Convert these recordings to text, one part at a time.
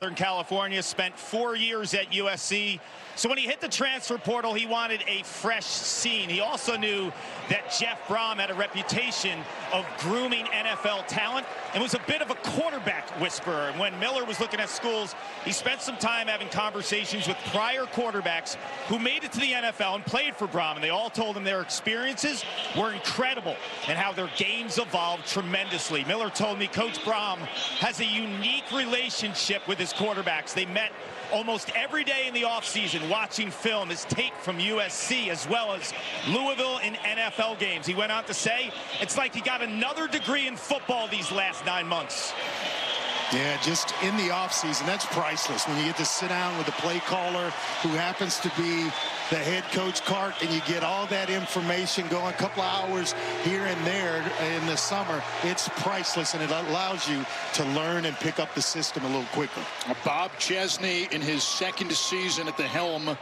Southern California, spent 4 years at USC. So when he hit the transfer portal, he wanted a fresh scene. He also knew that Jeff Brohm had a reputation of grooming NFL talent and was a bit of a quarterback whisperer. And when Miller was looking at schools, he spent some time having conversations with prior quarterbacks who made it to the NFL and played for Brohm. And they all told him their experiences were incredible and how their games evolved tremendously. Miller told me Coach Brohm has a unique relationship with his quarterbacks. They met almost every day in the offseason watching film, his tape from USC as well as Louisville in NFL games. He went on to say, it's like he got another degree in football these last 9 months. Yeah, just in the offseason, that's priceless when you get to sit down with the play caller who happens to be the head coach, Cart, and you get all that information going a couple of hours here and there in the summer. It's priceless, and it allows you to learn and pick up the system a little quicker. Bob Chesney in his second season at the helm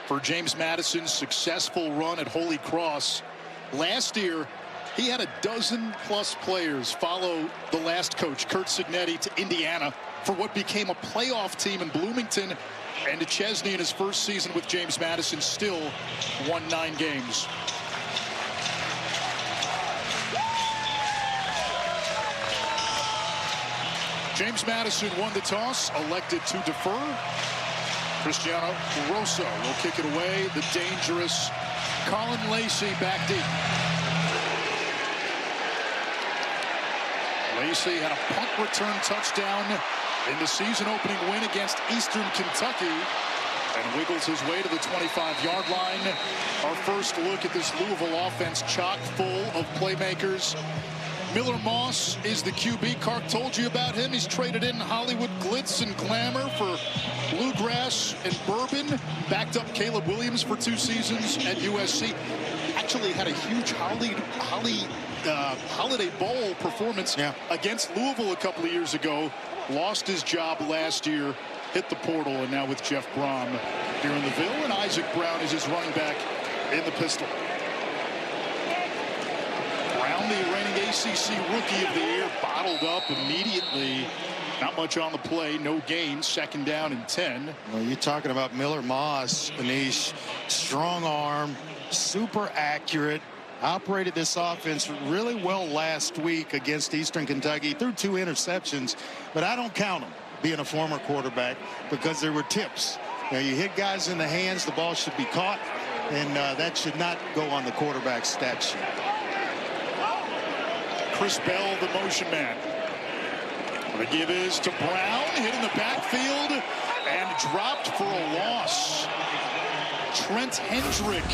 for James Madison's successful run at Holy Cross. Last year, he had a dozen-plus players follow the last coach, Curt Cignetti, to Indiana for what became a playoff team in Bloomington. And Chesney in his first season with James Madison still won 9 games. James Madison won the toss, elected to defer. Cristiano Rosso will kick it away. The dangerous Colin Lacey back deep. Lacey had a punt return touchdown in the season-opening win against Eastern Kentucky and wiggles his way to the 25-yard line. Our first look at this Louisville offense chock full of playmakers. Miller Moss is the QB. Clark told you about him. He's traded in Hollywood glitz and glamour for bluegrass and bourbon. Backed up Caleb Williams for 2 seasons at USC. Actually had a huge Holiday Bowl performance against Louisville a couple of years ago. Lost his job last year, hit the portal, and now with Jeff Brohm here in the Ville, and Isaac Brown is his running back in the pistol. Brown, the reigning ACC Rookie of the Year, bottled up immediately. Not much on the play, no gain, 2nd down and 10. Well, you're talking about Miller Moss, Anish, strong arm, super accurate. Operated this offense really well last week against Eastern Kentucky. Threw 2 interceptions, but I don't count him being a former quarterback because there were tips. You hit guys in the hands, the ball should be caught, and that should not go on the quarterback's stat sheet. Chris Bell, the motion man. The give is to Brown, hit in the backfield and dropped for a loss. Trent Hendrick,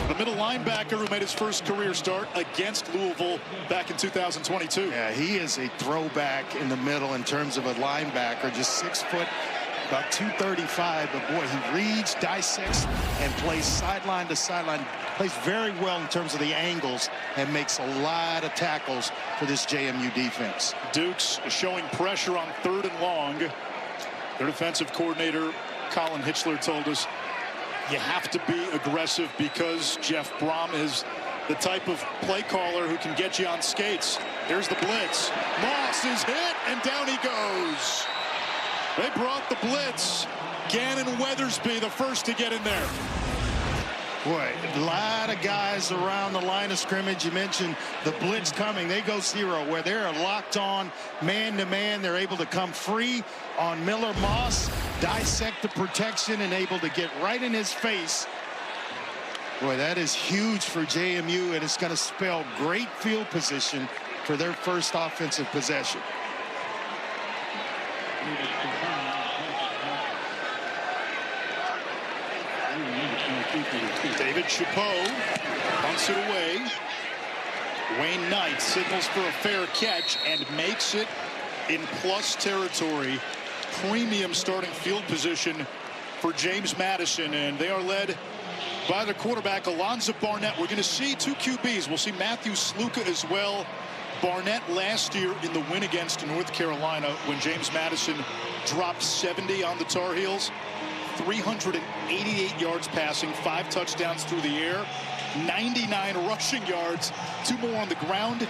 the middle linebacker who made his first career start against Louisville back in 2022. Yeah, he is a throwback in the middle in terms of a linebacker, just 6 foot, about 235. But boy, he reads, dissects, and plays sideline to sideline. Plays very well in terms of the angles and makes a lot of tackles for this JMU defense. Dukes showing pressure on 3rd and long. Their defensive coordinator, Colin Hitchler, told us, you have to be aggressive because Jeff Brohm is the type of play caller who can get you on skates. Here's the blitz. Moss is hit, and down he goes. They brought the blitz. Gannon Weathersby, the first to get in there. Boy, a lot of guys around the line of scrimmage. You mentioned the blitz coming. They go 0, where they're locked on man-to-man. They're able to come free on Miller Moss, dissect the protection, and able to get right in his face. Boy, that is huge for JMU, and it's going to spell great field position for their first offensive possession. David Chapeau punts it away. Wayne Knight signals for a fair catch and makes it in plus territory. Premium starting field position for James Madison, and they are led by their quarterback, Alonzo Barnett. We're going to see 2 QBs. We'll see Matthew Sluka as well. Barnett last year in the win against North Carolina when James Madison dropped 70 on the Tar Heels. 388 yards passing, 5 touchdowns through the air, 99 rushing yards, 2 more on the ground.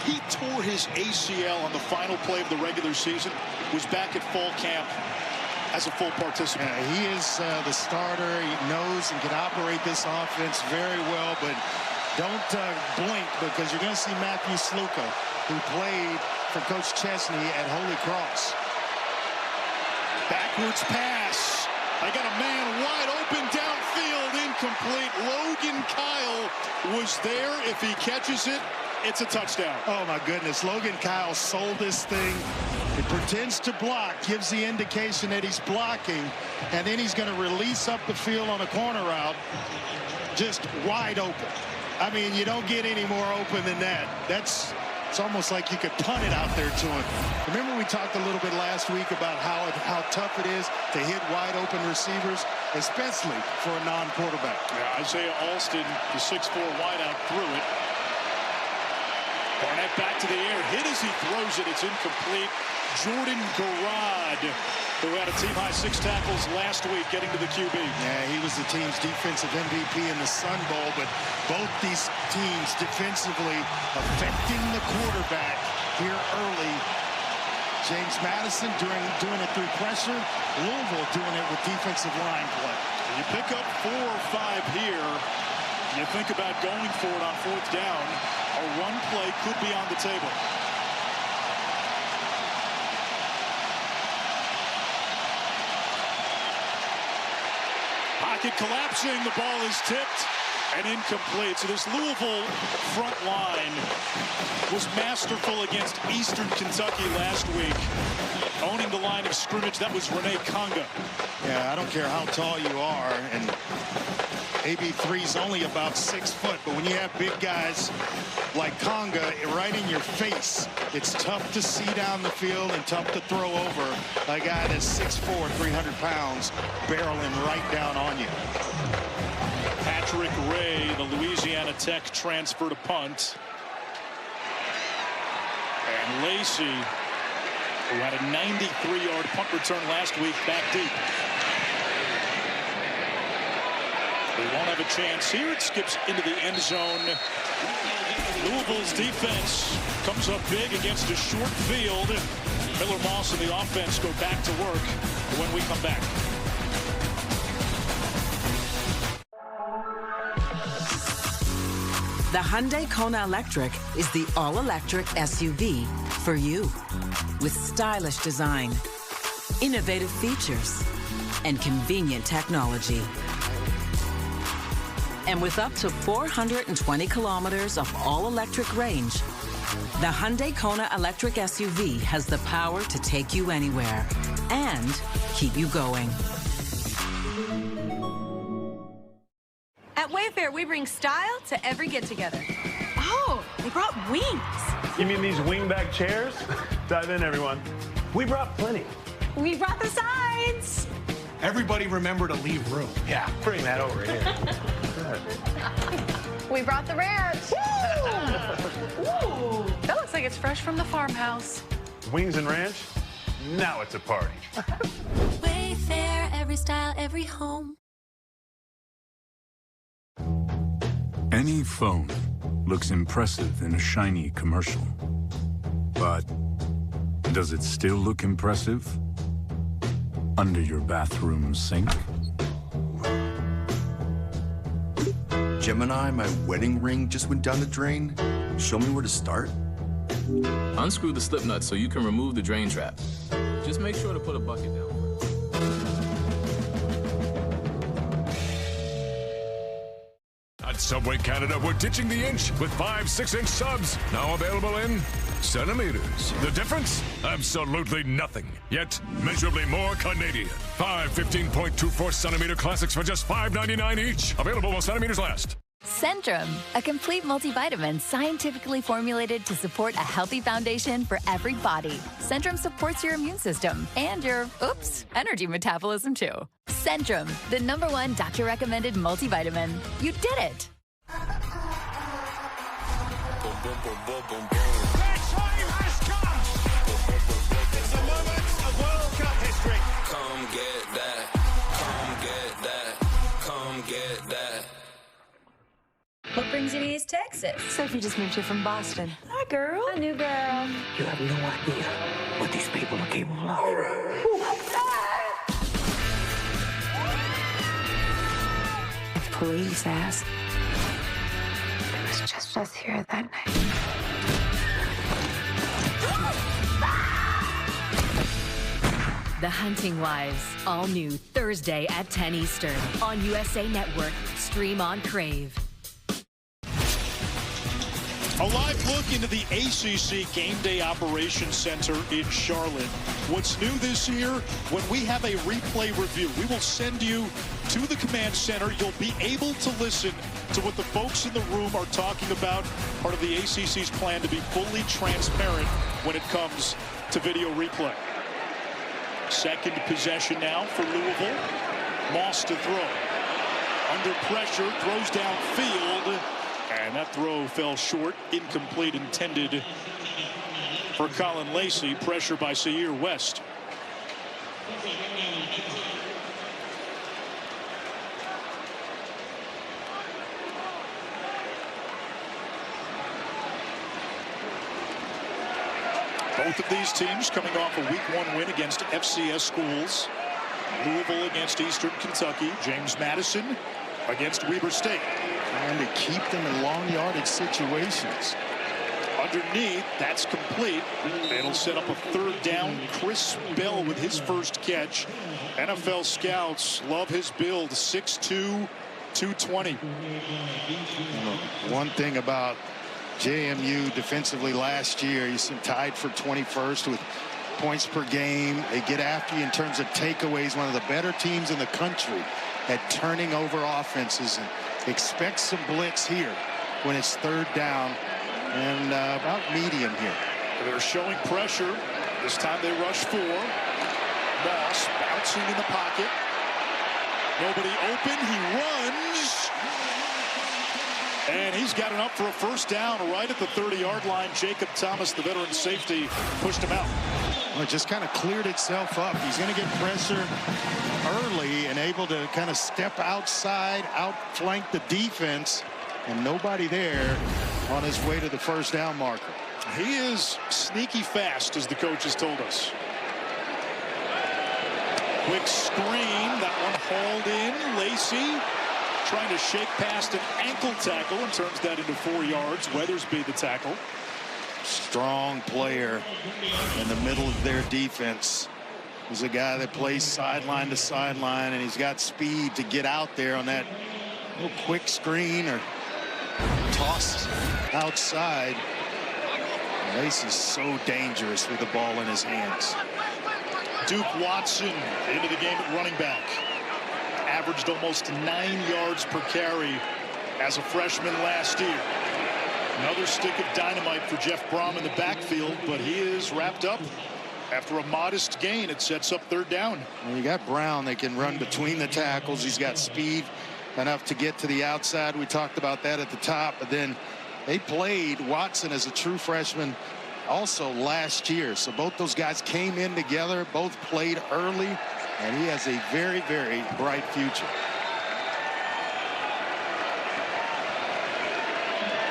He tore his ACL on the final play of the regular season, was back at fall camp as a full participant. Yeah, he is the starter. He knows and can operate this offense very well, but don't blink, because you're going to see Matthew Sluka, who played for Coach Chesney at Holy Cross. Backwards pass. I got a man wide open downfield, incomplete. Logan Kyle was there. If he catches it, it's a touchdown. Oh, my goodness. Logan Kyle sold this thing. He pretends to block, gives the indication that he's blocking, and then he's going to release up the field on a corner route, just wide open. I mean, you don't get any more open than that. It's almost like you could punt it out there to him. Remember we talked a little bit last week about how tough it is to hit wide open receivers, especially for a non-quarterback. Yeah, Isaiah Alston, the 6'4" wideout, threw it. Barnett back to the air, hit as he throws it. It's incomplete. Jordan Garrard, who had a team-high 6 tackles last week, getting to the QB. Yeah, he was the team's defensive MVP in the Sun Bowl, but both these teams defensively affecting the quarterback here early. James Madison doing it through pressure. Louisville doing it with defensive line play. You pick up 4 or 5 here. You think about going for it on 4th down. A run play could be on the table. Pocket collapsing. The ball is tipped and incomplete. So this Louisville front line was masterful against Eastern Kentucky last week. Owning the line of scrimmage, that was Renee Conga. Yeah, I don't care how tall you are, and AB3's only about 6 foot, but when you have big guys like Conga right in your face, it's tough to see down the field and tough to throw over a guy that's 6'4", 300 pounds, barreling right down on you. Patrick Ray, the Louisiana Tech transfer to punt. And Lacey, who had a 93-yard punt return last week, back deep. They won't have a chance here. It skips into the end zone. Louisville's defense comes up big against a short field. Miller Moss and the offense go back to work when we come back. The Hyundai Kona Electric is the all-electric SUV for you. With stylish design, innovative features, and convenient technology. And with up to 420 kilometers of all-electric range, the Hyundai Kona Electric SUV has the power to take you anywhere and keep you going. At Wayfair, we bring style to every get-together. Oh, they brought wings. You mean these wingback chairs? Dive in, everyone. We brought plenty. We brought the sides. Everybody remember to leave room. Yeah, bring that over here. We brought the ranch. Woo! That looks like it's fresh from the farmhouse. Wings and ranch? Now it's a party. Wayfair, every style, every home. Any phone looks impressive in a shiny commercial. But does it still look impressive under your bathroom sink? Gemini, my wedding ring just went down the drain. Show me where to start. Unscrew the slip nut so you can remove the drain trap. Just make sure to put a bucket down. At Subway Canada, we're ditching the inch with 5 6-inch subs. Now available in centimeters. The difference? Absolutely nothing. Yet, measurably more Canadian. 5 15.24 centimeter classics for just $5.99 each. Available while centimeters last. Centrum, a complete multivitamin scientifically formulated to support a healthy foundation for every body. Centrum supports your immune system and your, energy metabolism too. Centrum, the #1 doctor-recommended multivitamin. You did it! That time has come! It's a moment of World Cup history. Come get that, come get that, come get that. What brings you to East Texas? Sophie just moved here from Boston. Hi, girl. Hi, new girl. You have no idea what these people are capable of. police asked. It was just us here that night. The Hunting Wives, all new Thursday at 10 Eastern on USA Network. Stream on Crave. A live look into the ACC Game Day Operations Center in Charlotte. What's new this year, when we have a replay review, we will send you to the command center. You'll be able to listen to what the folks in the room are talking about, part of the ACC's plan to be fully transparent when it comes to video replay. Second possession now for Louisville. Moss to throw. Under pressure, throws downfield. And that throw fell short. Incomplete, intended for Colin Lacey. Pressure by Seir West. Both of these teams coming off a Week 1 win against FCS schools. Louisville against Eastern Kentucky. James Madison against Weber State. Trying to keep them in long yardage situations. Underneath, that's complete. It'll set up a third down. Chris Bell with his first catch. NFL scouts love his build. 6'2", 220. One thing about JMU defensively last year, he's tied for 21st with points per game. They get after you in terms of takeaways. One of the better teams in the country at turning over offenses. And expect some blitz here when it's third down and about medium here. They're showing pressure. This time they rush 4. Moss bouncing in the pocket. Nobody open. He runs. And he's got it up for a first down right at the 30-yard line. Jacob Thomas, the veteran safety, pushed him out. Well, it just kind of cleared itself up. He's going to get pressure early and able to kind of step outside, outflank the defense, and nobody there on his way to the first down marker. He is sneaky fast, as the coach has told us. Quick screen, that one hauled in. Lacey trying to shake past an ankle tackle and turns that into 4 yards. Weathersby the tackle. Strong player in the middle of their defense. He's a guy that plays sideline to sideline, and he's got speed to get out there on that little quick screen or toss outside. Lace is so dangerous with the ball in his hands. Duke Watson into the game at running back. Averaged almost 9 yards per carry as a freshman last year. Another stick of dynamite for Jeff Brom in the backfield, but he is wrapped up after a modest gain. It sets up third down. Well, you got Brown that can run between the tackles. He's got speed enough to get to the outside. We talked about that at the top, but then they played Watson as a true freshman also last year. So both those guys came in together, both played early, and he has a very, very bright future.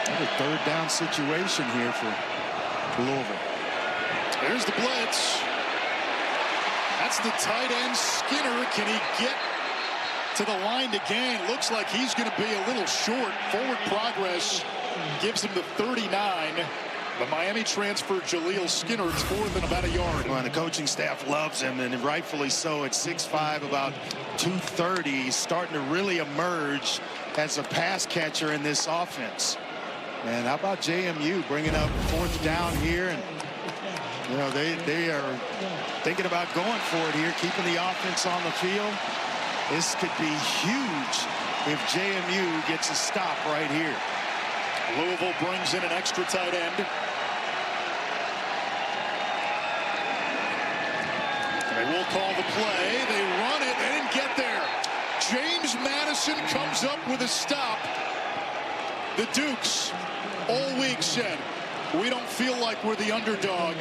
Another third down situation here for Louisville. There's the blitz. That's the tight end Skinner. Can he get to the line to gain? Looks like he's going to be a little short. Forward progress gives him the 39. The Miami transfer Jaleel Skinner, it's 4th and about a yard. Well, and the coaching staff loves him, and rightfully so. At 6'5", about 230, he's starting to really emerge as a pass catcher in this offense. And how about JMU bringing up 4th down here? And you know, they are thinking about going for it here, keeping the offense on the field. This could be huge if JMU gets a stop right here. Louisville brings in an extra tight end. They will call the play. They run it. They didn't get there. James Madison comes up with a stop. The Dukes all week said, we don't feel like we're the underdog.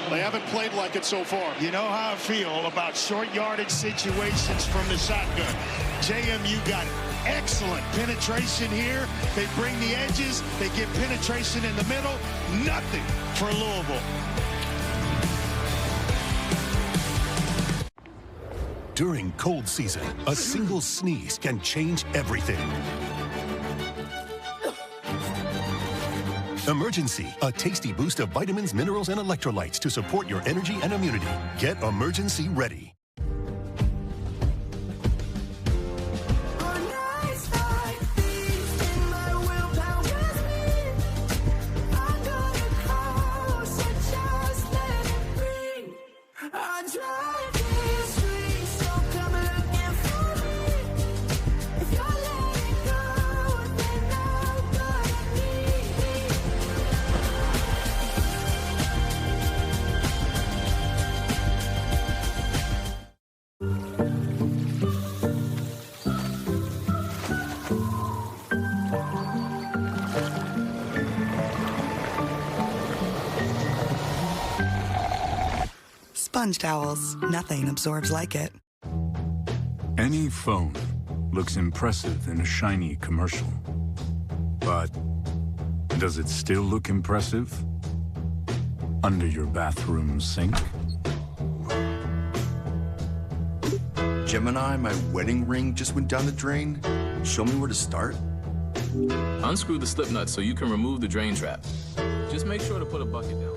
They haven't played like it so far. You know how I feel about short yardage situations from the shotgun. JMU got excellent penetration here. They bring the edges. They get penetration in the middle. Nothing for Louisville. During cold season, a single sneeze can change everything. Emergency, a tasty boost of vitamins, minerals, and electrolytes to support your energy and immunity. Get Emergency Ready. Sponge towels. Nothing absorbs like it. Any phone looks impressive in a shiny commercial. But does it still look impressive under your bathroom sink? Gemini, my wedding ring just went down the drain. Show me where to start. Unscrew the slip nut so you can remove the drain trap. Just make sure to put a bucket down.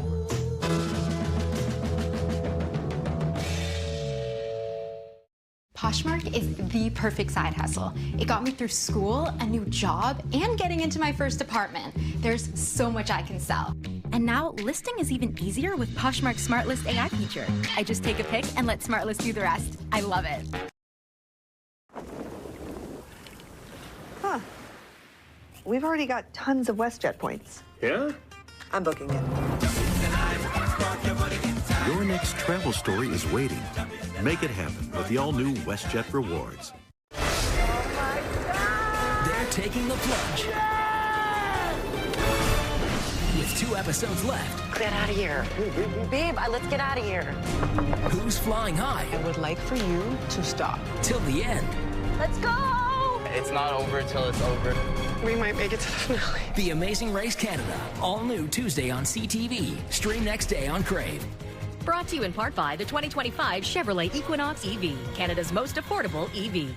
Poshmark is the perfect side hustle. It got me through school, a new job, and getting into my first apartment. There's so much I can sell. And now listing is even easier with Poshmark's Smart List AI feature. I just take a pic and let Smart List do the rest. I love it. Huh. We've already got tons of WestJet points. Yeah? I'm booking it. Your next travel story is waiting. Make it happen with the all-new WestJet Rewards. They're taking the plunge. With 2 episodes left. Get out of here. Babe, let's get out of here. Who's flying high? I would like for you to stop. Till the end. Let's go! It's not over till it's over. We might make it to the finale. The Amazing Race Canada. All new Tuesday on CTV. Stream next day on Crave. Brought to you in part by the 2025 Chevrolet Equinox EV, Canada's most affordable EV.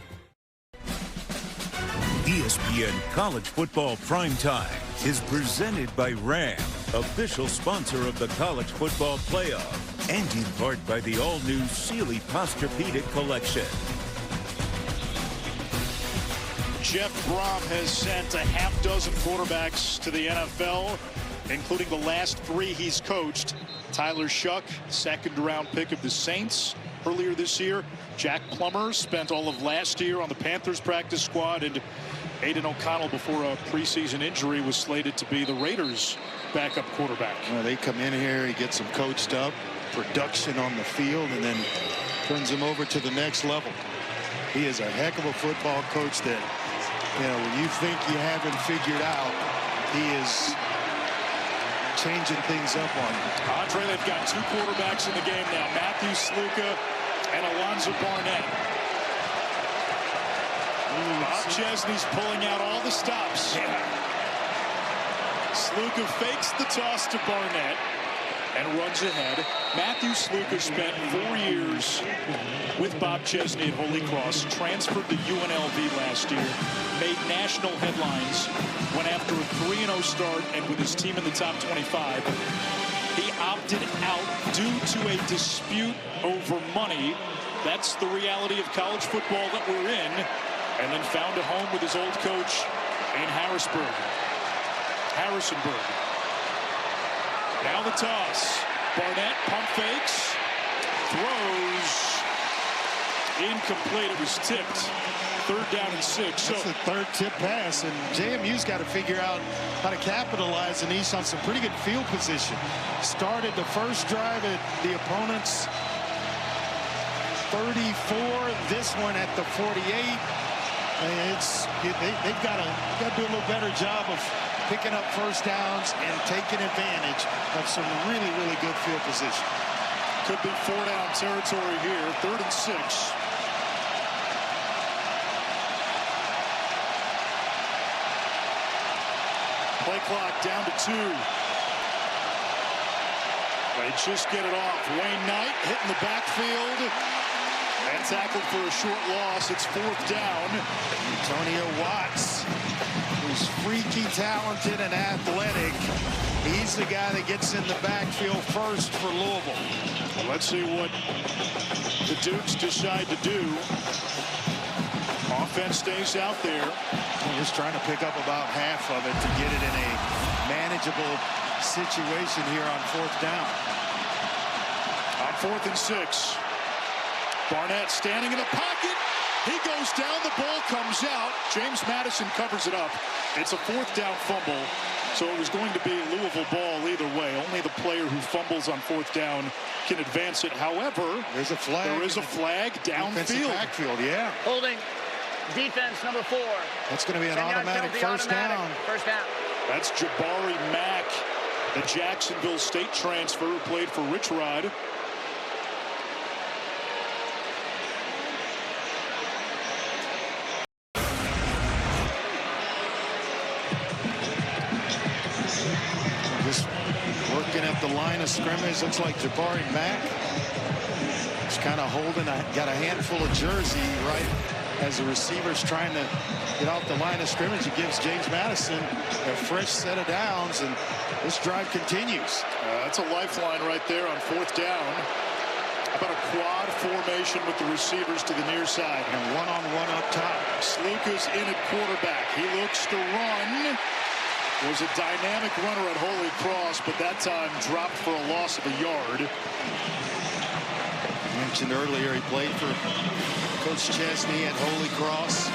ESPN College Football Primetime is presented by Ram, official sponsor of the College Football Playoff, and in part by the all-new Sealy Posturepedic Collection. Jeff Brom has sent a half dozen quarterbacks to the NFL, including the last 3 he's coached. Tyler Shuck, second-round pick of the Saints earlier this year. Jack Plummer spent all of last year on the Panthers practice squad, and Aiden O'Connell, before a preseason injury, was slated to be the Raiders' backup quarterback. Well, they come in here, he gets them coached up, production on the field, and then turns them over to the next level. He is a heck of a football coach that, when you think you have him figured out, he is changing things up on you. Andre, they've got 2 quarterbacks in the game now, Matthew Sluka and Alonzo Barnett. Bob Chesney's pulling out all the stops. Sluka fakes the toss to Barnett and runs ahead. Matthew Sluka spent 4 years with Bob Chesney at Holy Cross, transferred to UNLV last year, made national headlines when after a 3-0 start and with his team in the top 25, he opted out due to a dispute over money. That's the reality of college football that we're in, and then found a home with his old coach in Harrisonburg. Now the toss. Barnett pump fakes, throws, incomplete. It was tipped. 3rd down and 6. That's the 3rd tip pass, and JMU's got to figure out how to capitalize in East on some pretty good field position. Started the first drive at the opponent's 34. This one at the 48. They've got to do a little better job of picking up first downs and taking advantage of some really, really good field position. Could be 4-down territory here. 3rd and 6. Play clock down to 2. They just get it off. Wayne Knight hitting the backfield. And tackled for a short loss. It's 4th down. Antonio Watts, who's freaky talented and athletic. He's the guy that gets in the backfield first for Louisville. Well, let's see what the Dukes decide to do. Offense stays out there. We're just trying to pick up about half of it to get it in a manageable situation here on 4th down. On 4th and 6. Barnett standing in the pocket. He goes down. The ball comes out. James Madison covers it up. It's a 4th down fumble. So it was going to be a Louisville ball either way. Only the player who fumbles on 4th down can advance it. However, there's a flag. There is a flag downfield. Backfield, yeah. Holding. Defense number 4. That's going to be an automatic first down. First down. That's Jabari Mack, the Jacksonville State transfer who played for Rich Rod. Just working at the line of scrimmage. Looks like Jabari Mack is kind of holding, got a handful of jersey right as the receiver's trying to get off the line of scrimmage. He gives James Madison a fresh set of downs, and this drive continues. That's a lifeline right there on 4th down. How about a quad formation with the receivers to the near side? And one-on-one up top. Sluka's in at quarterback. He looks to run. Was a dynamic runner at Holy Cross, but that time dropped for a loss of a yard. I mentioned earlier he played for Coach Chesney at Holy Cross.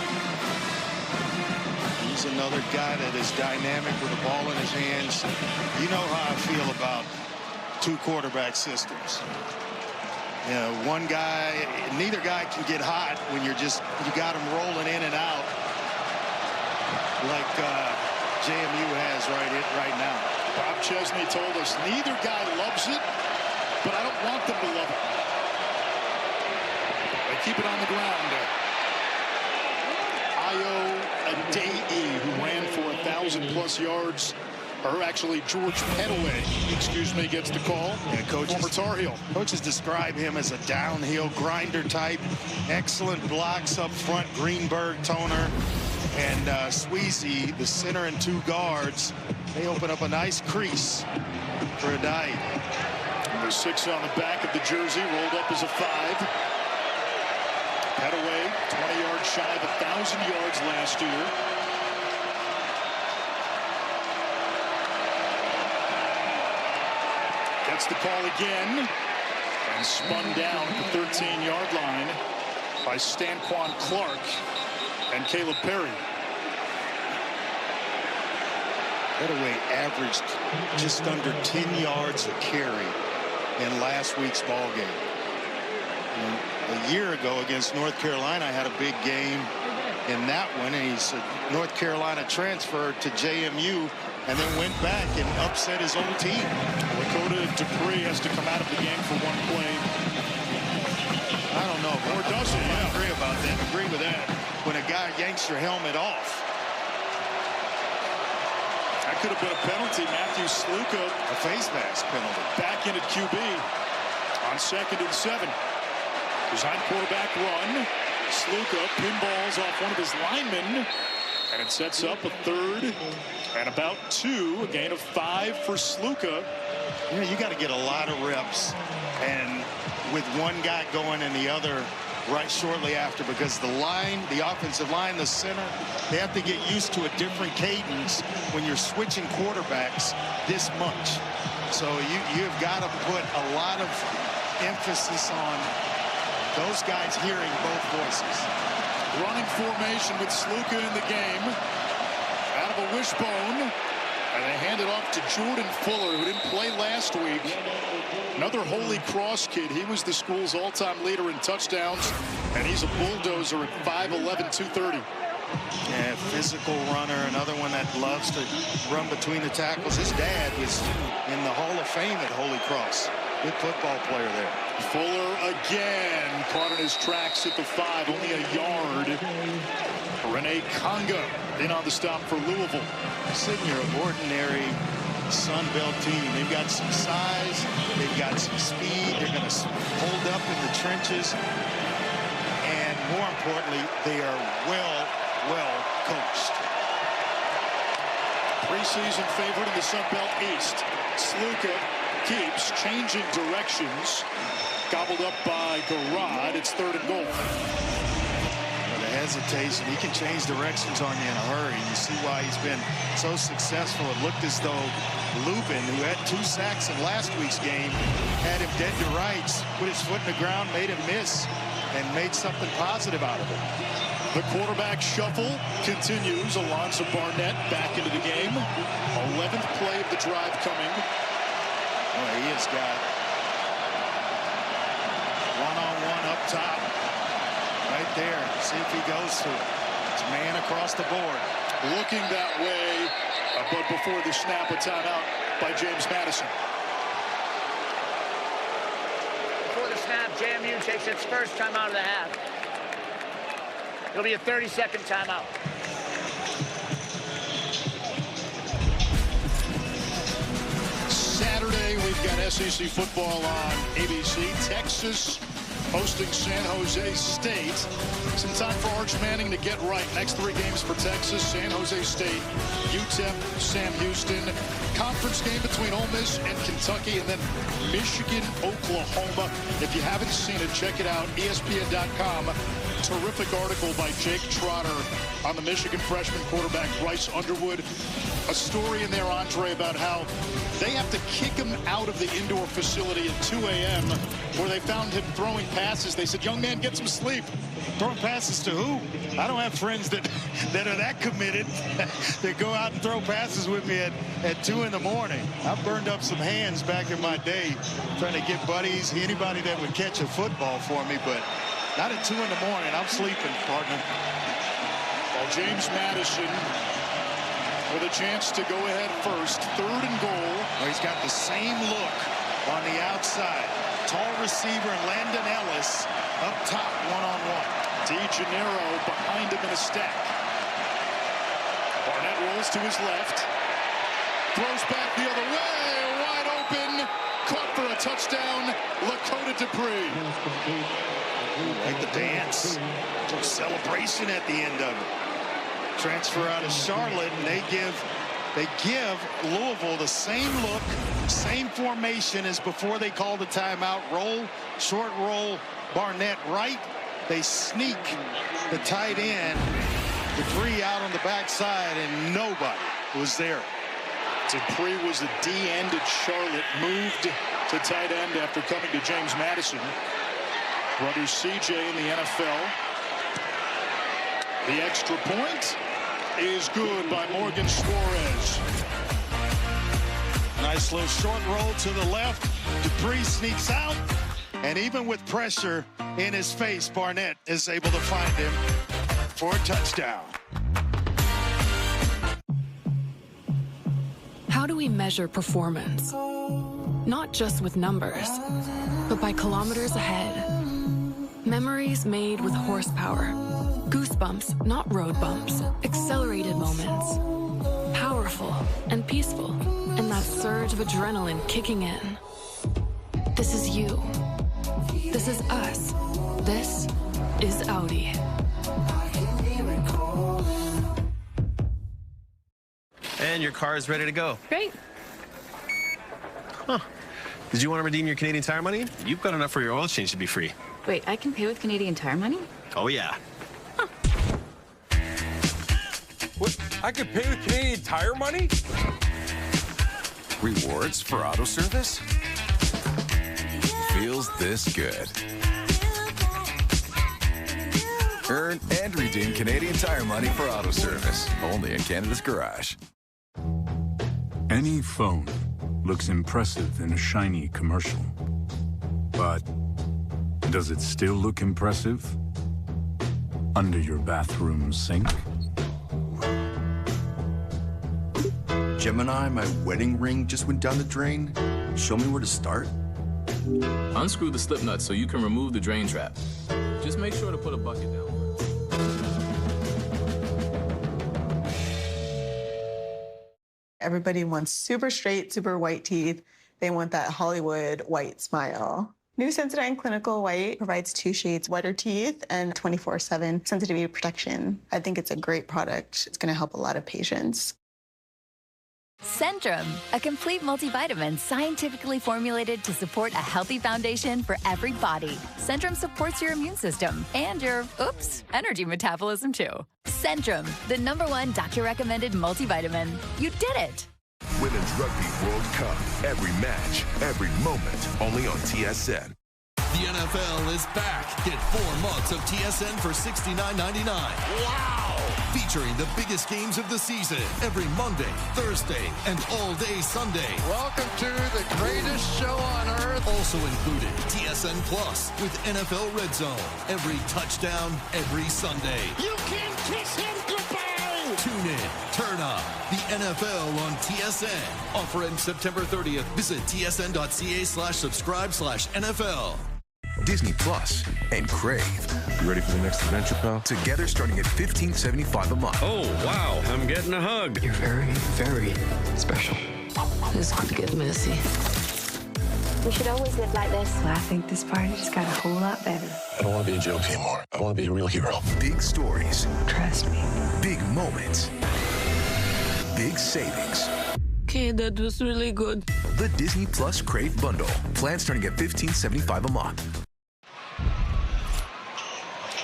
He's another guy that is dynamic with the ball in his hands. You know how I feel about 2 quarterback systems. You know, one guy, neither guy can get hot when you got him rolling in and out like JMU has right now. Bob Chesney told us neither guy loves it, but I don't want them to love it. They keep it on the ground. Ayo Adei, who ran for 1,000+ yards, or actually George Pettaway, excuse me, gets the call. Yeah, former Tar Heel. Coaches describe him as a downhill grinder type. Excellent blocks up front. Greenberg, Toner, and Sweezy, the center and 2 guards. They open up a nice crease for Adai. Number 6 on the back of the jersey, rolled up as a 5. Pettaway, 20 yards shy of 1,000 yards last year. Gets the call again and spun down at the 13-yard line by Stanquan Clark and Caleb Perry. Pettaway averaged just under 10 yards a carry in last week's ball game. And a year ago against North Carolina, I had a big game in that one, and he's a North Carolina transfer to JMU and then went back and upset his own team. Lakota Dupree has to come out of the game for 1 play. I don't know. Or does he? I agree about that. Agree with that. When a guy yanks your helmet off. That could have been a penalty. Matthew Sluka. A face mask penalty. Back in at QB on 2nd and 7. Design quarterback run. Sluka pinballs off one of his linemen. And it sets up a 3rd and about 2. A gain of 5 for Sluka. You know, you got to get a lot of reps. And with one guy going and the other right shortly after, because the offensive line, the center, they have to get used to a different cadence when you're switching quarterbacks this much. So you've got to put a lot of emphasis on those guys hearing both voices. Running formation with Sluka in the game. Out of a wishbone. And they hand it off to Jordan Fuller, who didn't play last week. Another Holy Cross kid. He was the school's all-time leader in touchdowns. And he's a bulldozer at 5'11", 230. Yeah, physical runner. Another one that loves to run between the tackles. His dad was in the Hall of Fame at Holy Cross. Good football player there. Fuller again caught in his tracks at the 5, only a yard. Rene Conga in on the stop for Louisville. Sitting here, an ordinary Sun Belt team. They've got some size, they've got some speed, they're going to hold up in the trenches. more importantly, they are well coached. Preseason favorite in the Sun Belt East. Sluka keeps changing directions. Gobbled up by Garrod. It's 3rd and goal. The hesitation, he can change directions on you in a hurry. You see why he's been so successful. It looked as though Lubin, who had 2 sacks in last week's game, had him dead to rights, put his foot in the ground, made him miss, and made something positive out of it. The quarterback shuffle continues. Alonzo Barnett back into the game. 11th play of the drive coming. Well, he has got one-on-one up top. Right there. See if he goes to it. It's man across the board. Looking that way, but before the snap, a timeout by James Madison. Before the snap, JMU takes its first timeout of the half. It'll be a 30-second timeout. Saturday, we've got SEC football on ABC. Texas hosting San Jose State. Some time for Arch Manning to get right. Next 3 games for Texas: San Jose State, UTEP, Sam Houston. Conference game between Ole Miss and Kentucky, and then Michigan, Oklahoma. If you haven't seen it, check it out. ESPN.com. Terrific article by Jake Trotter on the Michigan freshman quarterback Bryce Underwood. A story in there, Andre, about how they have to kick him out of the indoor facility at 2 a.m. where they found him throwing passes. They said, "Young man, get some sleep." Throwing passes to who? I don't have friends that are that committed that go out and throw passes with me at 2 in the morning. I've burned up some hands back in my day trying to get buddies, anybody that would catch a football for me, but not at 2 in the morning. I'm sleeping, partner. Well, James Madison with a chance to go ahead first. 3rd and goal. Well, he's got the same look on the outside. Tall receiver Landon Ellis up top, one-on-one. DeGennaro behind him in a stack. Barnett rolls to his left. Throws back the other way. Wide open. Caught for a touchdown. Lakota Dupree. Like the dance. Some celebration at the end of it. Transfer out of Charlotte, and they give Louisville the same look, same formation as before they called the timeout. Roll, short roll, Barnett right. They sneak the tight end, Dupree out on the backside, and nobody was there. Dupree was the D end at Charlotte, moved to tight end after coming to James Madison. Brother CJ in the NFL. The extra point is good by Morgan Suarez. Nice little short roll to the left. Dupree sneaks out, and even with pressure in his face, Barnett is able to find him for a touchdown. How do we measure performance? Not just with numbers, but by kilometers ahead. Memories made with horsepower. Goosebumps, not road bumps. Accelerated moments. Powerful and peaceful. And that surge of adrenaline kicking in. This is you. This is us. This is Audi. And your car is ready to go. Great. Huh. Did you want to redeem your Canadian Tire money? You've got enough for your oil change to be free. Wait, I can pay with Canadian Tire money? Oh, yeah. Huh. What? I could pay with Canadian Tire money? Rewards for auto service? Feels this good. Earn and redeem Canadian Tire money for auto service. Only in Canada's Garage. Any phone looks impressive in a shiny commercial. But does it still look impressive under your bathroom sink? Gemini, my wedding ring just went down the drain. Show me where to start. Unscrew the slip nut so you can remove the drain trap. Just make sure to put a bucket down. Everybody wants super straight, super white teeth. They want that Hollywood white smile. New Sensodyne Clinical White provides 2 shades whiter teeth and 24/7 sensitivity protection. I think it's a great product. It's going to help a lot of patients. Centrum, a complete multivitamin scientifically formulated to support a healthy foundation for every body. Centrum supports your immune system and your, energy metabolism too. Centrum, the #1 doctor-recommended multivitamin. You did it! Women's Rugby World Cup. Every match, every moment, only on TSN. The NFL is back. Get 4 months of TSN for $69.99. Wow! Featuring the biggest games of the season every Monday, Thursday, and all day Sunday. Welcome to the greatest show on earth. Also included TSN Plus with NFL Red Zone. Every touchdown, every Sunday. You can kiss him goodbye. Tune in, turn up. The NFL on TSN. Offer ends September 30th. Visit tsn.ca/subscribe/NFL. Disney Plus and Crave. You ready for the next adventure, pal? Together starting at $15.75 a month. Oh, wow. I'm getting a hug. You're very, very special. This could get messy. We should always live like this. I think this party just got a whole lot better. I don't want to be a joke anymore. I want to be a real hero. Big stories. Trust me. Big moments. Big savings. Okay, that was really good. The Disney Plus Crave Bundle. Plan starting at $15.75 a month.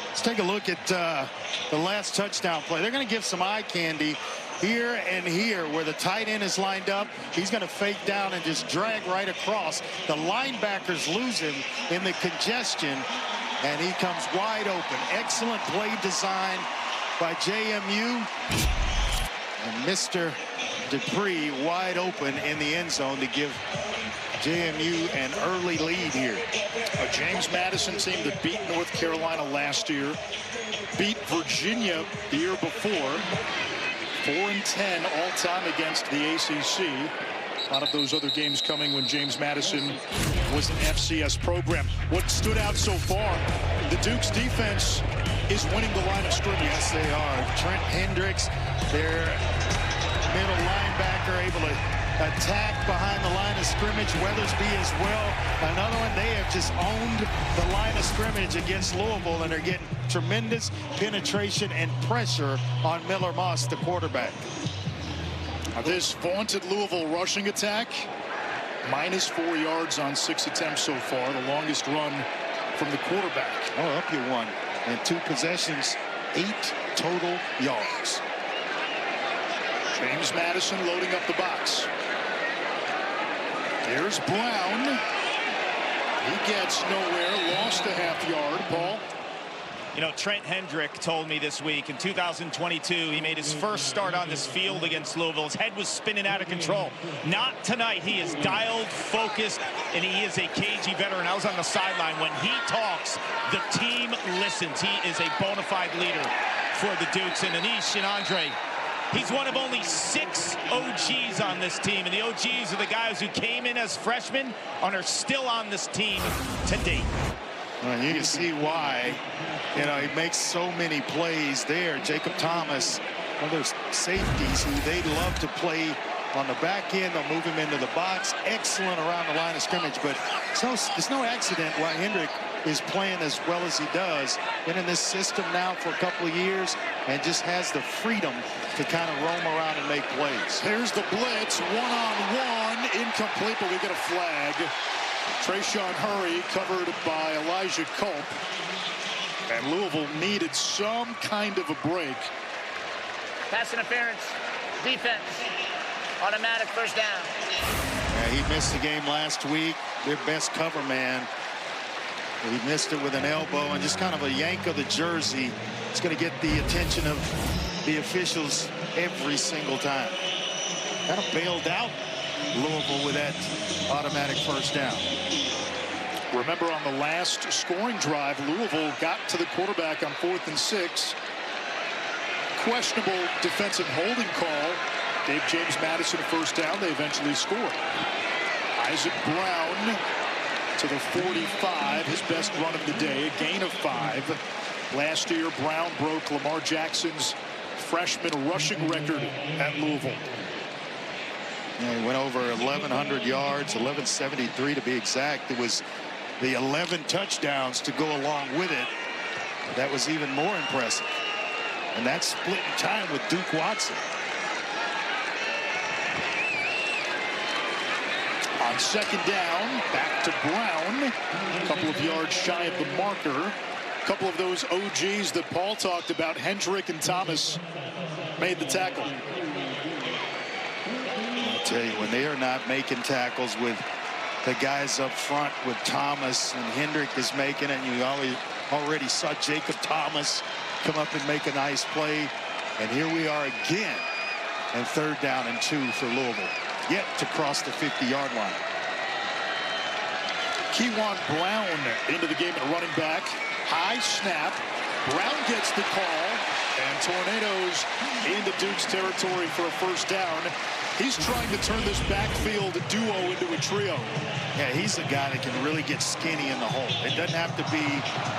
Let's take a look at the last touchdown play. They're going to give some eye candy here and here where the tight end is lined up. He's going to fake down and just drag right across. The linebackers lose him in the congestion, and he comes wide open. Excellent play design by JMU. And Mr. Dupree wide open in the end zone to give JMU an early lead here. A James Madison team that beat North Carolina last year, beat Virginia the year before, 4-10 all-time against the ACC. A lot of those other games coming when James Madison was an FCS program. What stood out so far, the Duke's defense is winning the line of scrimmage. Yes, they are. Trent Hendricks, their middle linebacker, able to attack behind the line of scrimmage. Weathersby as well. Another one, they have just owned the line of scrimmage against Louisville, and they're getting tremendous penetration and pressure on Miller Moss, the quarterback. This vaunted Louisville rushing attack, -4 yards on 6 attempts so far, the longest run from the quarterback. Oh, up you one. And 2 possessions, 8 total yards. James Madison loading up the box. Here's Brown. He gets nowhere, lost a half yard. Paul? You know, Trent Hendrick told me this week in 2022 he made his first start on this field against Louisville. His head was spinning out of control. Not tonight. He is dialed, focused, and he is a cagey veteran. I was on the sideline. When he talks, the team listens. He is a bona fide leader for the Dukes. And Anish and Andre, he's one of only 6 OGs on this team, and the OGs are the guys who came in as freshmen and are still on this team to date. Well, you can see why. You know, he makes so many plays there. Jacob Thomas, one of those safeties who they love to play on the back end. They'll move him into the box. Excellent around the line of scrimmage, but it's no accident why Hendrick is playing as well as he does. Been in this system now for a couple of years and just has the freedom to kind of roam around and make plays. Here's the blitz, one-on-one, incomplete, but we get a flag. Trayshawn Hurry covered by Elijah Culp. And Louisville needed some kind of a break. Pass interference, defense, automatic first down. Yeah, he missed the game last week. Their best cover man. He missed it with an elbow and just kind of a yank of the jersey. It's going to get the attention of the officials every single time. Kind of bailed out Louisville with that automatic first down. Remember on the last scoring drive, Louisville got to the quarterback on 4th and 6. Questionable defensive holding call. Gave James Madison a first down. They eventually scored. Isaac Brown to the 45, his best run of the day, a gain of 5. Last year, Brown broke Lamar Jackson's freshman rushing record at Louisville. Yeah, he went over 1,100 yards, 1,173 to be exact. It was the 11 touchdowns to go along with it, that was even more impressive. And that's splitting time with Duke Watson. On second down, back to Brown. A couple of yards shy of the marker. A couple of those OGs that Paul talked about, Hendrick and Thomas, made the tackle. I'll tell you, when they are not making tackles with the guys up front, with Thomas and Hendrick is making it, and you already saw Jacob Thomas come up and make a nice play. And here we are again, and 3rd down and 2 for Louisville, yet to cross the 50-yard line. Kewan Brown into the game at running back. High snap. Brown gets the call, and Tornadoes into Duke's territory for a 1st down. He's trying to turn this backfield duo into a trio. Yeah, he's a guy that can really get skinny in the hole. It doesn't have to be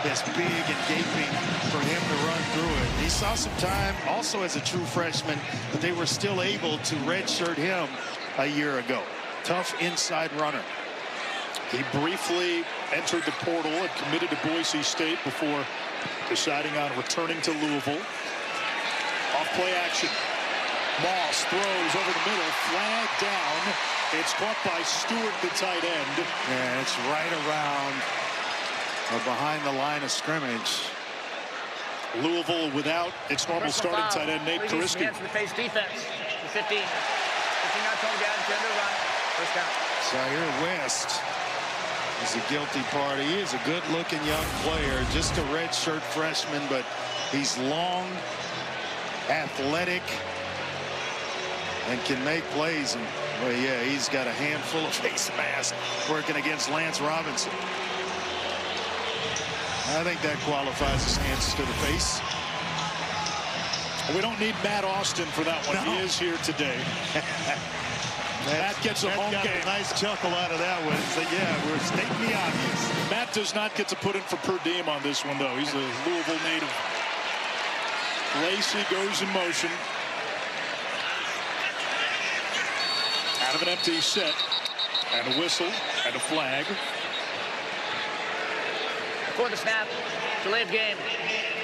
this big and gaping for him to run through it. He saw some time also as a true freshman, but they were still able to redshirt him a year ago. Tough inside runner. He briefly entered the portal and committed to Boise State before deciding on returning to Louisville. Off play action. Moss throws over the middle, flag down. It's caught by Stewart, the tight end. Yeah, it's right around or behind the line of scrimmage. Louisville without its normal starting tight end, Nate Kariski. Against the face defense. The 15. 15-yard penalty, intended to run. 1st down. Zaire West is a guilty party. He is a good-looking young player, just a redshirt freshman, but he's long, athletic, and can make plays. And well, yeah, he's got a handful of face masks working against Lance Robinson. I think that qualifies as hands to the face. We don't need Matt Austin for that one. No. He is here today. Matt gets a home game. A nice chuckle out of that one. So yeah, we're stating the obvious. Matt does not get to put in for per diem on this one, though. He's a Louisville native. Lacey goes in motion. Out of an empty set. And a whistle and a flag. Before the snap, delay of game.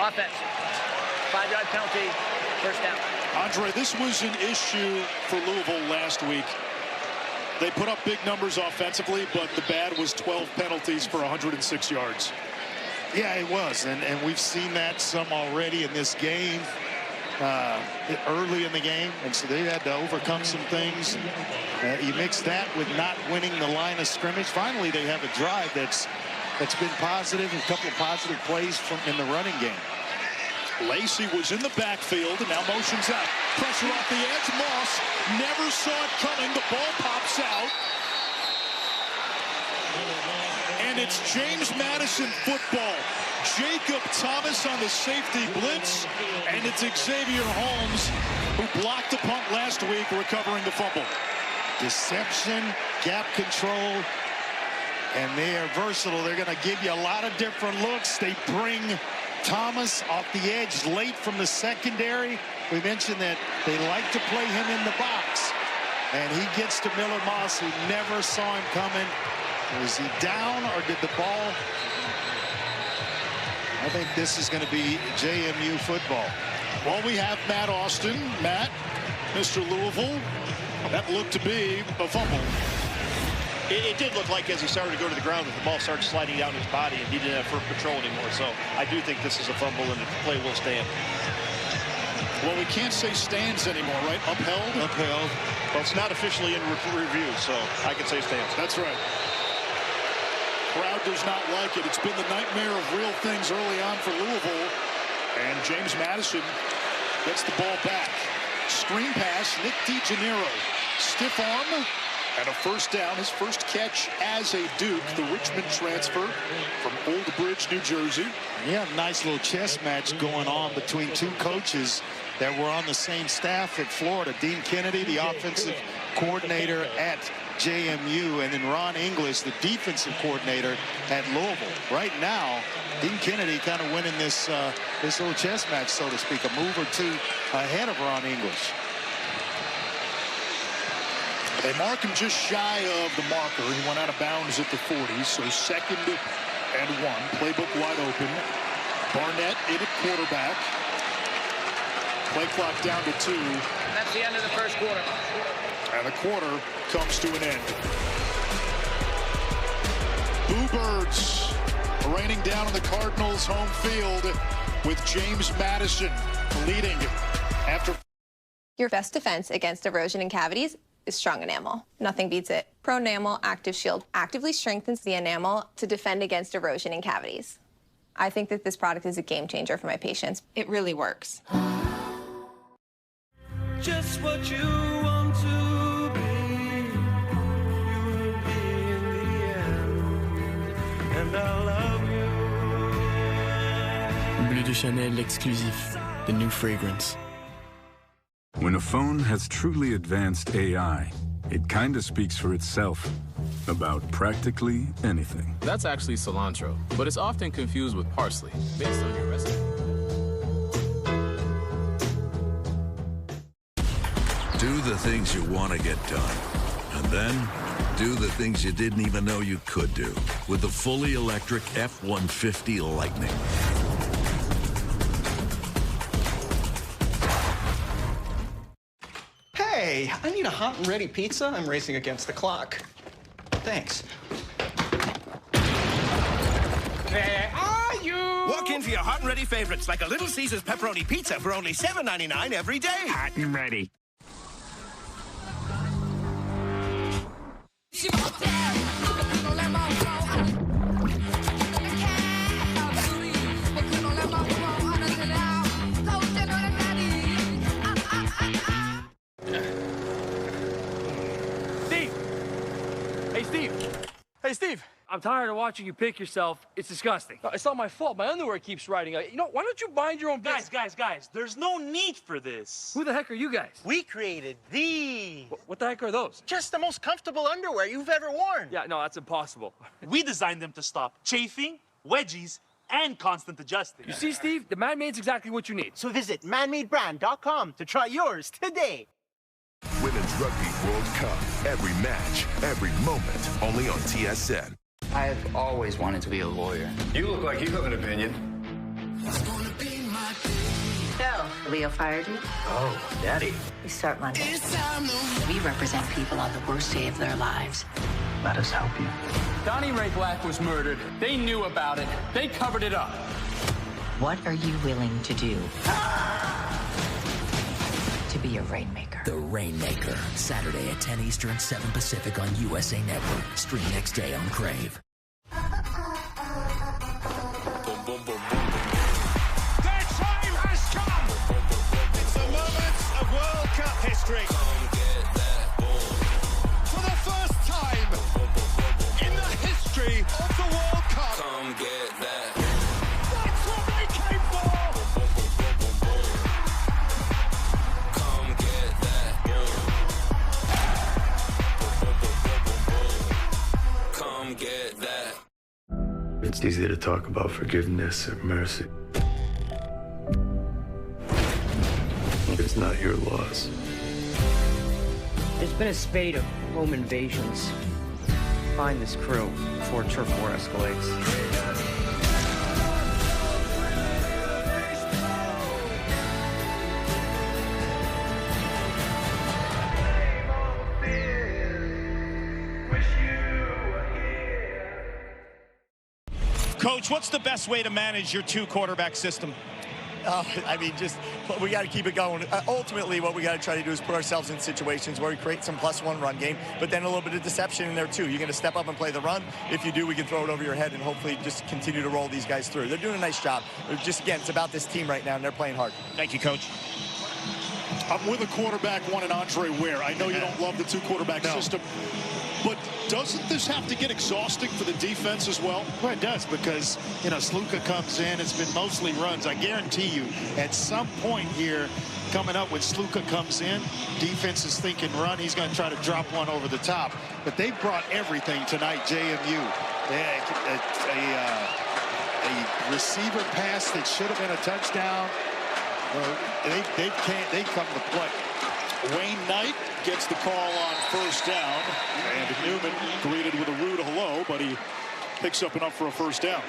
Offense. 5-yard penalty. 1st down. Andre, this was an issue for Louisville last week. They put up big numbers offensively, but the bad was 12 penalties for 106 yards. Yeah, it was, and we've seen that some already in this game, early in the game, and so they had to overcome some things. You mix that with not winning the line of scrimmage. Finally, they have a drive that's been positive, a couple of positive plays in the running game. Lacey was in the backfield and now motions out. Pressure off the edge. Moss never saw it coming. The ball pops out. And it's James Madison football. Jacob Thomas on the safety blitz. And it's Xavier Holmes who blocked the punt last week, recovering the fumble. Deception, gap control, and they are versatile. They're going to give you a lot of different looks. They bring Thomas off the edge late from the secondary. We mentioned that they like to play him in the box. And he gets to Miller Moss, who never saw him coming. Was he down or did the ball? I think this is going to be JMU football. Well, we have Matt Austin. Matt, Mr. Louisville. That looked to be a fumble. It did look like as he started to go to the ground that the ball started sliding down his body and he didn't have first control anymore. So I do think this is a fumble and the play will stand. Well, we can't say stands anymore, right? Upheld? Upheld. Well, it's not officially in review, so I can say stands. That's right. Crowd does not like it. It's been the nightmare of real things early on for Louisville. And James Madison gets the ball back. Screen pass, Nick DeGennaro. Stiff arm. And a 1st down, his first catch as a Duke, the Richmond transfer from Old Bridge, New Jersey. Yeah, nice little chess match going on between two coaches that were on the same staff at Florida. Dean Kennedy, the offensive coordinator at JMU, and then Ron English, the defensive coordinator at Louisville. Right now, Dean Kennedy kind of winning this little chess match, so to speak, a move or two ahead of Ron English. They mark him just shy of the marker. He went out of bounds at the 40, so 2nd and 1. Playbook wide open. Barnett in at quarterback. Play clock down to 2. And that's the end of the first quarter. And the quarter comes to an end. Boo Birds raining down on the Cardinals' home field with James Madison leading after. Your best defense against erosion and cavities is strong enamel. Nothing beats it. Pro Enamel Active Shield actively strengthens the enamel to defend against erosion and cavities. I think that this product is a game changer for my patients. It really works. Just what you want to be, you will be in the end, and I love you. Bleu de Chanel L'Exclusif, the new fragrance. When a phone has truly advanced AI, it kinda speaks for itself about practically anything. That's actually cilantro, but it's often confused with parsley, based on your recipe. Do the things you want to get done. And then, do the things you didn't even know you could do with the fully electric F-150 Lightning. Hey, I need a hot and ready pizza. I'm racing against the clock. Thanks. Where are you? Walk in for your hot and ready favorites like a Little Caesars pepperoni pizza for only $7.99 every day. Hot and ready. Hey, Steve. I'm tired of watching you pick yourself. It's disgusting. It's not my fault. My underwear keeps riding. You know, why don't you mind your own business? Guys, there's no need for this. Who the heck are you guys? We created these. What the heck are those? Just the most comfortable underwear you've ever worn. Yeah, no, that's impossible. We designed them to stop chafing, wedgies, and constant adjusting. You see, Steve, the Man-Made's exactly what you need. So visit manmadebrand.com to try yours today. Women's Rugby World Cup. Every match, every moment, only on TSN. I've always wanted to be a lawyer. You look like you have an opinion. So, Leo fired you? Oh, Daddy. We start Monday. We represent people on the worst day of their lives. Let us help you. Donnie Ray Black was murdered. They knew about it. They covered it up. What are you willing to do to be a Rainmaker? The Rainmaker. Saturday at 10 Eastern, 7 Pacific on USA Network. Stream next day on Crave. World Cup history. For the first time in the history of the World Cup. Come get that. That's what they came for. Come get that. Come get that. It's easy to talk about forgiveness or mercy. It's not your loss. There's been a spate of home invasions. Find this crew before turf war escalates. Coach, what's the best way to manage your two-quarterback system? I mean, just we got to keep it going. Ultimately, what we got to try to do is put ourselves in situations where we create some +1 run game, but then a little bit of deception in there too. You're going to step up and play the run. If you do, we can throw it over your head and hopefully just continue to roll these guys through. They're doing a nice job. Just again, it's about this team right now, and they're playing hard. Thank you, Coach. I'm with a quarterback one and Andre Ware. I know you don't love the two-quarterback system, but doesn't this have to get exhausting for the defense as well? Well, it does, because, you know, Sluka comes in. It's been mostly runs. I guarantee you, at some point here, coming up when Sluka comes in, defense is thinking run. He's going to try to drop one over the top. But they've brought everything tonight, JMU. They had a receiver pass that should have been a touchdown. Well, they come to play. Wayne Knight gets the call on first down. And Newman greeted with a rude hello, but he picks up enough for a first down.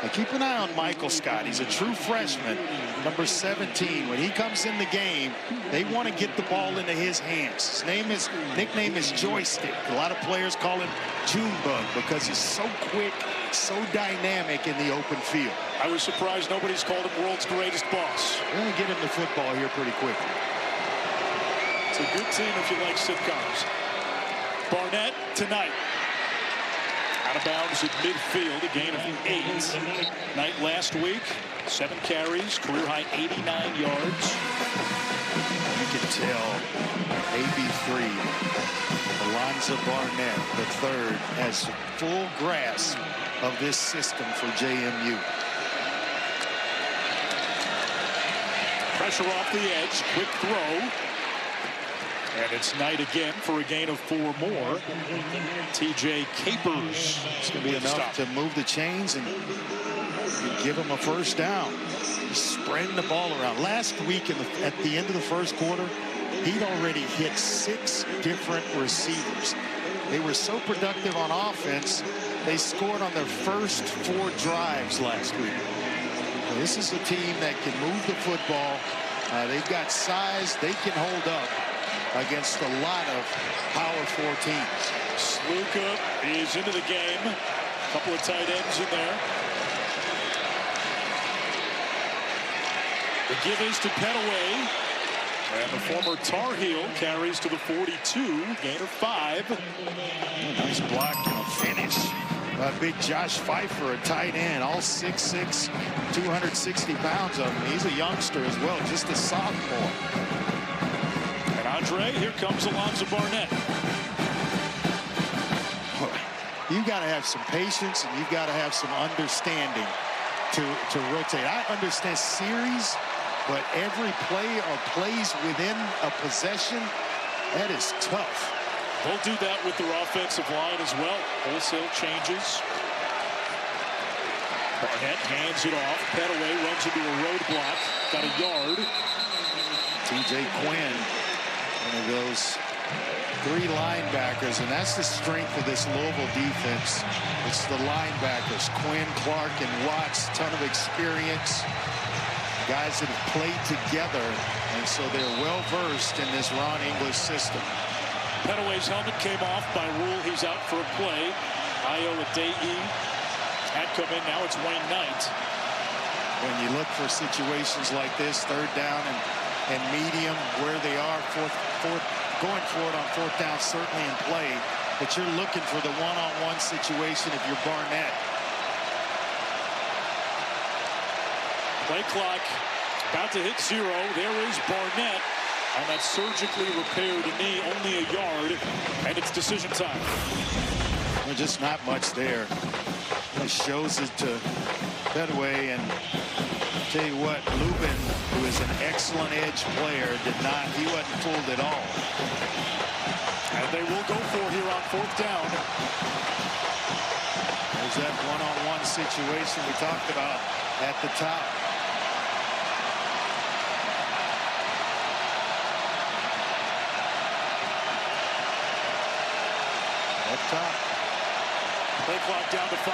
Now keep an eye on Michael Scott. He's a true freshman, number 17. When he comes in the game, they want to get the ball into his hands. His nickname is Joystick. A lot of players call him Junebug because he's so quick, so dynamic in the open field. I was surprised nobody's called him world's greatest boss. We're going to get him the football here pretty quickly. It's a good team if you like sitcoms. Barnett tonight. Out of bounds at midfield, a gain of 8. Knight last week, 7 carries, career high 89 yards. You can tell AB3, Alonzo Barnett, the third, has full grasp of this system for JMU. Pressure off the edge, quick throw. And it's Knight again for a gain of 4 more. TJ Capers. It's going to be enough to move the chains and give him a first down. He's spreading the ball around. Last week at the end of the first quarter, he'd already hit 6 different receivers. They were so productive on offense, they scored on their first 4 drives last week. Now, this is a team that can move the football. They've got size. They can hold up against a lot of Power 4 teams. Sluka is into the game. A couple of tight ends in there. The give is to Petaway. And the former Tar Heel carries to the 42. Gain of 5. Nice block and a finish. Big Josh Pfeiffer, a tight end, all 6'6", 260 pounds of him. He's a youngster as well, just a sophomore. Andre, here comes Alonzo Barnett. You've got to have some patience and you've got to have some understanding to rotate. I understand series, but every play or plays within a possession, that is tough. They'll do that with their offensive line as well. Wholesale changes. Barnett hands it off. Petaway runs into a roadblock. Got a yard. TJ Quinn. One of those 3 linebackers, and that's the strength of this Louisville defense. It's the linebackers, Quinn, Clark, and Watts. Ton of experience. Guys that have played together, and so they're well versed in this Ron English system. Petaway's helmet came off by rule. He's out for a play. Ayo Adeyi had come in. Now it's Wayne Knight. When you look for situations like this, 3rd down and medium, where they are, going for it on 4th down, certainly in play, but you're looking for the one-on-one situation if you're Barnett. Play clock about to hit 0. There is Barnett on that surgically repaired knee, only a yard, and it's decision time. There's just not much there. He shows it to Petaway, and tell you what, Lubin, who is an excellent edge player, he wasn't fooled at all. And they will go for it here on 4th down. There's that one-on-one situation we talked about at the top. Up top. Play clock down to 5.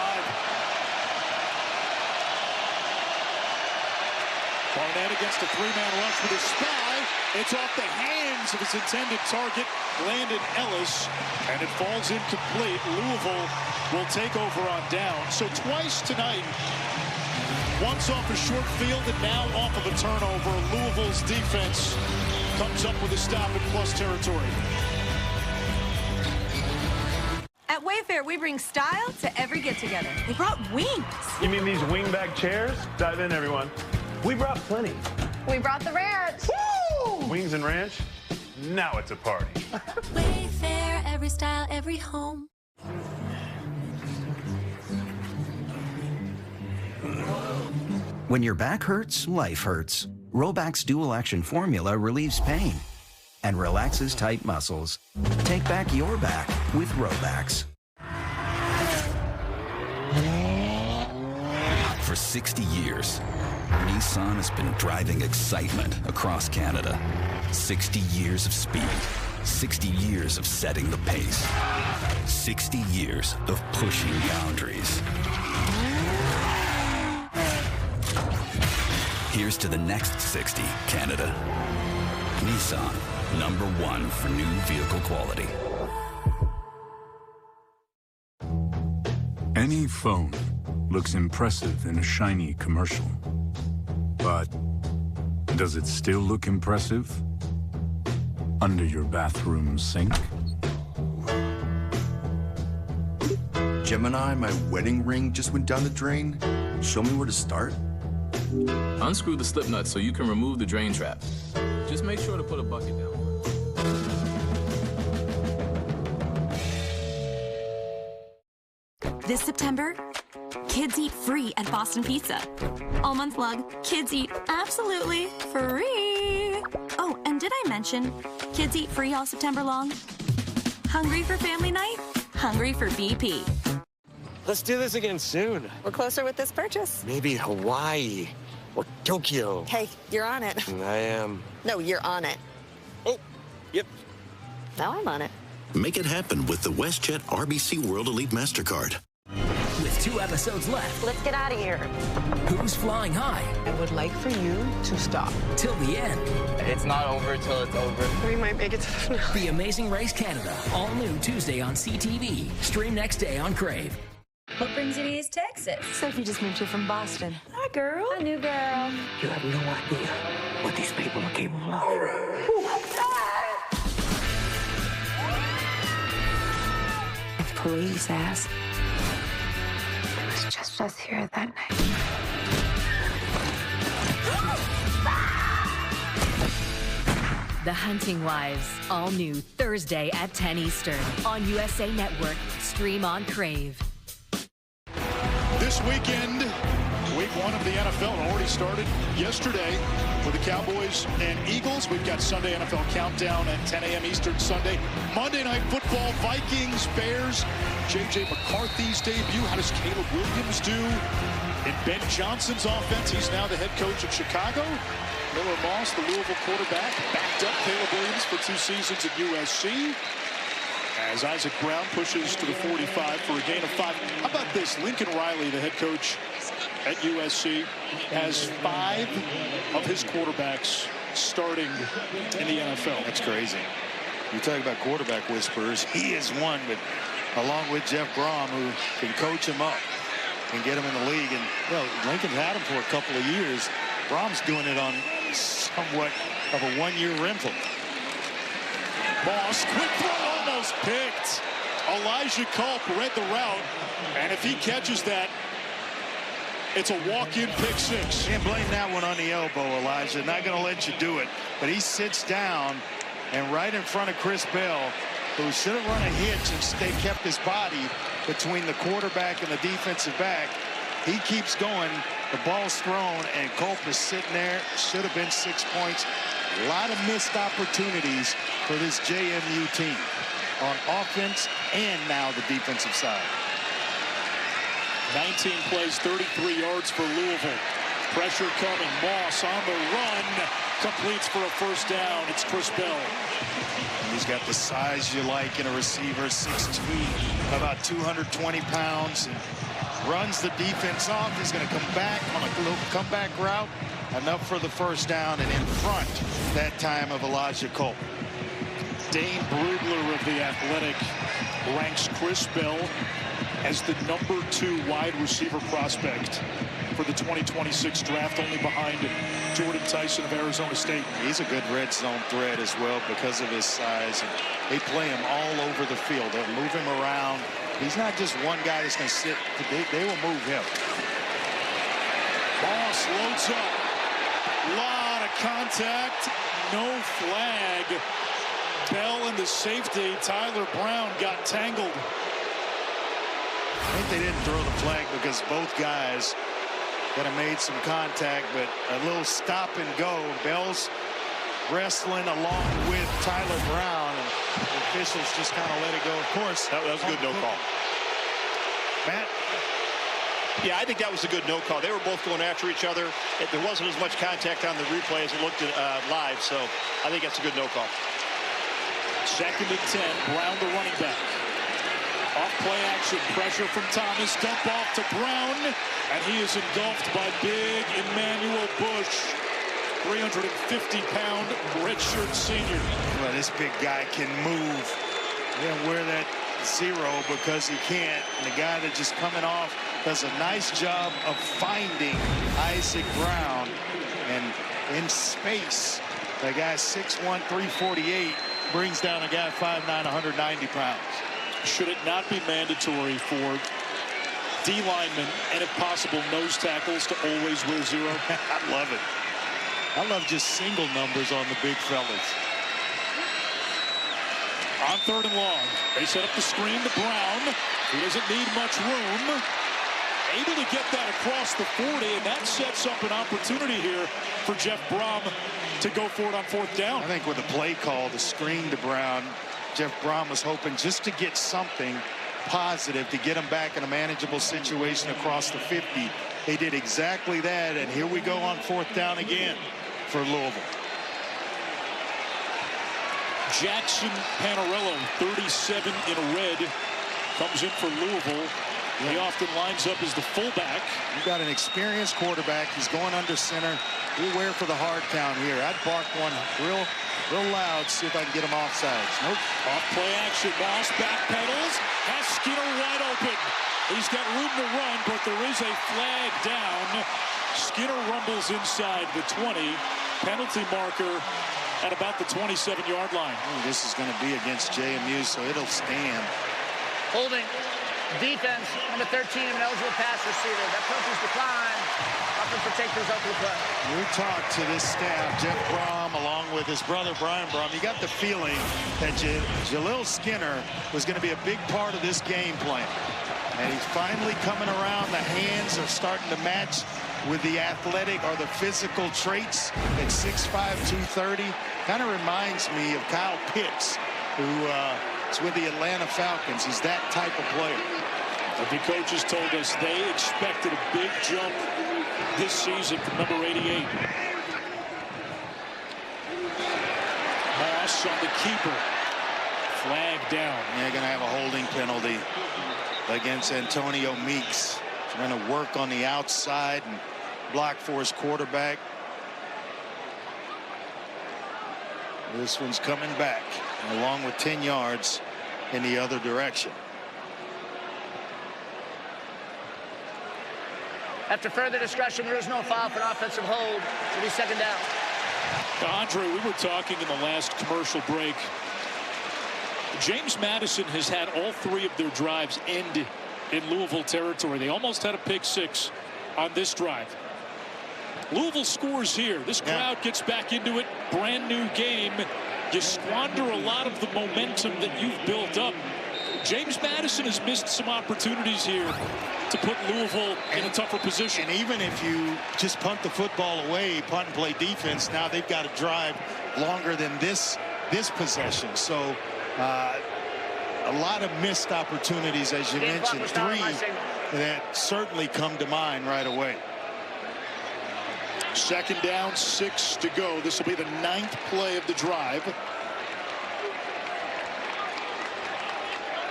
Barnett against a 3-man rush with a spy. It's off the hands of his intended target, Landon Ellis, and it falls incomplete. Louisville will take over on down. So twice tonight, once off a short field and now off of a turnover. Louisville's defense comes up with a stop in plus territory. At Wayfair, we bring style to every get-together. We brought wings. You mean these wingback chairs? Dive in, everyone. We brought plenty. We brought the ranch. Woo! Wings and ranch? Now it's a party. Wayfair, every style, every home. When your back hurts, life hurts. Roback's dual-action formula relieves pain and relaxes tight muscles. Take back your back with Robax. For 60 years, Nissan has been driving excitement across Canada. 60 years of speed. 60 years of setting the pace. 60 years of pushing boundaries. Here's to the next 60, Canada. Nissan, #1 for new vehicle quality. Any phone looks impressive in a shiny commercial. But does it still look impressive under your bathroom sink? Gemini, my wedding ring just went down the drain. Show me where to start. Unscrew the slip nut so you can remove the drain trap. Just make sure to put a bucket down. This September, kids eat free at Boston Pizza. All month long, kids eat absolutely free. Oh, and did I mention kids eat free all September long? Hungry for family night? Hungry for BP. Let's do this again soon. We're closer with this purchase. Maybe Hawaii or Tokyo. Hey, you're on it. I am. No, you're on it. Oh, yep. Now I'm on it. Make it happen with the WestJet RBC World Elite MasterCard. With 2 episodes left. Let's get out of here. Who's Flying High? I would like for you to stop. Till the end. It's not over till it's over. We might make it to the finale. The Amazing Race Canada. All new Tuesday on CTV. Stream next day on Crave. What brings you to East Texas? Sophie just moved here from Boston. Hi, girl. Hi, new girl. You have no idea what these people are capable of. If police ask, it was just us here that night. The Hunting Wives, all new Thursday at 10 Eastern on USA Network. Stream on Crave. This weekend, week 1 of the NFL already started yesterday with the Cowboys and Eagles. We've got Sunday NFL Countdown at 10 a.m. Eastern Sunday. Monday Night Football, Vikings, Bears, J.J. McCarthy's debut. How does Caleb Williams do in Ben Johnson's offense? He's now the head coach at Chicago. Miller Moss, the Louisville quarterback, backed up Caleb Williams for 2 seasons at USC. As Isaac Brown pushes to the 45 for a gain of 5. How about this? Lincoln Riley, the head coach at USC, has 5 of his quarterbacks starting in the NFL. That's crazy. You talk about quarterback whisperers. He is one, but along with Jeff Brom, who can coach him up and get him in the league. And you know, Lincoln's had him for a couple of years. Brom's doing it on somewhat of a 1-year rental. Moss, quick throw, almost picked. Elijah Culp read the route, and if he catches that, it's a walk-in pick 6. Can't blame that one on the elbow, Elijah. Not going to let you do it. But he sits down, and right in front of Chris Bell, who should have run a hitch and kept his body between the quarterback and the defensive back. He keeps going. The ball's thrown, and Culp is sitting there. Should have been 6 points. A lot of missed opportunities for this JMU team on offense and now the defensive side. 19 plays, 33 yards for Louisville. Pressure coming. Moss on the run. Completes for a first down. It's Chris Bell. He's got the size you like in a receiver, 6'2", about 220 pounds. And runs the defense off. He's going to come back on a little comeback route. Enough for the first down, and in front that time of Elijah Culp. Dane Brugler of The Athletic ranks Chris Bell as the #2 wide receiver prospect for the 2026 draft, only behind Jordan Tyson of Arizona State. He's a good red zone threat as well because of his size. And they play him all over the field. They'll move him around. He's not just one guy that's going to sit. They will move him. Moss loads up. Lot of contact. No flag. Bell and the safety, Tyler Brown, got tangled. I think they didn't throw the flag because both guys kind of made some contact, but a little stop and go. Bell's wrestling along with Tyler Brown, and the officials just kind of let it go. Of course, that was a good no call. Matt, Yeah, I think that was a good no call. They were both going after each other. There wasn't as much contact on the replay as it looked at live, so I think that's a good no call. 2nd and 10, Brown the running back. Off play action, pressure from Thomas, dump off to Brown, and he is engulfed by big Emmanuel Bush, 350-pound redshirt senior. Well, this big guy can move. He didn't wear that 0 because he can't. And the guy that just coming off does a nice job of finding Isaac Brown. And in space, the guy 6'1", 348 brings down a guy 5'9", 190 pounds. Should it not be mandatory for D linemen and, if possible, nose tackles to always wear 0? I love it. I love just single numbers on the big fellas. On 3rd and long, they set up the screen to Brown. He doesn't need much room. Able to get that across the 40, and that sets up an opportunity here for Jeff Brom to go for it on 4th down. I think with the play call, the screen to Brown, Jeff Brom was hoping just to get something positive to get him back in a manageable situation across the 50. They did exactly that, and here we go on 4th down again for Louisville. Jackson Panarello, 37 in red, comes in for Louisville. He often lines up as the fullback. You got an experienced quarterback. He's going under center. Beware for the hard count here. I'd bark one real loud, see if I can get him offsides. Nope. Off play action. Moss backpedals. Has Skinner wide open. He's got room to run, but there is a flag down. Skinner rumbles inside the 20. Penalty marker at about the 27-yard line. Ooh, this is going to be against JMU, so it'll stand. Holding. Defense, number 13, an eligible pass receiver. That coach's decline. Opting for take those out to the play. We talked to this staff, Jeff Brom, along with his brother Brian Brom. You got the feeling that Jaleel Skinner was going to be a big part of this game plan. And he's finally coming around. The hands are starting to match with the athletic or the physical traits at 6'5", 230. Kind of reminds me of Kyle Pitts, who is with the Atlanta Falcons. He's that type of player. The coaches told us they expected a big jump this season from number 88. Moss on the keeper. Flag down. They're going to have a holding penalty against Antonio Meeks. Trying to work on the outside and block for his quarterback. This one's coming back, along with 10 yards in the other direction. After further discussion, there is no foul for an offensive hold. It'll be 2nd down. Andre, we were talking in the last commercial break. James Madison has had all 3 of their drives end in Louisville territory. They almost had a pick 6 on this drive. Louisville scores here. This crowd gets back into it. Brand new game. You squander a lot of the momentum that you've built up. James Madison has missed some opportunities here to put Louisville in a tougher position. And even if you just punt the football away, punt and play defense, now they've got to drive longer than this possession. So a lot of missed opportunities, as you mentioned. 3 that certainly come to mind right away. 2nd down, 6 to go. This will be the 9th play of the drive.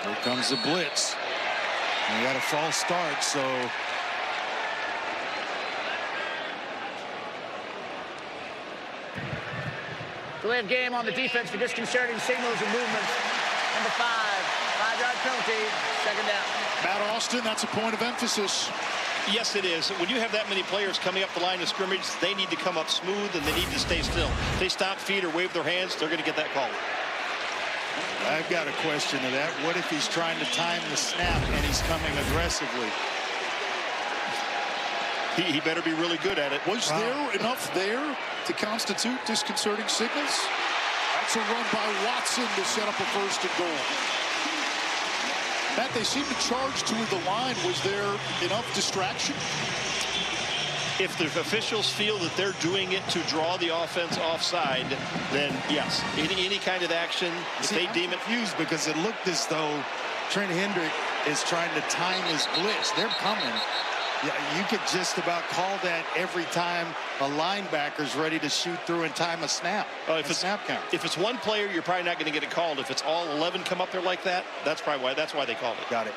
Here comes the blitz. And we got a false start, so delay of game on the defense for disconcerting signals and movements. Number 5, 5-yard penalty, 2nd down. Matt Austin, that's a point of emphasis. Yes, it is. When you have that many players coming up the line of scrimmage, they need to come up smooth and they need to stay still. If they stop feet or wave their hands, they're going to get that call. I've got a question to that. What if he's trying to time the snap and he's coming aggressively? He better be really good at it. Was there enough there to constitute disconcerting signals? That's a run by Watson to set up a 1st and goal. Matt, they seem to charge toward the line. Was there enough distraction? If the officials feel that they're doing it to draw the offense offside, then yes, any kind of action, if they deem it. Confused because it looked as though Trent Hendrick is trying to time his blitz. They're coming. Yeah, you could just about call that every time a linebacker's ready to shoot through and time a snap. If it's snap count. If it's one player, you're probably not going to get it called. If it's all 11 come up there like that, that's probably why. That's why they called it. Got it.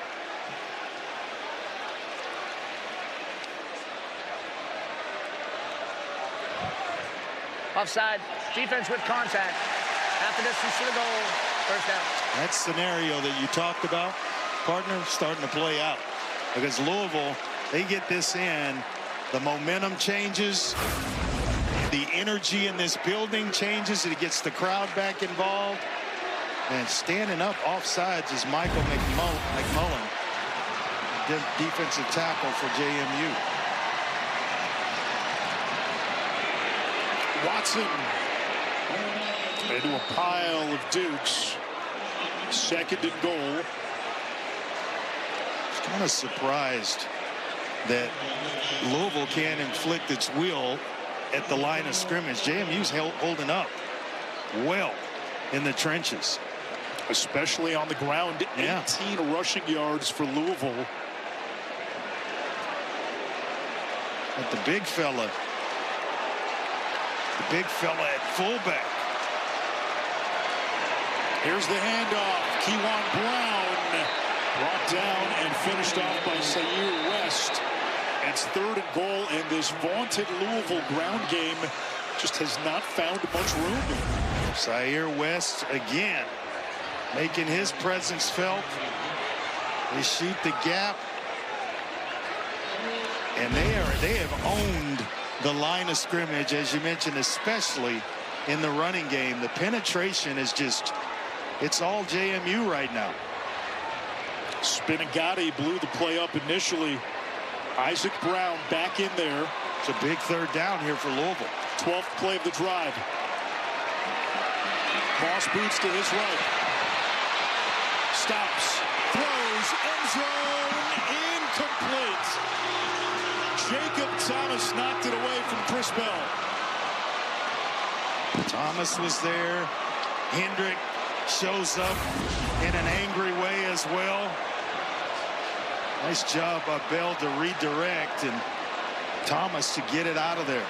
Offside. Defense with contact. Half the distance to the goal. First down. That scenario that you talked about, partner, starting to play out. Because Louisville, they get this in, the momentum changes, the energy in this building changes, it gets the crowd back involved. And standing up offsides is Michael McMullen, defensive tackle for JMU. Watson into a pile of Dukes. Second and goal. I was kind of surprised that Louisville can't inflict its will at the line of scrimmage. JMU's holding up well in the trenches. Especially on the ground. 18 rushing yards for Louisville. But the big fella at fullback. Here's the handoff. Kewan Brown brought down and finished off by Sayer West. It's third and goal, and this vaunted Louisville ground game just has not found much room. Sayer West again making his presence felt. They shoot the gap, and they have owned the line of scrimmage, as you mentioned, especially in the running game. The penetration is just, it's all JMU right now. Spinagati blew the play up initially. Isaac Brown back in there. It's a big third down here for Louisville. 12th play of the drive. Moss boots to his right. Stops. Throws. End zone. Incomplete. Jacob Thomas knocked it away from Chris Bell. Thomas was there. Hendrick shows up in an angry way as well. Nice job by Bell to redirect and Thomas to get it out of there.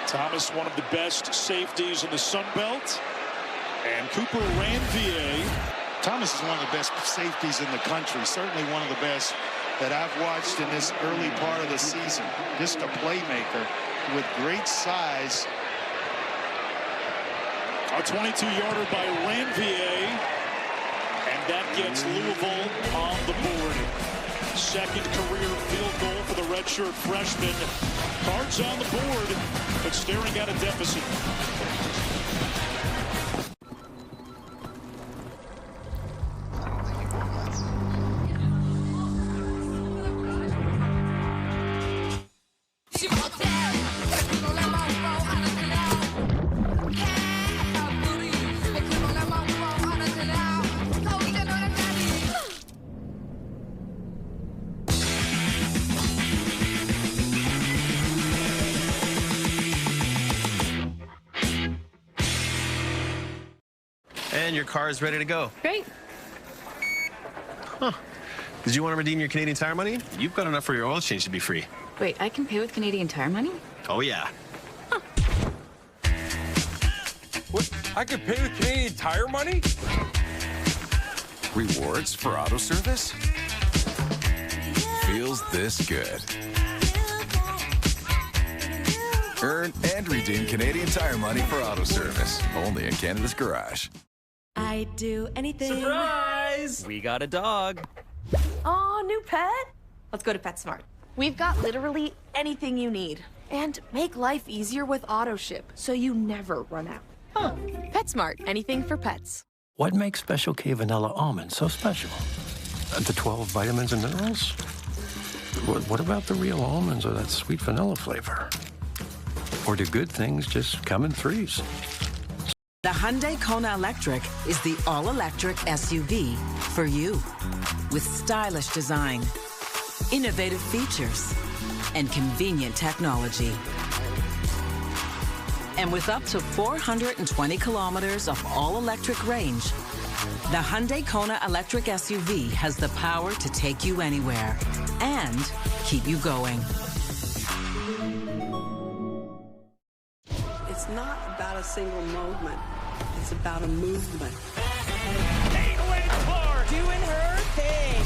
Thomas, one of the best safeties in the Sun Belt. And Cooper Ranvier. Thomas is one of the best safeties in the country. Certainly one of the best that I've watched in this early part of the season. Just a playmaker with great size. A 22-yarder by Ranvier. And that gets Louisville on the board. Second career field goal for the redshirt freshman. Cards on the board, but staring at a deficit. And your car is ready to go. Great. Huh. Did you want to redeem your Canadian Tire money? You've got enough for your oil change to be free. Wait, I can pay with Canadian Tire money? Oh, yeah. Huh. What? I can pay with Canadian Tire money? Rewards for auto service? Feels this good. Earn and redeem Canadian Tire money for auto service. Only in Canada's Garage. I'd do anything. Surprise! We got a dog. Aw, new pet? Let's go to PetSmart. We've got literally anything you need. And make life easier with AutoShip, so you never run out. Huh. PetSmart, anything for pets. What makes Special K Vanilla Almond so special? The 12 vitamins and minerals? What about the real almonds or that sweet vanilla flavor? Or do good things just come in threes? The Hyundai Kona Electric is the all-electric SUV for you. With stylish design, innovative features, and convenient technology. And with up to 420 kilometers of all-electric range, the Hyundai Kona Electric SUV has the power to take you anywhere. and keep you going. It's not about a single moment. It's about a movement. Caitlin Clark doing her thing.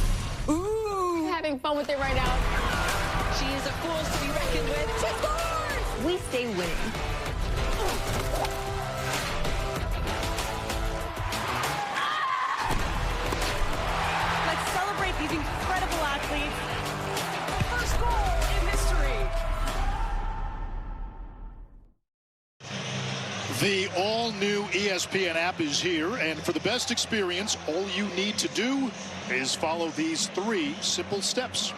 Ooh. Having fun with it right now. She is a force to be reckoned with. She scores! We stay winning. Let's celebrate these incredible athletes. First goal in history. The all-new ESPN app is here, and for the best experience, all you need to do is follow these 3 simple steps.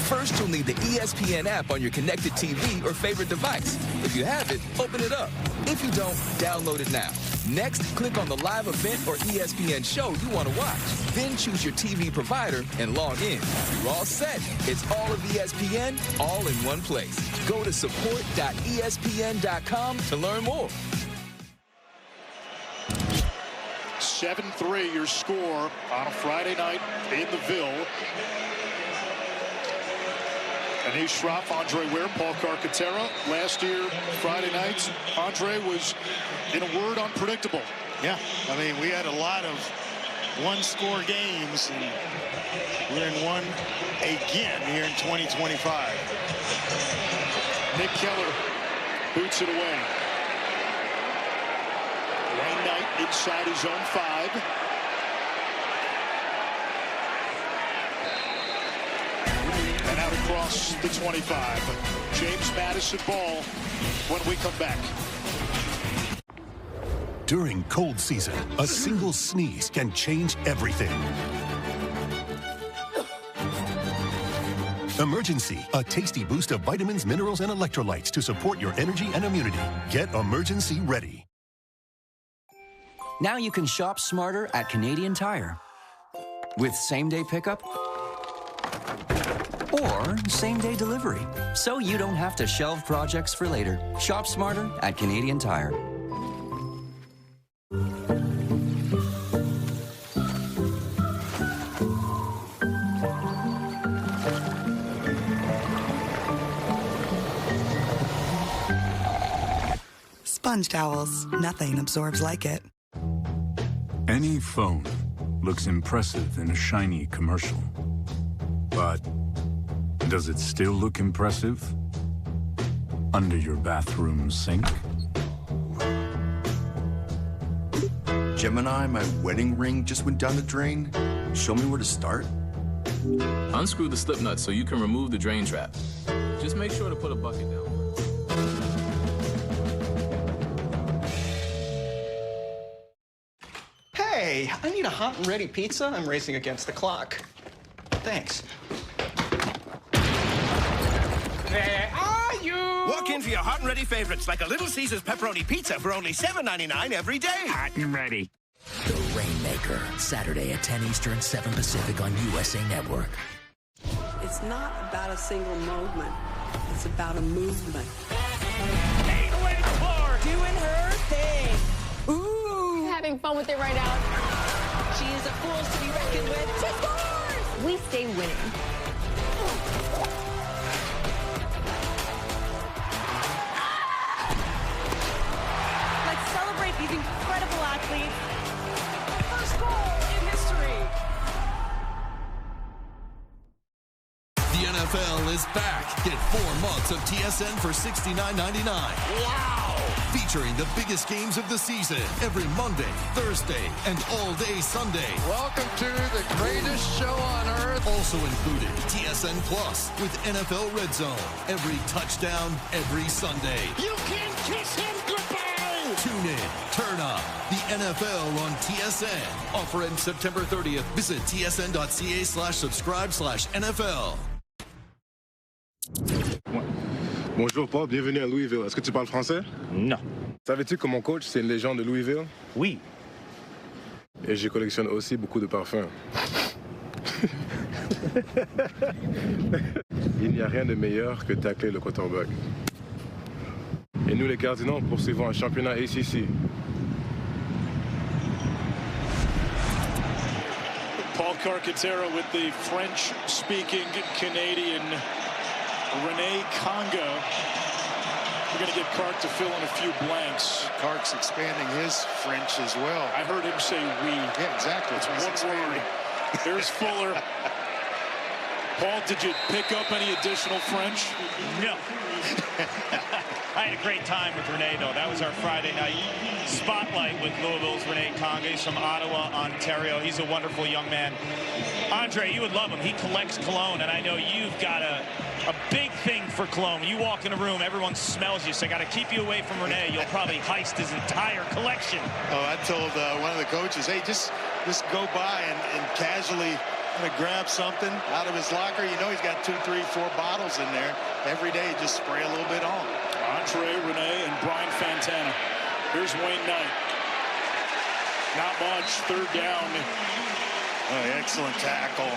First, you'll need the ESPN app on your connected TV or favorite device. If you have it, open it up. If you don't, download it now. Next, click on the live event or ESPN show you want to watch. Then choose your TV provider and log in. You're all set. It's all of ESPN, all in one place. Go to support.espn.com to learn more. 7-3 your score on a Friday night in the Ville. Anish Shroff, Andre Ware, Paul Carcaterra. Last year, Friday nights, Andre was, in a word, unpredictable. Yeah, I mean, we had a lot of one-score games, and we're in one again here in 2025. Nick Keller boots it away. Wayne Knight inside his own 5. And out across the 25. James Madison ball when we come back. During cold season, a single sneeze can change everything. Emergency, a tasty boost of vitamins, minerals, and electrolytes to support your energy and immunity. Get Emergency ready. Now you can shop smarter at Canadian Tire. With same-day pickup or same-day delivery. So you don't have to shelve projects for later. Shop smarter at Canadian Tire. Sponge towels. Nothing absorbs like it. Any phone looks impressive in a shiny commercial. But does it still look impressive under your bathroom sink? Gemini, my wedding ring just went down the drain. Show me where to start. Unscrew the slip nut so you can remove the drain trap. Just make sure to put a bucket down. Hey, I need a hot and ready pizza. I'm racing against the clock. Thanks. Where are you? Walk in for your hot and ready favorites like a Little Caesars pepperoni pizza for only $7.99 every day. Hot and ready. The Rainmaker, Saturday at 10 Eastern, 7 Pacific on USA Network. It's not about a single moment. It's about a movement. Caitlin Clark doing her thing. Ooh. Having fun with it right now. She is a force to be reckoned with. She scores! We stay winning. Let's celebrate these incredible athletes. First goal in history. The NFL is back. Get 4 months of TSN for $69.99. Wow! Featuring the biggest games of the season every Monday, Thursday, and all day Sunday. Welcome to the greatest show on earth. Also included TSN Plus with NFL Red Zone. Every touchdown, every Sunday. You can kiss him goodbye! Tune in, turn up. The NFL on TSN. Offer ends September 30th. Visit tsn.ca/subscribe/NFL. Bonjour Paul, bienvenue à Louisville. Est-ce que tu parles français? Non. Savais-tu que mon coach, c'est une légende de Louisville? Oui. Et je collectionne aussi beaucoup de parfums. Il n'y a rien de meilleur que tacler le quarterback. Et nous les Cardinals poursuivons un championnat ACC. Paul Carcaterra with the French-speaking Canadian Rene Conga. We're going to get Kark to fill in a few blanks. Kark's expanding his French as well. I heard him say we. Yeah, exactly. It's one word. There's Fuller. Paul, did you pick up any additional French? No. I had a great time with Rene, though. That was our Friday night spotlight with Louisville's Rene Conga. He's from Ottawa, Ontario. He's a wonderful young man. Andre, you would love him. He collects cologne, and I know you've got a big thing for cologne. When you walk in a room, everyone smells you, so I got to keep you away from Rene. You'll probably heist his entire collection. Oh, I told one of the coaches, hey, just go by and casually grab something out of his locker. You know he's got 2, 3, 4 bottles in there. Every day, just spray a little bit on. Andre, Rene, and Brian Fantana. Here's Wayne Knight. Not much. 3rd down. Oh, excellent tackle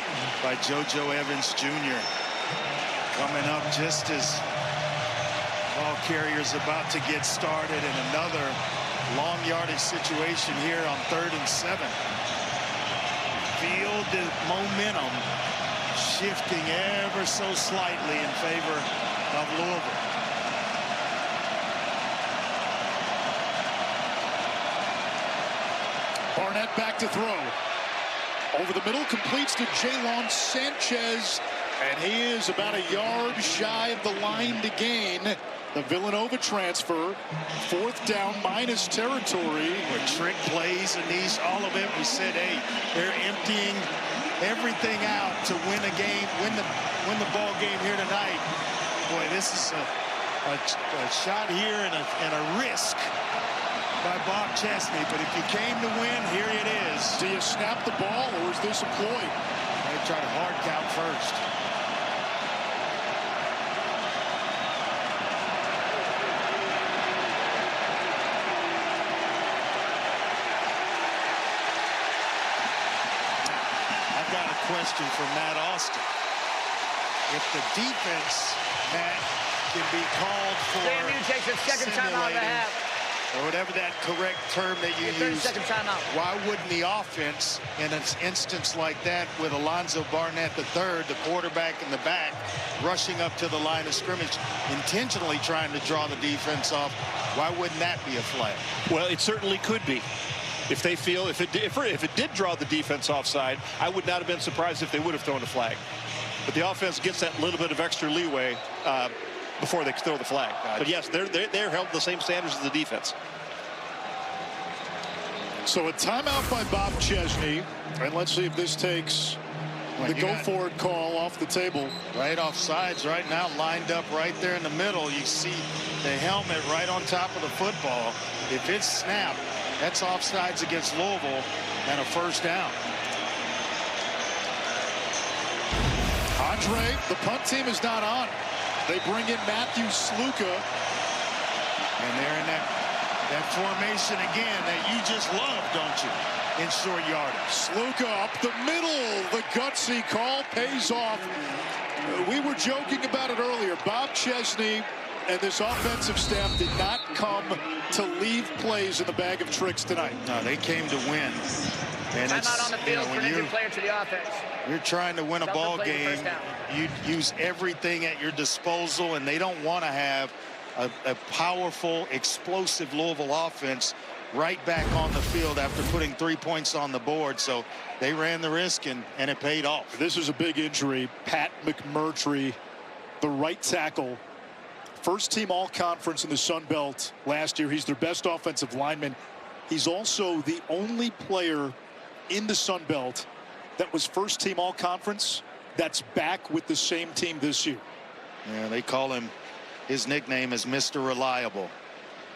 by JoJo Evans Jr. Coming up just as ball carrier's about to get started in another long yardage situation here on 3rd and 7. Feel the momentum shifting ever so slightly in favor of Louisville. Barnett back to throw. Over the middle, completes to Jaylon Sanchez, and he is about a yard shy of the line to gain. The Villanova transfer, 4th down, minus territory. With trick plays and all of it, we said, hey, they're emptying everything out to win a game, win the ball game here tonight. Boy, this is a shot here and a risk by Bob Chesney, but if you came to win, here it is. Do you snap the ball, or is this a ploy? They try to hard count first. I've got a question for Matt Austin. If the defense, Matt, can be called for JMU takes a second timeout of the half. Or whatever that correct term that you use, 30-second timeout. Why wouldn't the offense, in an instance like that with Alonzo Barnett III, the quarterback in the back, rushing up to the line of scrimmage, intentionally trying to draw the defense off, why wouldn't that be a flag? Well, it certainly could be. If they feel, if it did draw the defense offside, I would not have been surprised if they would have thrown a flag. But the offense gets that little bit of extra leeway before they throw the flag. But yes, they're held to the same standards as the defense. So a timeout by Bob Chesney, and let's see if this takes the go-for-it call off the table. Right off sides right now, lined up right there in the middle. You see the helmet right on top of the football. If it's snapped, that's offsides against Louisville and a 1st down. Andre, the punt team is not on. They bring in Matthew Sluka. And they're in that formation again that you just love, don't you, in short yardage. Sluka up the middle. The gutsy call pays off. We were joking about it earlier. Bob Chesney and this offensive staff did not come to leave plays in the bag of tricks tonight. No, they came to win. And timeout on the field for the new player to the offense. You're trying to win a ball game. You use everything at your disposal, and they don't want to have a powerful, explosive Louisville offense right back on the field after putting 3 points on the board. So they ran the risk, and it paid off. This is a big injury. Pat McMurtry, the right tackle, 1st team all-conference in the Sun Belt last year. He's their best offensive lineman. He's also the only player in the Sun Belt that was 1st team all-conference that's back with the same team this year. Yeah, they call him, his nickname is Mr. Reliable.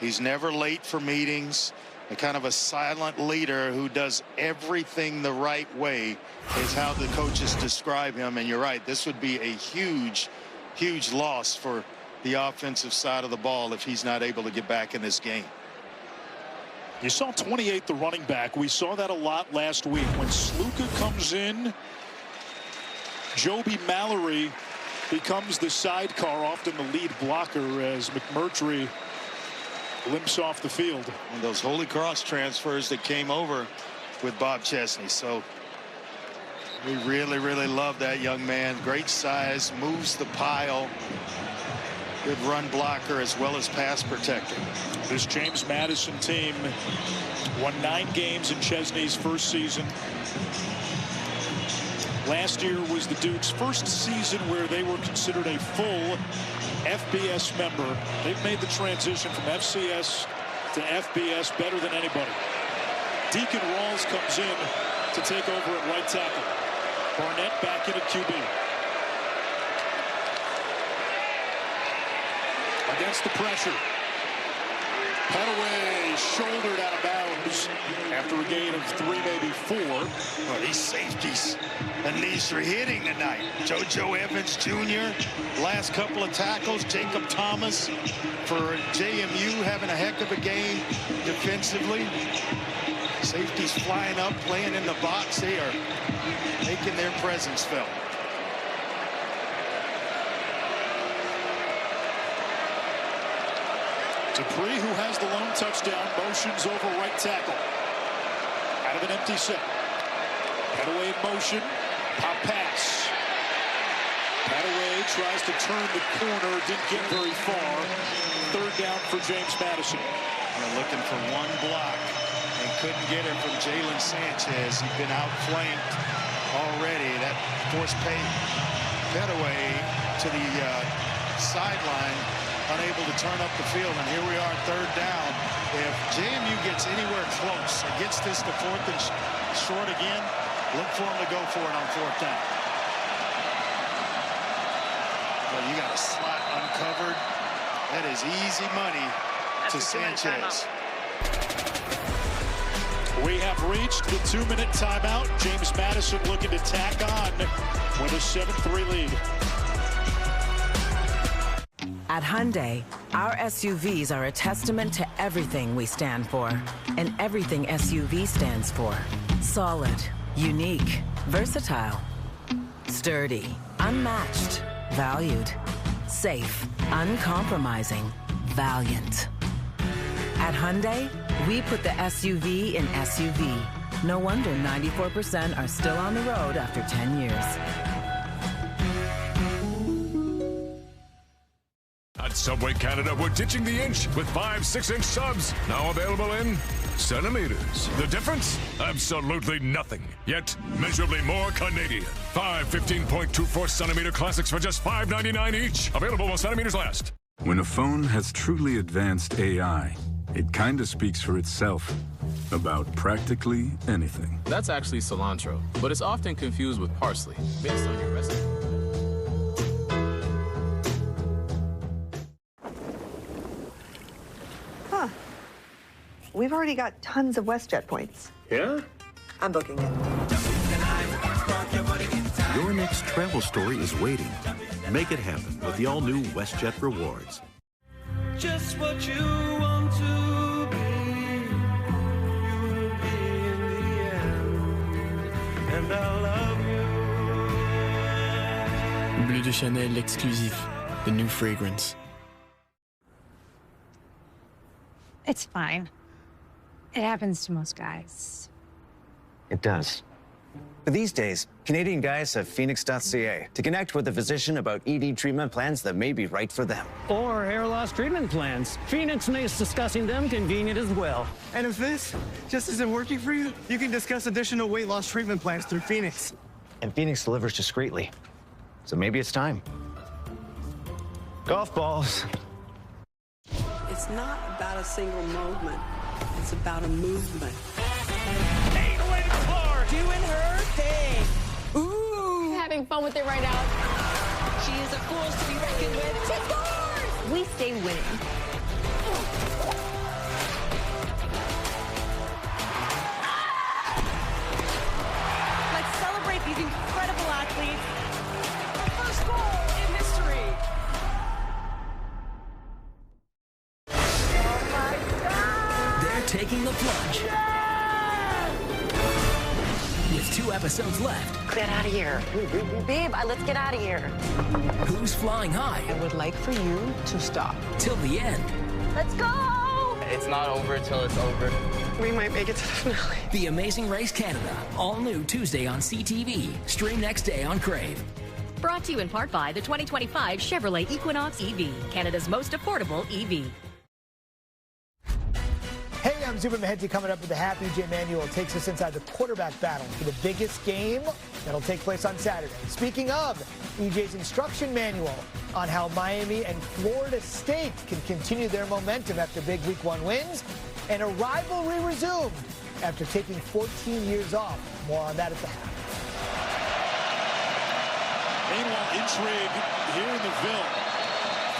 He's never late for meetings. A kind of a silent leader who does everything the right way is how the coaches describe him. And you're right, this would be a huge loss for the offensive side of the ball if he's not able to get back in this game. You saw 28, the running back. We saw that a lot last week. When Sluka comes in, Joby Mallory becomes the sidecar, often the lead blocker, as McMurtry limps off the field. And those Holy Cross transfers that came over with Bob Chesney. So We really, really love that young man. Great size, moves the pile. Good run blocker as well as pass protector. This James Madison team won 9 games in Chesney's first season. Last year was the Duke's first season where they were considered a full FBS member. They've made the transition from FCS to FBS better than anybody. Deacon Rawls comes in to take over at right tackle. Barnett back in at QB. Against the pressure. Petaway shouldered out of bounds after a gain of 3, maybe 4. Oh, these safeties, the knees are hitting tonight. JoJo Evans Jr. last couple of tackles. Jacob Thomas for JMU having a heck of a game defensively. Safeties flying up, playing in the box. They are making their presence felt. Dupree, who has the lone touchdown, motions over right tackle. Out of an empty set. Petaway in motion. Pop pass. Petaway tries to turn the corner. Didn't get very far. 3rd down for James Madison. They're looking for one block and couldn't get it from Jalen Sanchez. He's been outflanked already. That forced Petaway to the sideline, unable to turn up the field, and here we are, 3rd down. If JMU gets anywhere close and gets this to 4th and short again, look for him to go for it on 4th down. Well, you got a slot uncovered. That is easy money to Sanchez. We have reached the 2-minute timeout. James Madison looking to tack on with a 7-3 lead. At Hyundai, our SUVs are a testament to everything we stand for. And everything SUV stands for. Solid, unique, versatile, sturdy, unmatched, valued, safe, uncompromising, valiant. At Hyundai, we put the SUV in SUV. No wonder 94% are still on the road after 10 years. At Subway Canada, we're ditching the inch with 5 6-inch subs. Now available in centimeters. The difference? Absolutely nothing. Yet, measurably more Canadian. 5 15.24 centimeter classics for just $5.99 each. Available while centimeters last. When a phone has truly advanced AI, it kinda speaks for itself about practically anything. That's actually cilantro, but it's often confused with parsley based on your recipe. Huh. We've already got tons of WestJet points. Yeah? I'm booking it. Your next travel story is waiting. Make it happen with the all-new WestJet Rewards. Just what you want to be, you will be in the end, and I love you. Bleu de Chanel exclusive, the new fragrance. It's fine. It happens to most guys. It does. But these days, Canadian guys have Phoenix.ca to connect with a physician about ED treatment plans that may be right for them. Or hair loss treatment plans. Phoenix makes discussing them convenient as well. And if this just isn't working for you, you can discuss additional weight loss treatment plans through Phoenix. And Phoenix delivers discreetly. So maybe it's time. Golf balls. It's not about a single moment. It's about a movement. Doing her thing. Ooh. Having fun with it right now. She is a force to be reckoned with. She scores! We stay winning. Let's celebrate these incredible athletes. First goal in history. Oh my God! They're taking the plunge. With 2 episodes left. Get out of here. Babe, let's get out of here. Who's flying high? I would like for you to stop. Till the end. Let's go! it's not over until it's over. We might make it to the finale. The Amazing Race Canada, all new Tuesday on CTV. Stream next day on Crave. Brought to you in part by the 2025 Chevrolet Equinox EV, Canada's most affordable EV. Hey, I'm Zuber Mahenti coming up with the Happy J Manual. Takes us inside the quarterback battle for the biggest game that'll take place on Saturday. Speaking of, EJ's instruction manual on how Miami and Florida State can continue their momentum after big Week 1 wins, and a rivalry resumed after taking 14 years off. More on that at the half. Meanwhile, intrigue here in the Ville.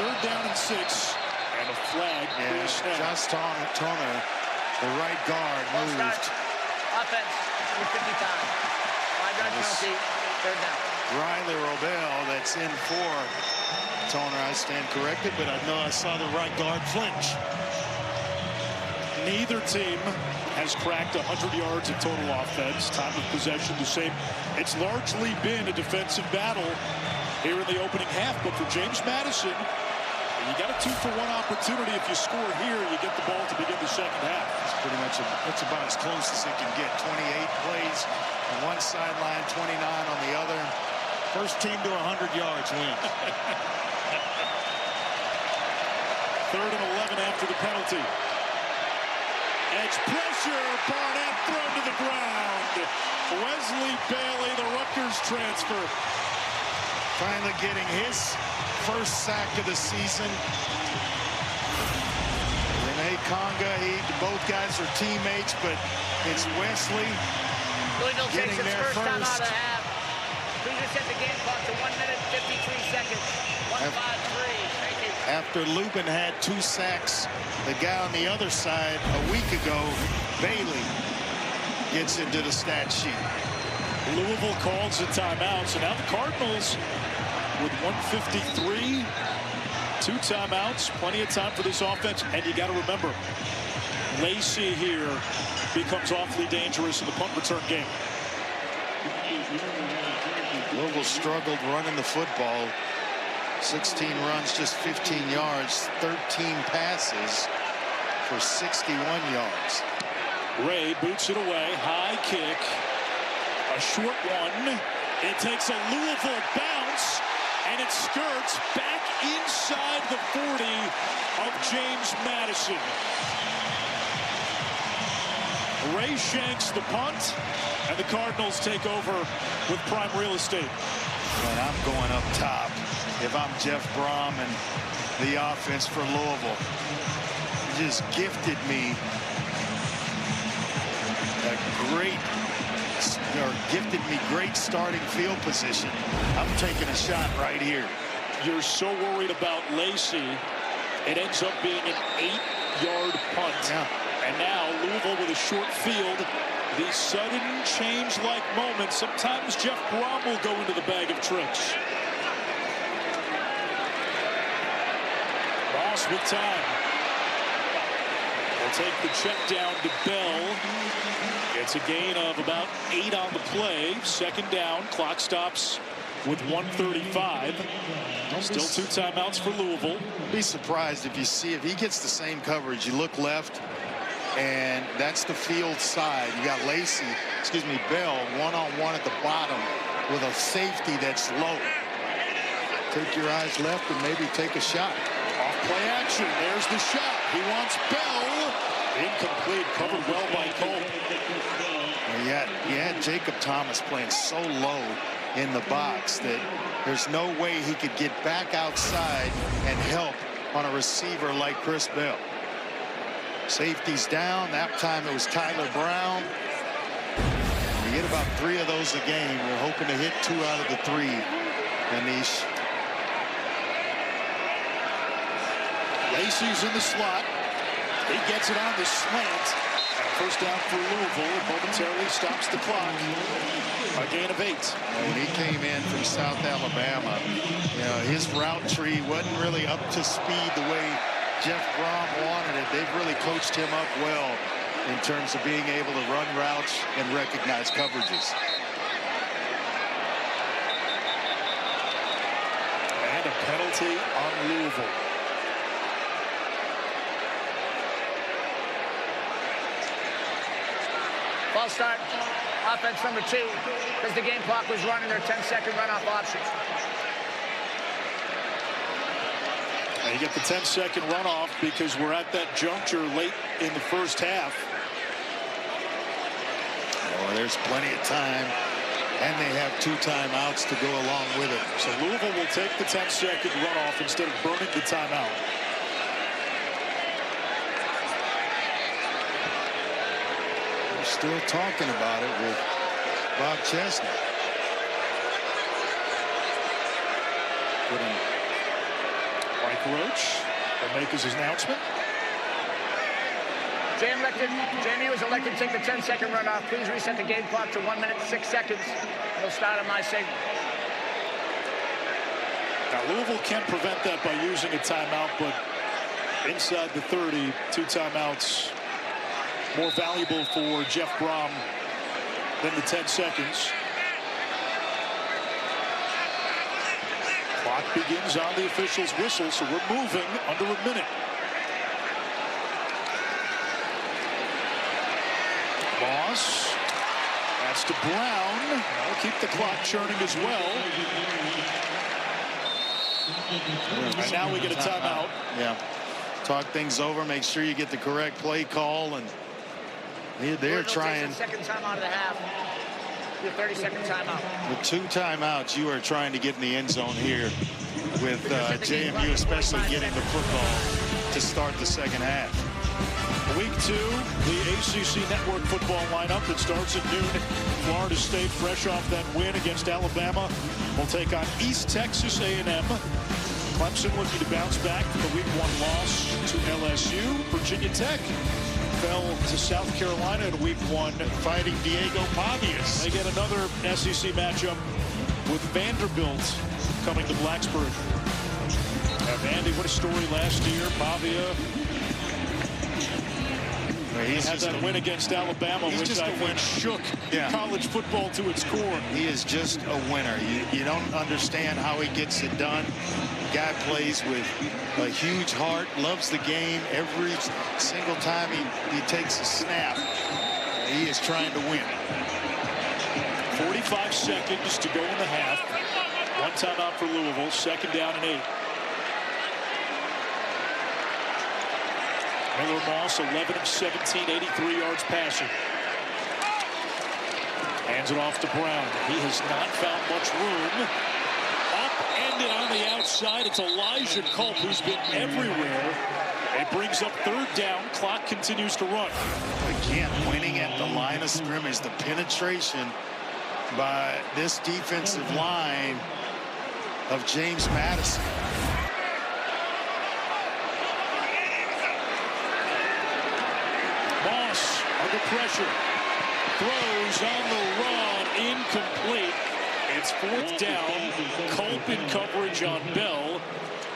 3rd down and 6. And a flag. Just Toner, the right guard, moved. Offense, 55. 5-yard penalty, 3rd down. Riley Robel, that's in for Toner. I stand corrected, but I know I saw the right guard flinch. Neither team has cracked 100 yards of total offense. Time of possession the same. It's largely been a defensive battle here in the opening half, but for James Madison, you got a 2-for-1 opportunity. If you score here, you get the ball to begin the second half. It's pretty much that's about as close as it can get. 28 plays on one sideline, 29 on the other. First team to 100 yards wins. 3rd and 11 after the penalty. Edge pressure, Barnett thrown to the ground. Wesley Bailey, the Rutgers transfer. Finally getting his first sack of the season. Rene Conga, both guys are teammates, but it's Wesley Louisville getting takes its there first time out first. of the half. Please set the game clock to 1 minute, 53 seconds. 1-5-3. Thank you. After Lubin had 2 sacks, the guy on the other side a week ago, Bailey, gets into the stat sheet. Louisville calls a timeout, so now the Cardinals with 1:53, 2 timeouts, plenty of time for this offense. And you got to remember, Lacey here becomes awfully dangerous in the punt return game. Louisville struggled running the football. 16 runs, just 15 yards, 13 passes for 61 yards. Ray boots it away, high kick, a short one. It takes a Louisville bounce, and it skirts back inside the 40 of James Madison. Ray shanks the punt, and the Cardinals take over with prime real estate. And I'm going up top if I'm Jeff Brom and the offense for Louisville. He just gifted me great starting field position. I'm taking a shot right here. You're so worried about Lacey. It ends up being an 8-yard punt. Yeah. And now Louisville with a short field. These sudden change-like moments. Sometimes Jeff Brom will go into the bag of tricks. Ross with time. They'll take the check down to Bell. It's a gain of about 8 on the play. 2nd down. Clock stops with 1:35. Still 2 timeouts for Louisville. Be surprised if he gets the same coverage. You look left, and that's the field side. You got Bell one-on-one at the bottom with a safety that's low. Take your eyes left and maybe take a shot. Off play action. There's the shot. He wants Bell. Incomplete. Covered well by Cole. You had Jacob Thomas playing so low in the box that there's no way he could get back outside and help on a receiver like Chris Bell. Safety's down. That time it was Tyler Brown. You get about 3 of those a game. We're hoping to hit 2 out of the 3, Anish. Lacey's in the slot. He gets it on the slant. And first down for Louisville. It momentarily stops the clock. A gain of 8. When he came in from South Alabama, his route tree wasn't really up to speed the way Jeff Brom wanted it. They've really coached him up well in terms of being able to run routes and recognize coverages. And a penalty on Louisville. False start, offense number 2, because the game clock was running their 10-second runoff options. And you get the 10-second runoff because we're at that juncture late in the first half. Oh, there's plenty of time, and they have 2 timeouts to go along with it. So Louisville will take the 10-second runoff instead of burning the timeout. We're still talking about it with Bob Chestnut. Mike Roach will make his announcement. Jamie was elected to take the 10-second runoff. Please reset the game clock to 1 minute, 6 seconds. It'll start on my signal. Now, Louisville can prevent that by using a timeout, but inside the 30, 2 timeouts more valuable for Jeff Brom than the 10 seconds. Clock begins on the official's whistle, so we're moving under a minute. Moss. That's to Brown. That'll keep the clock churning as well. And now we get a timeout. Yeah. Talk things over. Make sure you get the correct play call. And they're trying. Second timeout of the half. Your 30-second timeout. With 2 timeouts, you are trying to get in the end zone here with JMU, especially getting the football to start the second half. Week 2, the ACC Network football lineup that starts at noon. Florida State, fresh off that win against Alabama, will take on East Texas A&M. Clemson looking to bounce back from the Week 1 loss to LSU. Virginia Tech fell to South Carolina in Week 1, fighting Diego Pavias. They get another SEC matchup with Vanderbilt coming to Blacksburg. Andy, what a story last year. Pavia. He had that win against Alabama, which I think shook college football to its core. He is just a winner. You don't understand how he gets it done. Guy plays with a huge heart, loves the game. Every single time he takes a snap, he is trying to win. 45 seconds to go in the half. 1 timeout for Louisville, 2nd down and 8. Miller Moss, 11 of 17, 83 yards passing. Hands it off to Brown. He has not found much room. Upended on the outside. It's Elijah Culp, who's been everywhere. It brings up 3rd down. Clock continues to run. Again, winning at the line of scrimmage. The penetration by this defensive line of James Madison. Moss under pressure. Throws on the run. Incomplete. It's 4th down. Culp in coverage on Bell.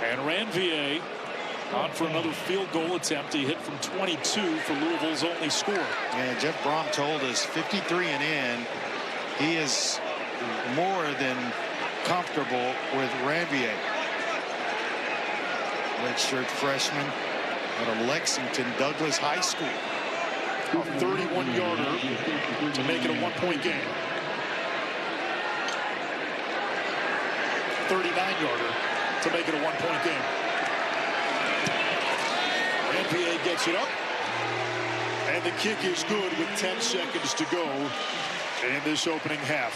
And Ranvier on for another field goal attempt. He hit from 22 for Louisville's only score. Yeah, Jeff Brom told us 53 and in. He is more than comfortable with Ranvier. Redshirt freshman out of Lexington Douglas High School. A 31-yarder to make it a 1-point game. 39-yarder to make it a 1-point game. Ranvier gets it up. And the kick is good with 10 seconds to go in this opening half.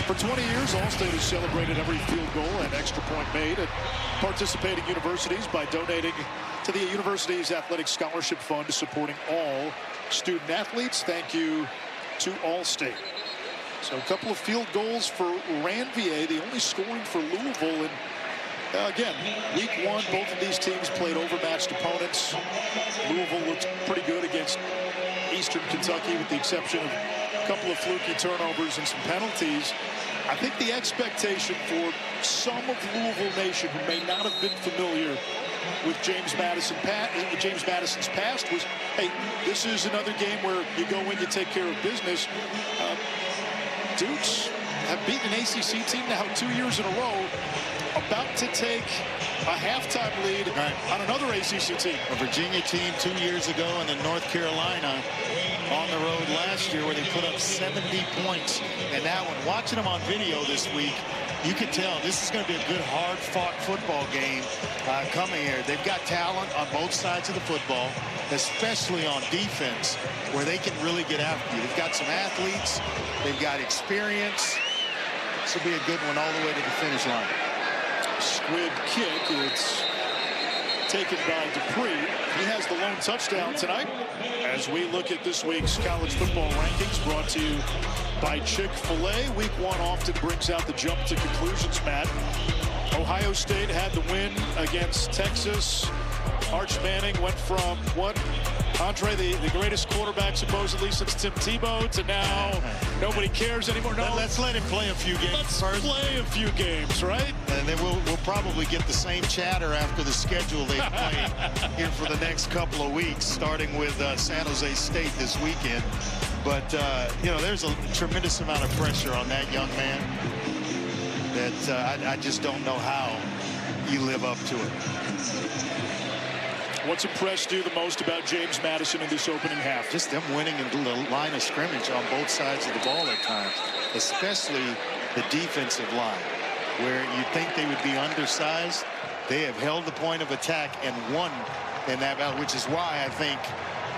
For 20 years, Allstate has celebrated every field goal and extra point made at participating universities by donating to the university's athletic scholarship fund, supporting all student athletes. Thank you to Allstate. So a couple of field goals for Ranvier, the only scoring for Louisville. And again, Week 1, both of these teams played overmatched opponents. Louisville looked pretty good against Eastern Kentucky, with the exception of a couple of fluky turnovers and some penalties. I think the expectation for some of Louisville Nation who may not have been familiar with James Madison's past was, hey, this is another game where you go in, you take care of business. Dukes have beaten an ACC team now 2 years in a row, about to take a halftime lead on another ACC team. A Virginia team 2 years ago, and then North Carolina on the road last year where they put up 70 points. And that one, watching them on video this week, you can tell this is going to be a good, hard-fought football game coming here. They've got talent on both sides of the football, especially on defense, where they can really get after you. They've got some athletes. They've got experience. This will be a good one all the way to the finish line. Squib kick. It's taken by Dupree. He has the lone touchdown tonight. As we look at this week's college football rankings, brought to you by Chick-fil-A. Week 1 often brings out the jump to conclusions, Matt. Ohio State had the win against Texas. Arch Manning went from what? Andre, the greatest quarterback supposedly since Tim Tebow, to now nobody cares anymore. No, let's let him play a few games first. Play a few games, right? And then we'll probably get the same chatter after the schedule they play here for the next couple of weeks, starting with San Jose State this weekend. But, you know, there's a tremendous amount of pressure on that young man that I just don't know how you live up to it. What's impressed you the most about James Madison in this opening half? Just them winning in the line of scrimmage on both sides of the ball at times, especially the defensive line, where you think they would be undersized. They have held the point of attack and won in that battle, which is why I think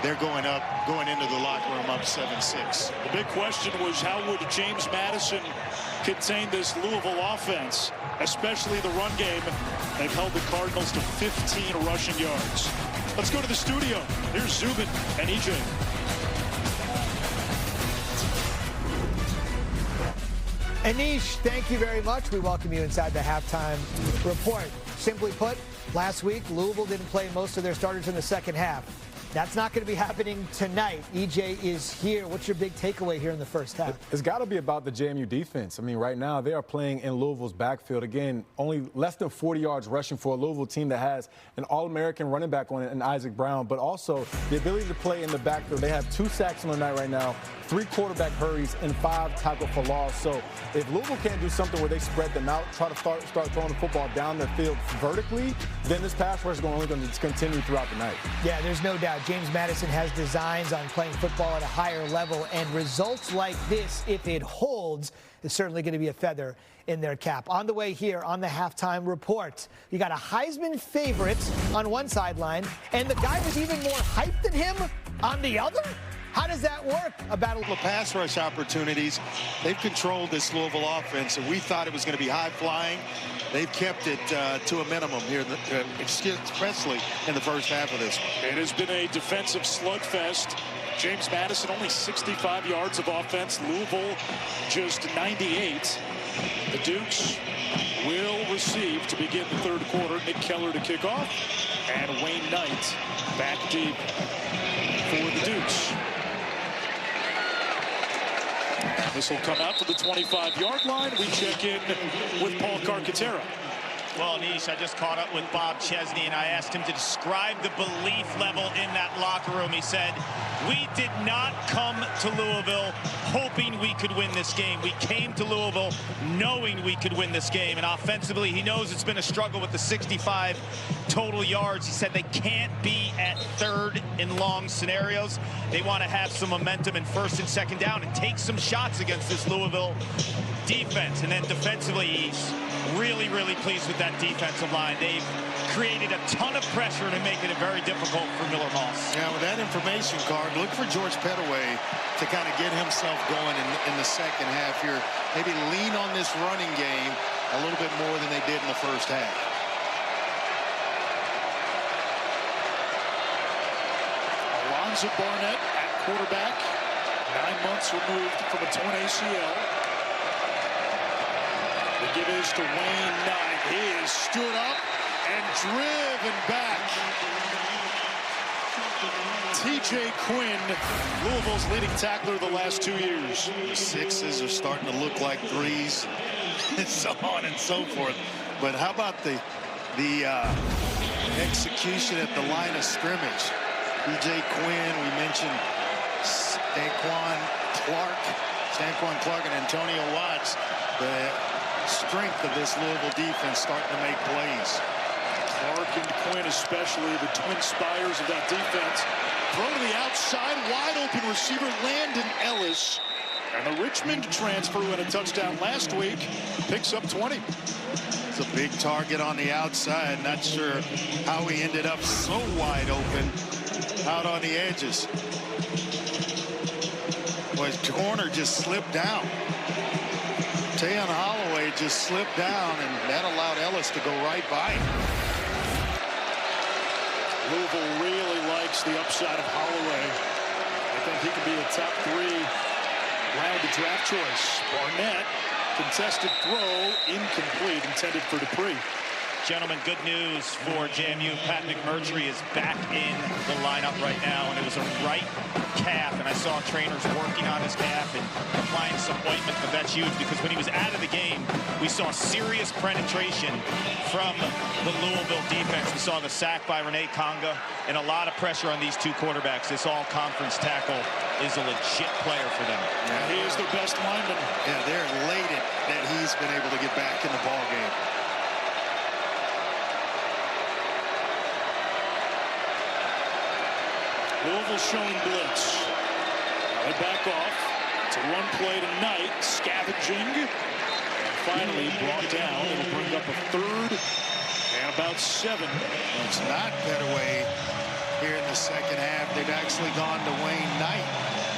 they're going into the locker room up 7-6. The big question was, how would James Madison contain this Louisville offense, especially the run game? They've held the Cardinals to 15 rushing yards. Let's go to the studio. Here's Zubin and EJ. Anish, thank you very much. We welcome you inside the halftime report. Simply put, last week, Louisville didn't play most of their starters in the second half. That's not going to be happening tonight. EJ is here. What's your big takeaway here in the first half? It's got to be about the JMU defense. I mean, right now they are playing in Louisville's backfield. Again, only less than 40 yards rushing for a Louisville team that has an All-American running back on it in Isaac Brown, but also the ability to play in the backfield. They have 2 sacks on the night right now, 3 quarterback hurries, and 5 tackle for loss. So if Louisville can't do something where they spread them out, try to start throwing the football down the field vertically, then this pass rush is only going to continue throughout the night. Yeah, there's no doubt. James Madison has designs on playing football at a higher level, and results like this, if it holds, is certainly going to be a feather in their cap. On the way here on the halftime report, you got a Heisman favorite on one sideline, and the guy with even more hype than him on the other? How does that work? A battle of pass rush opportunities. They've controlled this Louisville offense, and we thought it was going to be high-flying. They've kept it to a minimum here, especially in the first half of this one. It has been a defensive slugfest. James Madison only 65 yards of offense. Louisville just 98. The Dukes will receive to begin the third quarter. Nick Keller to kick off, and Wayne Knight back deep for the Dukes. This will come out to the 25-yard line. We check in with Paul Carcaterra. Well, Anish, I just caught up with Bob Chesney, and I asked him to describe the belief level in that locker room. He said, we did not come to Louisville hoping we could win this game. We came to Louisville knowing we could win this game. And offensively, he knows it's been a struggle with the 65 total yards. He said they can't be at third and long scenarios. They want to have some momentum in first and second down and take some shots against this Louisville defense. And then defensively, he's really, really pleased with that defensive line. They've created a ton of pressure and making it very difficult for Miller Moss. Yeah, with that information card, look for George Pettaway to kind of get himself going in the second half here. Maybe lean on this running game a little bit more than they did in the first half. Alonzo Barnett at quarterback, 9 months removed from a torn ACL. The give is to Wayne Knight. He is stood up and driven back. TJ Quinn, Louisville's leading tackler the last 2 years. 6s are starting to look like 3s, and so on and so forth. But how about the execution at the line of scrimmage? TJ Quinn, we mentioned Daquan Clark. Stanquan Clark and Antonio Watts, the strength of this Louisville defense starting to make plays. Clark and Quinn, especially the twin spires of that defense. Throw to the outside, wide open receiver Landon Ellis. And the Richmond transfer who had a touchdown last week picks up 20. It's a big target on the outside. Not sure how he ended up so wide open out on the edges. Well, his corner just slipped down. Tayon Holloway just slipped down, and that allowed Ellis to go right by him. Louisville really likes the upside of Holloway. I think he could be a top 3 round of draft choice. Barnett, contested throw, incomplete, intended for Dupree. Gentlemen, good news for JMU. Pat McMurtry is back in the lineup right now, and it was a right calf, and I saw trainers working on his calf and applying some ointment, but that's huge because when he was out of the game, we saw serious penetration from the Louisville defense. We saw the sack by Renee Conga and a lot of pressure on these two quarterbacks. This all-conference tackle is a legit player for them. Yeah, he is their best lineman. Yeah, they're elated that he's been able to get back in the ball game. Louisville showing blitz. They back off. It's a run play tonight. Scavenging. And finally brought down. It'll bring up a 3rd and about 7. It's not Petaway here in the second half. They've actually gone to Wayne Knight,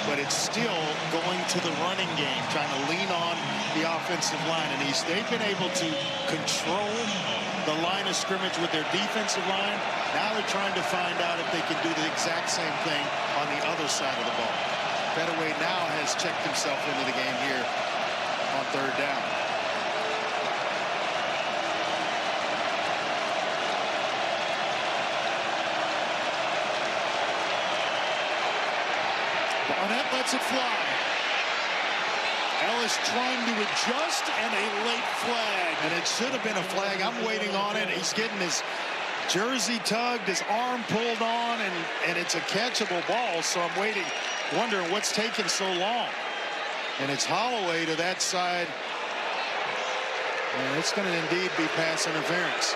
but it's still going to the running game, trying to lean on the offensive line. And they've been able to control the line of scrimmage with their defensive line. Now they're trying to find out if they can do the exact same thing on the other side of the ball. Petaway now has checked himself into the game here on 3rd down. Barnett lets it fly. Ellis trying to adjust, and a late flag. And it should have been a flag. I'm waiting on it. He's getting his jersey tugged, his arm pulled on, and it's a catchable ball. So I'm waiting, wondering what's taking so long. And it's Holloway to that side. And it's going to indeed be pass interference.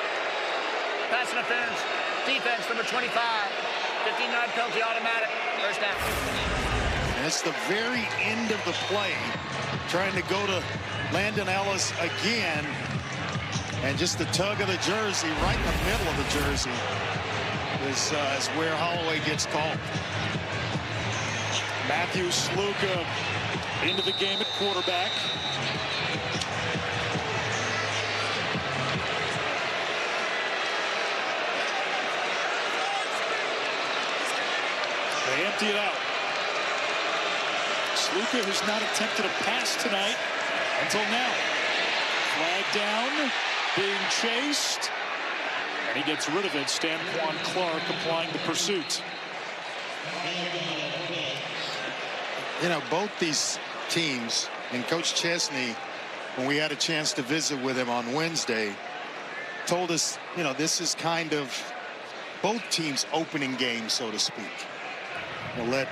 Pass interference. Defense, number 25. 15-yard penalty, automatic. First down. And it's the very end of the play. Trying to go to Landon Ellis again. And just the tug of the jersey, right in the middle of the jersey, is where Holloway gets called. Matthew Sluka into the game at quarterback. They empty it out. Sluka has not attempted a pass tonight until now. Flag down, being chased, and he gets rid of it. Stanquan Clark applying the pursuit. You know, both these teams, and Coach Chesney, when we had a chance to visit with him on Wednesday, told us, you know, this is kind of both teams' opening game, so to speak. We'll let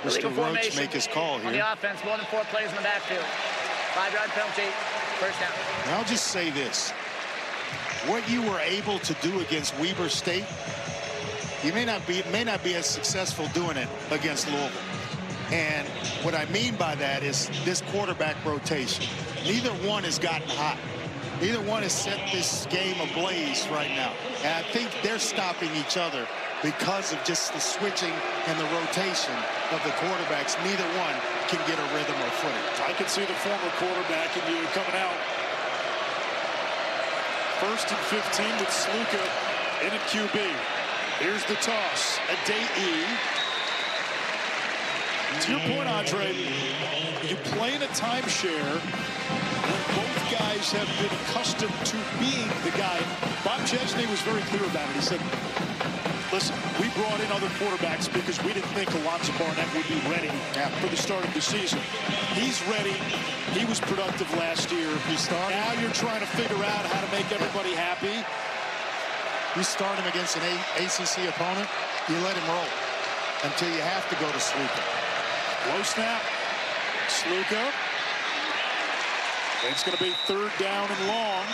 Mr. Roach make his call here. On the offense, more than 4 plays in the backfield. 5-yard penalty, first down. And I'll just say this. What you were able to do against Weber State, you may not be as successful doing it against Louisville. And what I mean by that is this quarterback rotation. Neither one has gotten hot. Neither one has set this game ablaze right now. And I think they're stopping each other because of just the switching and the rotation of the quarterbacks. Neither one can get a rhythm or footing. I can see the former quarterback in you coming out. 1st and 15 with Sluka in at QB. Here's the toss. Adei. To your point, Andre, you play in a timeshare when both guys have been accustomed to being the guy. Bob Chesney was very clear about it. He said, listen, we brought in other quarterbacks because we didn't think Alonzo Barnett would be ready for the start of the season. He's ready. He was productive last year. Now you're trying to figure out how to make everybody happy. You start him against an ACC opponent, you let him roll until you have to go to Sluka. Low snap. Sluka. It's going to be 3rd down and long.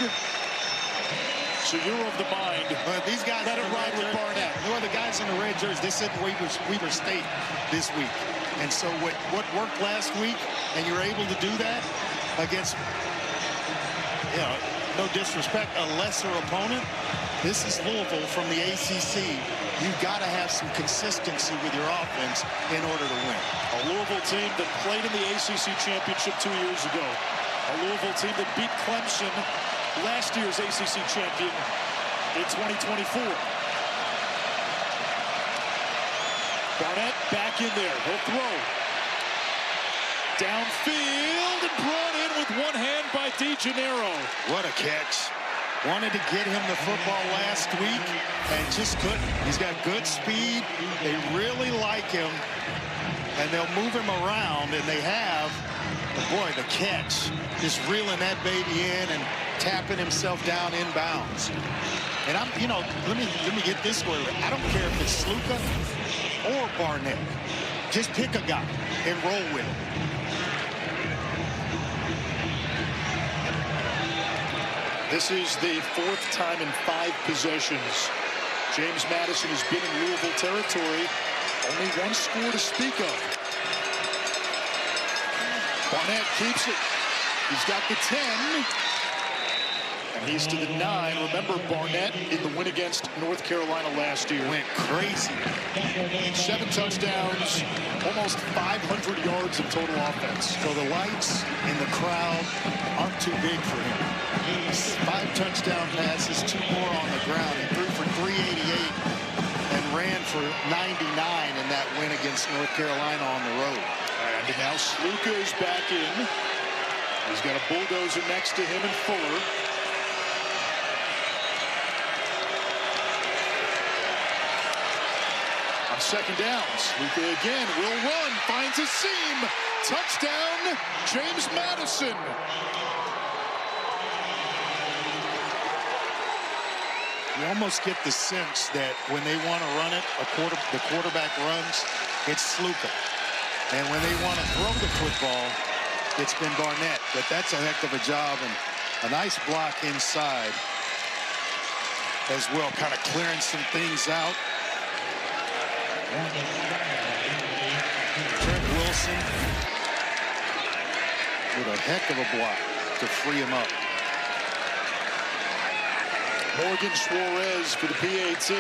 So you're of the mind. These guys let it ride with Barnett. Well, the guys in the red jerseys, they said Weber State this week. And so what worked last week, and you're able to do that against, no disrespect, a lesser opponent. This is Louisville from the ACC. You've got to have some consistency with your offense in order to win. A Louisville team that played in the ACC championship 2 years ago. A Louisville team that beat Clemson, last year's ACC champion, in 2024. Barnett back in there. He'll throw. Downfield and brought in with one hand by DeGennaro. What a catch. Wanted to get him the football last week and just couldn't. He's got good speed. They really like him. And they'll move him around, and they have. But boy, the catch. Just reeling that baby in and tapping himself down inbounds. And let me get this way. I don't care if it's Sluka or Barnett. Just pick a guy and roll with him. This is the 4th time in 5 possessions. James Madison has been in Louisville territory. Only 1 score to speak of. Barnett keeps it. He's got the 10. And he's to the 9. Remember Barnett in the win against North Carolina last year. Went crazy. 7 touchdowns, almost 500 yards of total offense. So the lights and the crowd aren't too big for him. 5 touchdown passes, 2 more on the ground. He threw for 388 and ran for 99 in that win against North Carolina on the road. And now Sluka is back in. He's got a bulldozer next to him and Fuller. On 2nd down, Sluka again will run, finds a seam. Touchdown, James Madison. You almost get the sense that when they want to run it, the quarterback runs, it's Sluka. And when they want to throw the football, it's been Barnett. But that's a heck of a job, and a nice block inside as well, kind of clearing some things out. Trent Wilson with a heck of a block to free him up. Morgan Suarez for the PAT.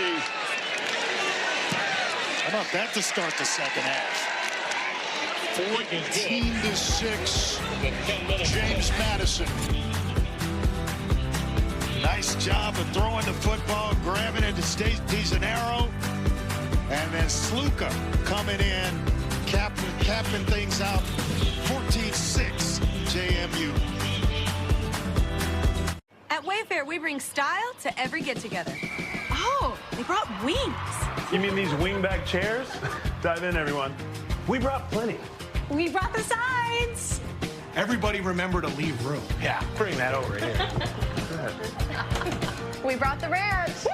How about that to start the 2nd half? 14-6, James Madison. Nice job of throwing the football, grabbing it to DeGennaro. And then Sluka coming in, capping things out. 14-6, JMU. At Wayfair, we bring style to every get-together. Oh, they brought wings. You mean these wingback chairs? Dive in, everyone. We brought plenty. We brought the sides. Everybody remember to leave room. Yeah, bring that over here. We brought the ranch.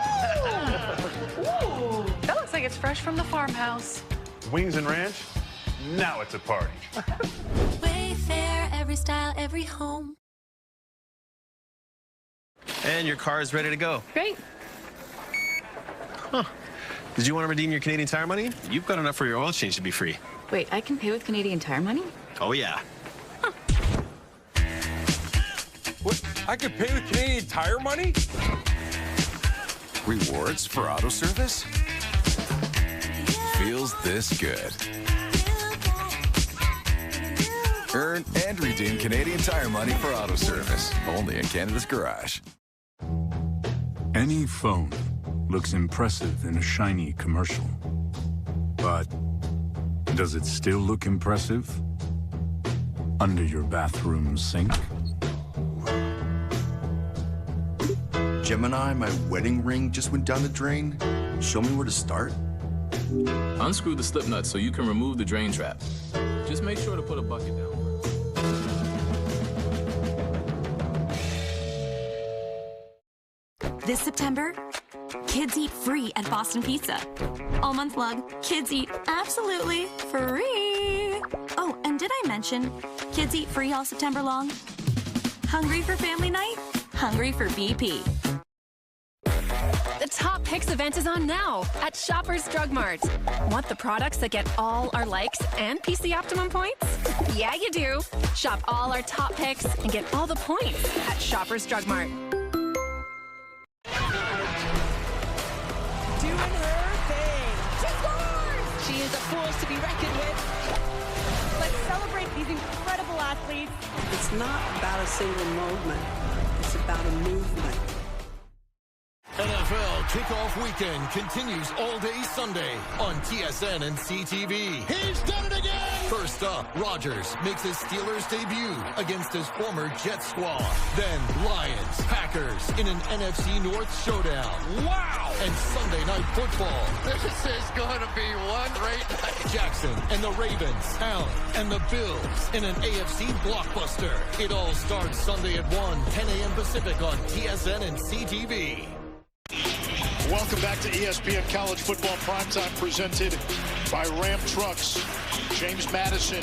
Ooh. That looks like it's fresh from the farmhouse. Wings and ranch? Now it's a party. Wayfair, every style, every home. And your car is ready to go. Great. Huh. Did you want to redeem your Canadian Tire money? You've got enough for your oil change to be free. Wait, I can pay with Canadian Tire money? Oh, yeah. Huh. What? I can pay with Canadian Tire money? Rewards for auto service? Feels this good. Earn and redeem Canadian Tire money for auto service. Only in Canada's Garage. Any phone looks impressive in a shiny commercial. But does it still look impressive under your bathroom sink? Gemini, my wedding ring just went down the drain. Show me where to start. Unscrew the slip nut so you can remove the drain trap. Just make sure to put a bucket down. This September, kids eat free at Boston Pizza. All month long, kids eat absolutely free. Oh, and did I mention mention? Kids eat free all September long. Hungry for family night? Hungry for BP. The Top Picks event is on now at Shoppers Drug Mart. Want the products that get all our likes and PC Optimum points? Yeah, you do. Shop all our top picks and get all the points at Shoppers Drug Mart. Doing her thing. She scores! She is a force to be reckoned with. Let's celebrate these incredible athletes. It's not about a single moment. It's about a movement. NFL kickoff weekend continues all day Sunday on TSN and CTV. He's done it again! First up, Rodgers makes his Steelers debut against his former Jets squad. Then Lions, Packers in an NFC North showdown. Wow! And Sunday Night Football. This is going to be one great night. Jackson and the Ravens, Allen and the Bills in an AFC blockbuster. It all starts Sunday at 1, 10 a.m. Pacific on TSN and CTV. Welcome back to ESPN College Football Primetime, presented by Ram Trucks. James Madison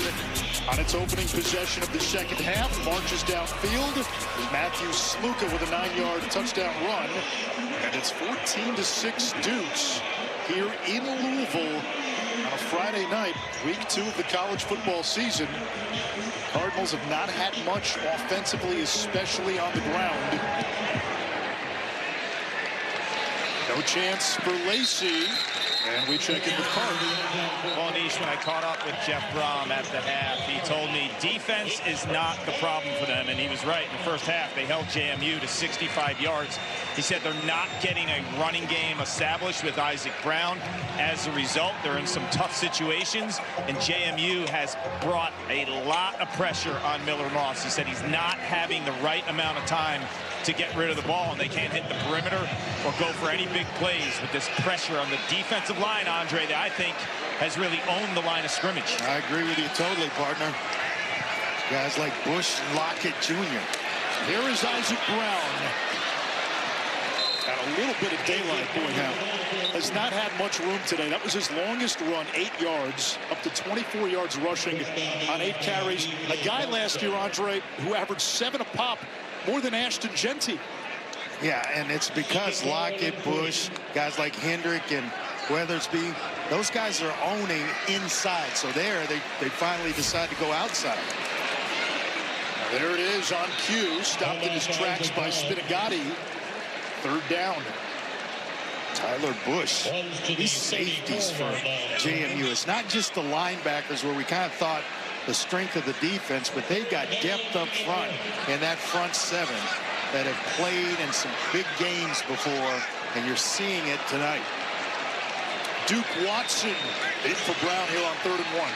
on its opening possession of the second half marches downfield. Matthew Sluka with a 9-yard touchdown run, and it's 14-6 Dukes here in Louisville on a Friday night, week 2 of the college football season. Cardinals have not had much offensively, especially on the ground. No chance for Lacey, and we check in with Carter. Well, Nish, when I caught up with Jeff Brom at the half, he told me defense is not the problem for them, and he was right. In the first half, they held JMU to 65 yards. He said they're not getting a running game established with Isaac Brown. As a result, they're in some tough situations, and JMU has brought a lot of pressure on Miller Moss. He said he's not having the right amount of time to get rid of the ball, and they can't hit the perimeter or go for any big plays with this pressure on the defensive line, Andre, that I think has really owned the line of scrimmage. I agree with you totally, partner. Guys like Bush and Lockett Jr. Here is Isaac Brown. Got a little bit of daylight going out. Has not had much room today. That was his longest run, 8 yards, up to 24 yards rushing on 8 carries. A guy last year, Andre, who averaged 7 a pop, more than Ashton Genty. Yeah, and it's because Lockett, Bush, guys like Hendrick and Weathersby, those guys are owning inside. So there, they finally decide to go outside. There it is on cue, stopped in his tracks by Spinagati. 3rd down. Tyler Bush, these safeties for JMU. It's not just the linebackers where we kind of thought the strength of the defense, but they've got depth up front in that front 7 that have played in some big games before, and you're seeing it tonight. Duke Watson in for Brown here on 3rd and 1.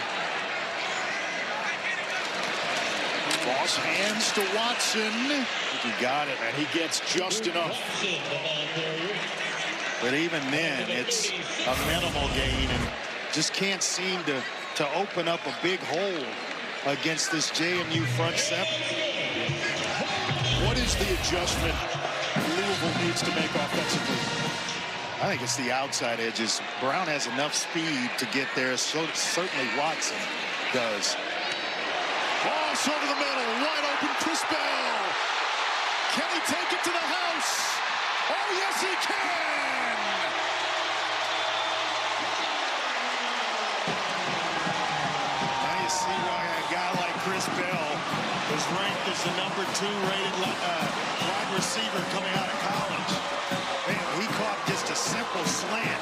Cross hands to Watson. He got it, and he gets just enough. But even then, it's a minimal gain, and just can't seem to open up a big hole against this JMU front 7. What is the adjustment Louisville needs to make offensively? I think it's the outside edges. Brown has enough speed to get there, so certainly Watson does. Cross over the middle, wide open, Chris Bell. Can he take it to the house? Oh, yes, he can! Now you see why a guy like Chris Bell was ranked as the #2 rated wide receiver coming out of college. Man, he caught just a simple slant.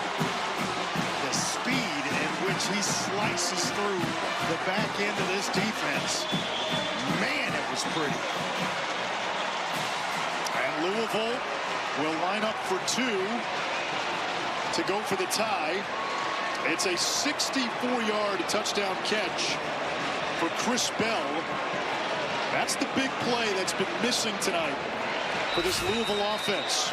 The speed in which he slices through the back end of this defense. Man, it was pretty. And Louisville will line up for 2 to go for the tie. It's a 64-yard touchdown catch for Chris Bell. That's the big play that's been missing tonight for this Louisville offense.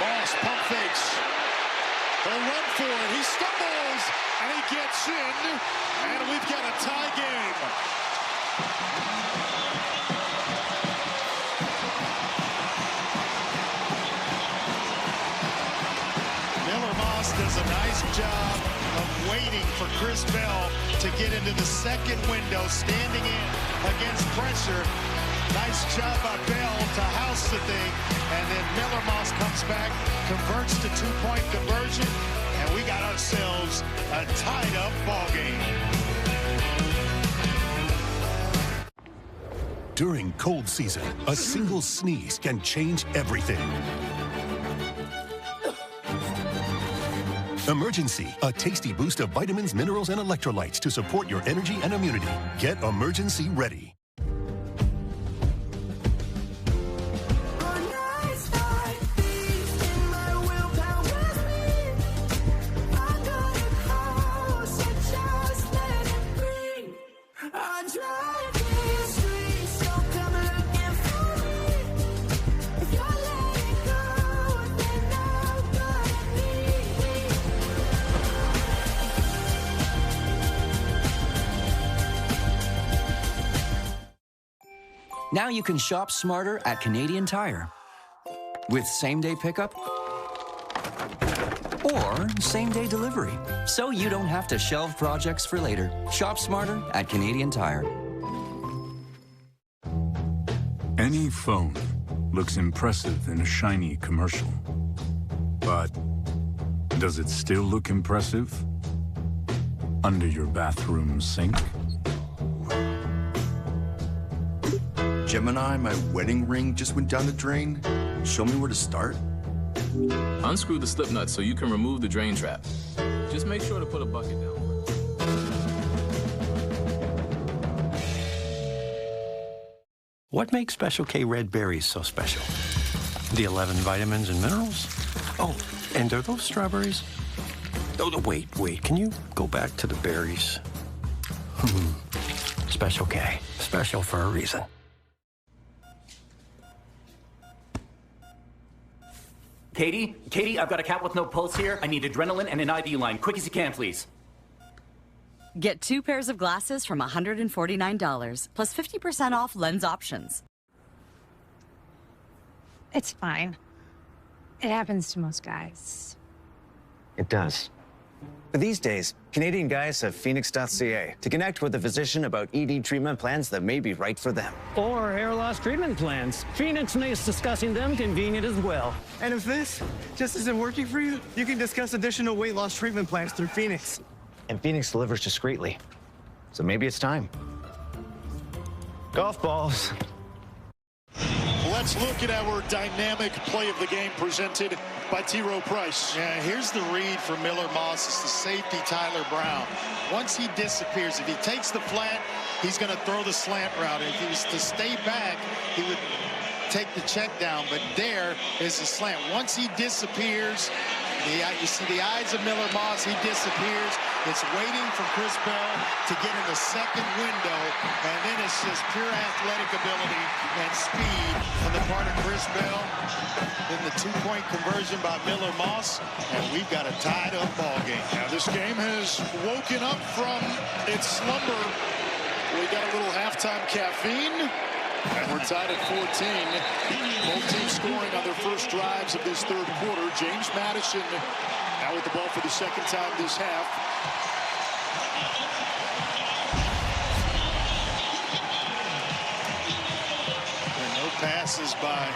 Moss pump fakes. They'll run for it. He stumbles and he gets in, and we've got a tie game. Nice job of waiting for Chris Bell to get into the second window, standing in against pressure. Nice job by Bell to house the thing. And then Miller Moss comes back, converts to two-point conversion, and we got ourselves a tied-up ball game. During cold season, a single sneeze can change everything. Emergency, a tasty boost of vitamins, minerals, and electrolytes to support your energy and immunity. Get Emergency Ready. Now you can shop smarter at Canadian Tire with same-day pickup or same-day delivery, so you don't have to shelve projects for later. Shop smarter at Canadian Tire. Any phone looks impressive in a shiny commercial. But does it still look impressive under your bathroom sink? Gemini, my wedding ring just went down the drain. Show me where to start. Unscrew the slip nut so you can remove the drain trap. Just make sure to put a bucket down. What makes Special K red berries so special? The 11 vitamins and minerals? Oh, and are those strawberries? Oh, wait, can you go back to the berries? Special K, special for a reason. Katie, I've got a cat with no pulse here. I need adrenaline and an IV line. Quick as you can, please. Get 2 pairs of glasses from $149, plus 50% off lens options. It's fine. It happens to most guys. It does. But these days, Canadian guys have Phoenix.ca to connect with a physician about ED treatment plans that may be right for them. Or hair loss treatment plans. Phoenix makes discussing them convenient as well. And if this just isn't working for you, you can discuss additional weight loss treatment plans through Phoenix. And Phoenix delivers discreetly. So maybe it's time. Golf balls. Let's look at our dynamic play of the game presented by T. Rowe Price. Yeah, here's the read for Miller Moss. It's the safety, Tyler Brown. Once he disappears, if he takes the flat, he's going to throw the slant route. If he was to stay back, he would take the check down. But there is the slant. Once he disappears, you see the eyes of Miller Moss. He disappears. It's waiting for Chris Bell to get in the second window, and then it's just pure athletic ability and speed on the part of Chris Bell. Then the two-point conversion by Miller Moss, and we've got a tied-up ball game. Now this game has woken up from its slumber. We got a little halftime caffeine. And we're tied at 14. Both teams scoring on their first drives of this third quarter. James Madison now with the ball for the second time this half. There are no passes by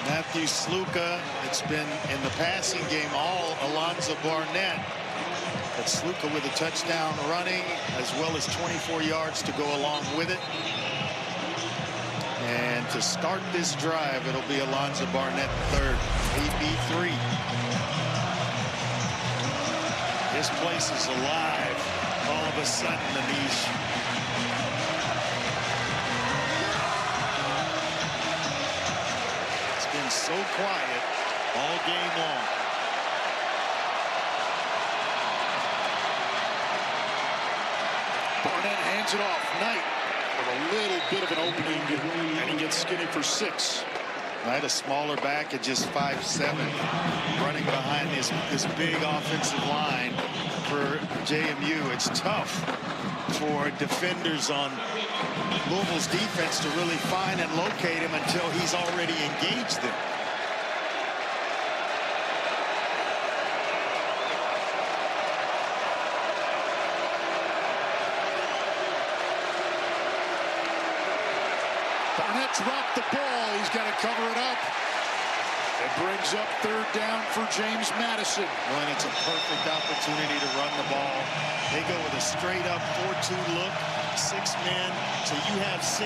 Matthew Sluka. It's been in the passing game all Alonzo Barnett. But Sluka with a touchdown running as well as 24 yards to go along with it. And to start this drive, it'll be Alonzo Barnett third, AB3. This place is alive all of a sudden, Anish. It's been so quiet all game long. Barnett hands it off. Knight with a little bit of an opening, and he gets skinny for 6. Knight, a smaller back at just 5'7", running behind this big offensive line for JMU. It's tough for defenders on Louisville's defense to really find and locate him until he's already engaged them. Barnett dropped the ball. He's got to cover it up. It brings up third down for James Madison. Well, and it's a perfect opportunity to run the ball. They go with a straight-up 4-2 look, 6 men. So you have 6,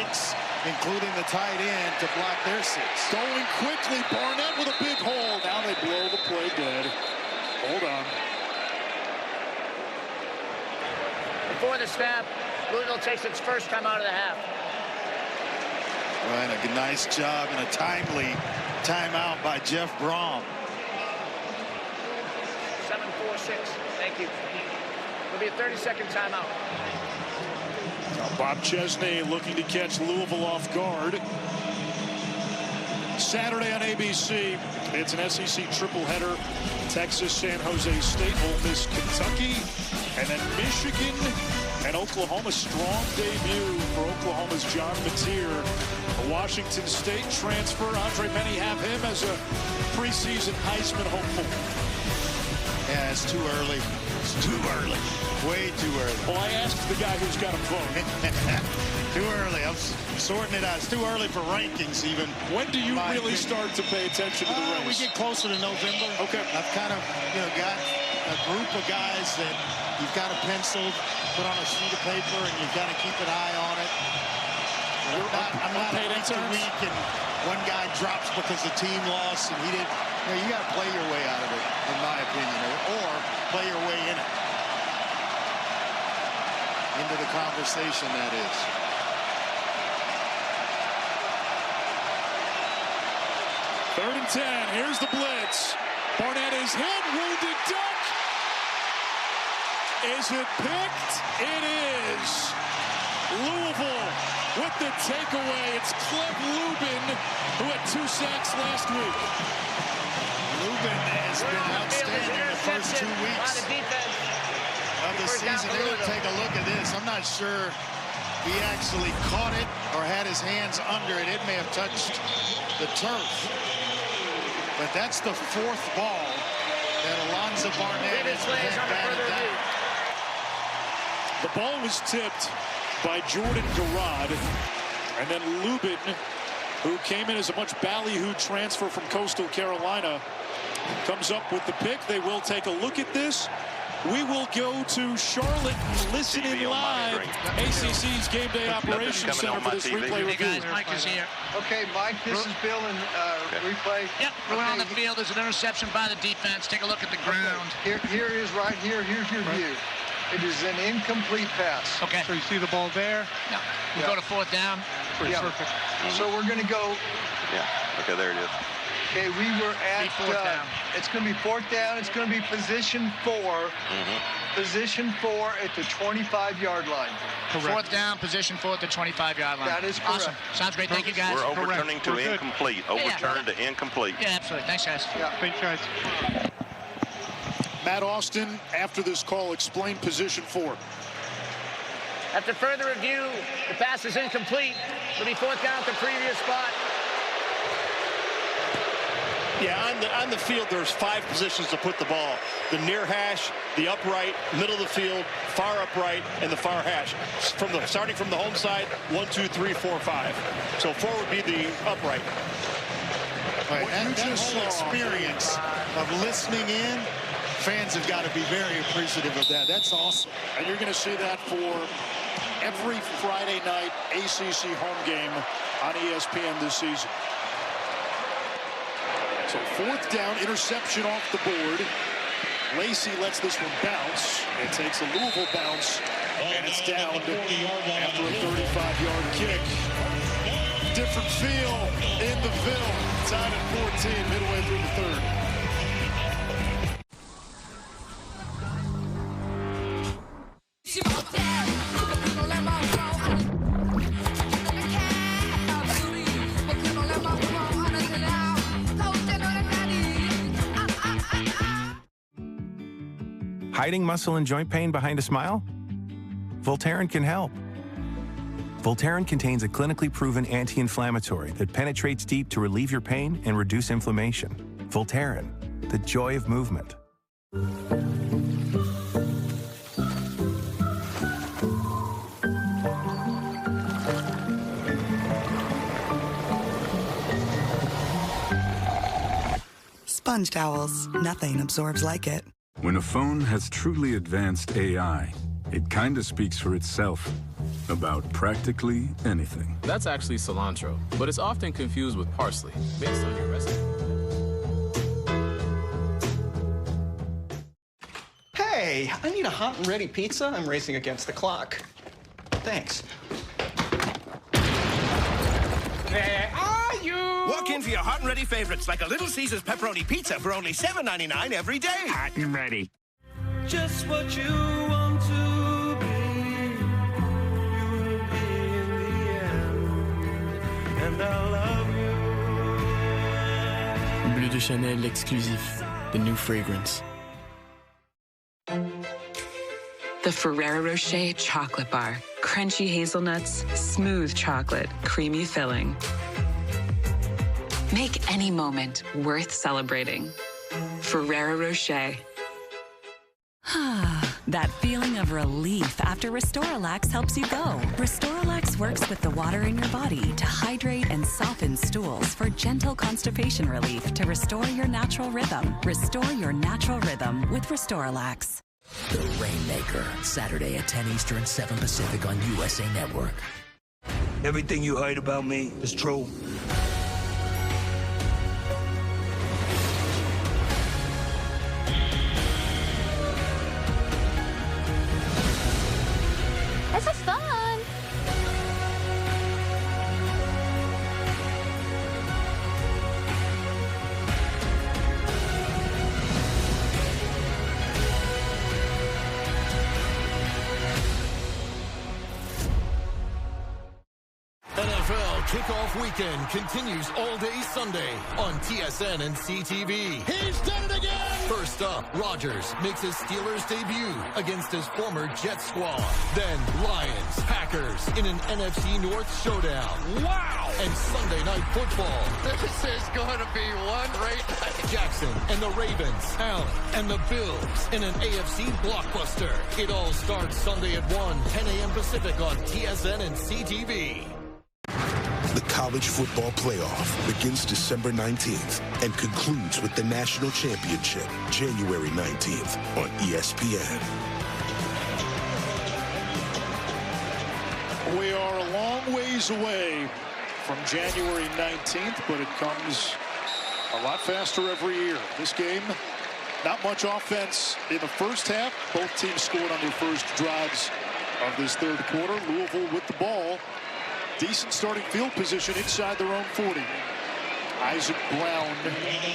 including the tight end, to block their 6. Going quickly, Barnett with a big hole. Now they blow the play dead. Hold on. Before the snap, Louisville takes its first time out of the half. Well, and a nice job and a timely timeout by Jeff Brom. 7-4-6. Thank you. It'll be a 30-second timeout. Now Bob Chesney looking to catch Louisville off guard. Saturday on ABC, it's an SEC triple header. Texas, San Jose State, Ole Miss, Kentucky, and then Michigan and Oklahoma. Strong debut for Oklahoma's John Mateer. A Washington State transfer. Andre, many have him as a preseason Heisman hopeful. Yeah, it's too early. It's too early. Way too early. Well, I asked the guy who's got a vote. Too early. I'm sorting it out. It's too early for rankings even. When do you really start to pay attention to the race? We get closer to November. Okay. I've kind of, got a group of guys that you've got to pencil, put on a sheet of paper, and you've got to keep an eye on it. I'm not a week and one guy drops because the team lost and he didn't. You got to play your way out of it, in my opinion, or play your way in it. Into the conversation, that is. Third and 10. Here's the blitz. Barnett is hit. Wounded duck. Is it picked? It is. Louisville with the takeaway. It's Cleb Lubin, who had 2 sacks last week. Lubin has been outstanding the first 2 weeks of the season. They're going to take a look at this. I'm not sure he actually caught it or had his hands under it. It may have touched the turf. But that's the 4th ball that Alonzo Barnett has batted down. The ball was tipped by Jordan Garrod, and then Lubin, who came in as a much ballyhooed transfer from Coastal Carolina, comes up with the pick. They will take a look at this. We will go to Charlotte and listen in live. ACC's Game Day Operations Center for this replay review. Hey guys, Mike is here. Okay, Mike, this is Bill in replay. Yep, we're on the field. There's an interception by the defense. Take a look at the ground. Here is right here. Here's your view. It is an incomplete pass. Okay. So you see the ball there? No. We'll go to 4th down. Yeah. Perfect. So we're going to go. Yeah. Okay, there it is. Okay, we were at. It's going to be 4th down. It's going to be position 4. Position 4 at the 25-yard line. Correct. 4th down, position 4 at the 25-yard line. That is correct. Awesome. Sounds great. Thank you, guys. We're overturning to incomplete. Overturn to incomplete. Yeah, absolutely. Thanks, guys. Yeah. Thanks, guys. Matt Austin, after this call, explained position 4. After further review, the pass is incomplete. It'll be 4th down at the previous spot. Yeah, on the field, there's 5 positions to put the ball. The near hash, the upright, middle of the field, far upright, and the far hash. Starting from the home side, 1, 2, 3, 4, 5. So 4 would be the upright. Right, that whole experience of listening in, fans have got to be very appreciative of that. That's awesome. And you're going to see that for every Friday night ACC home game on ESPN this season. So 4th down, interception off the board. Lacey lets this one bounce. It takes a Louisville bounce, and it's down after a 35-yard kick. Different feel in the Ville. Tied at 14, midway through the 3rd. Hiding muscle and joint pain behind a smile? Voltaren can help. Voltaren contains a clinically proven anti-inflammatory that penetrates deep to relieve your pain and reduce inflammation. Voltaren, the joy of movement. Sponge towels. Nothing absorbs like it. When a phone has truly advanced AI, it kind of speaks for itself about practically anything. That's actually cilantro, but it's often confused with parsley, based on your recipe. Hey, I need a hot and ready pizza. I'm racing against the clock. Thanks. Where are you? Walk in for your hot and ready favorites, like a Little Caesar's pepperoni pizza for only $7.99 every day. Hot and ready. Just what you want to be, you will be in the end, and I love you. Bleu de Chanel exclusif, the new fragrance. The Ferrero Rocher chocolate bar. Crunchy hazelnuts, smooth chocolate, creamy filling. Make any moment worth celebrating. Ferrero Rocher. That feeling of relief after Restoralax helps you go. Restoralax works with the water in your body to hydrate and soften stools for gentle constipation relief to restore your natural rhythm. Restore your natural rhythm with Restoralax. The Rainmaker, Saturday at 10 Eastern, 7 Pacific on USA Network. Everything you heard about me is true. This is fun. NFL kickoff weekend continues all day Sunday on TSN and CTV. He's done it again! First up, Rodgers makes his Steelers debut against his former Jets squad. Then Lions, Packers in an NFC North showdown. Wow! And Sunday Night Football. This is going to be one great night. Jackson and the Ravens, Allen and the Bills in an AFC blockbuster. It all starts Sunday at 1, 10 a.m. Pacific on TSN and CTV. The College Football Playoff begins December 19th and concludes with the National Championship January 19th on ESPN. We are a long ways away from January 19th, but it comes a lot faster every year. This game, not much offense in the first half. Both teams scored on their first drives of this third quarter. Louisville with the ball. Decent starting field position inside their own 40. Isaac Brown,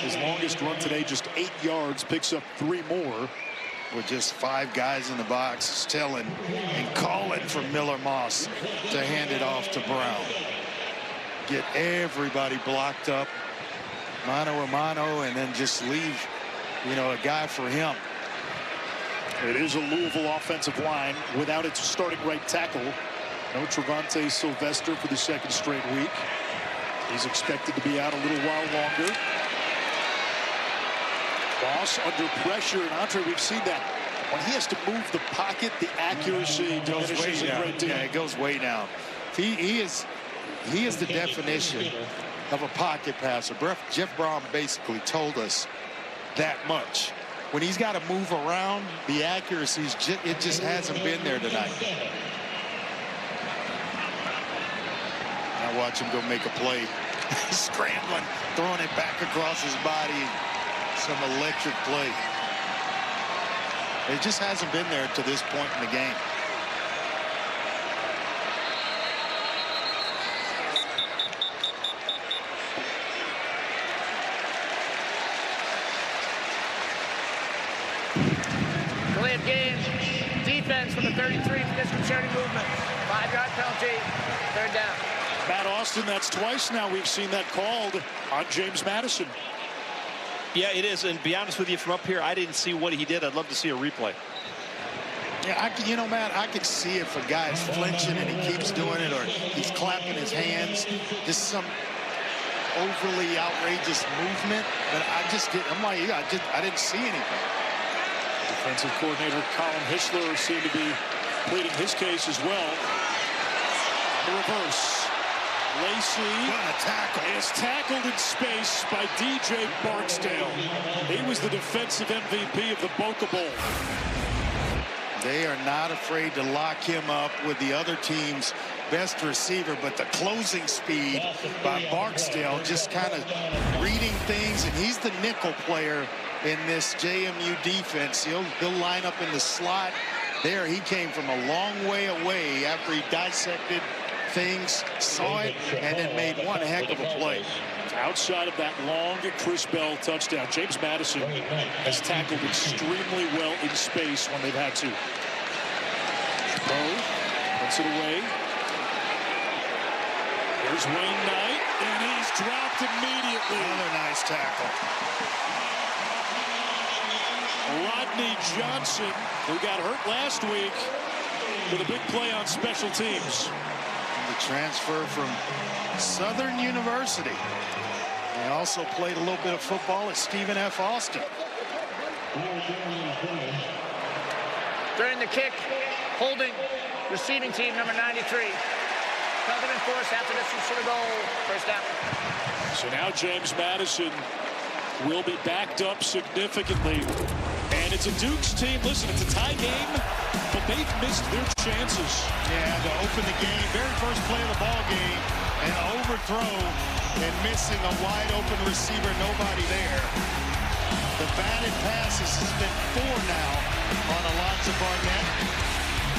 his longest run today, just 8 yards, picks up 3 more. With just 5 guys in the box, telling and calling for Miller Moss to hand it off to Brown. Get everybody blocked up, mano a mano, and then just leave, a guy for him. It is a Louisville offensive line without its starting right tackle. No Trevante Sylvester for the second straight week. He's expected to be out a little while longer. Moss under pressure, and Andre, we've seen that. When he has to move the pocket, the accuracy diminishes a great deal. Yeah, it goes way down. He is the definition of a pocket passer. Jeff Brown basically told us that much. When he's got to move around, the accuracy, it just hasn't been there tonight. Now watch him go make a play. Scrambling, throwing it back across his body. Some electric play. It just hasn't been there to this point in the game. Delay of game. Defense from the 33 for disconcerting movement. 5-yard penalty. Third down. Matt Austin, that's twice now we've seen that called on James Madison. Yeah, it is. And to be honest with you, from up here, I didn't see what he did. I'd love to see a replay. Yeah, Matt, I could see if a guy's flinching and he keeps doing it, or he's clapping his hands, just some overly outrageous movement. But I didn't see anything. Defensive coordinator Colin Hischler seemed to be pleading his case as well. The reverse. Lacey is tackled in space by DJ Barksdale. He was the defensive MVP of the Boca Bowl. They are not afraid to lock him up with the other team's best receiver, but the closing speed by Barksdale, just kind of reading things, and he's the nickel player in this JMU defense. He'll line up in the slot. There, he came from a long way away after he dissected things, saw it, and then made one heck of a play. Outside of that long Chris Bell touchdown, James Madison has tackled extremely well in space when they've had to. Bo puts it away. Here's Wayne Knight, and he's dropped immediately. Another nice tackle. Rodney Johnson, who got hurt last week, with a big play on special teams. The transfer from Southern University. He also played a little bit of football at Stephen F. Austin. During the kick, holding, receiving team number 93. Nothing enforced after distance to the goal. First down. So now James Madison will be backed up significantly. And it's a Dukes team. Listen, it's a tie game, but they've missed their chances. Yeah, to open the game, very first play of the ball game, an overthrow and missing a wide open receiver, nobody there. The batted passes has been 4 now on Alonzo Barnett.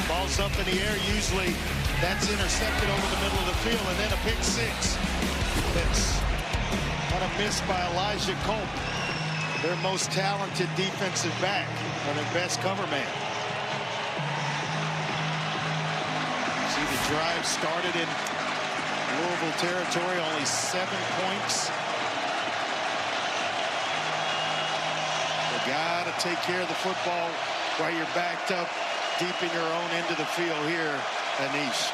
Ball's up in the air, usually that's intercepted over the middle of the field, and then a pick 6. That's not a miss by Elijah Culp, their most talented defensive back, or their best cover man. See, the drive started in Louisville territory, only 7 points. You gotta take care of the football while you're backed up deep in your own end of the field here, Anish.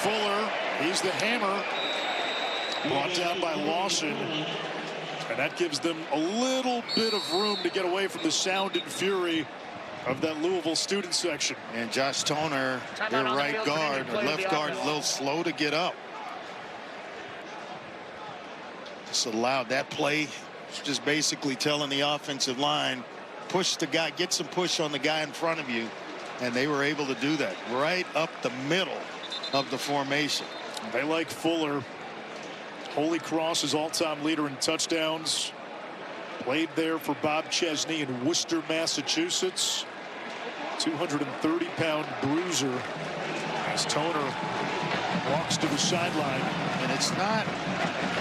Fuller, he's the hammer. Brought down by Lawson. And that gives them a little bit of room to get away from the sound and fury of that Louisville student section. And Josh Toner, their right guard, or left guard, a little slow to get up. Just allowed that play. Just basically telling the offensive line, push the guy, get some push on the guy in front of you. And they were able to do that right up the middle of the formation. They like Fuller. Holy Cross is all-time leader in touchdowns. Played there for Bob Chesney in Worcester, Massachusetts. 230-pound bruiser as Toner walks to the sideline. And it's not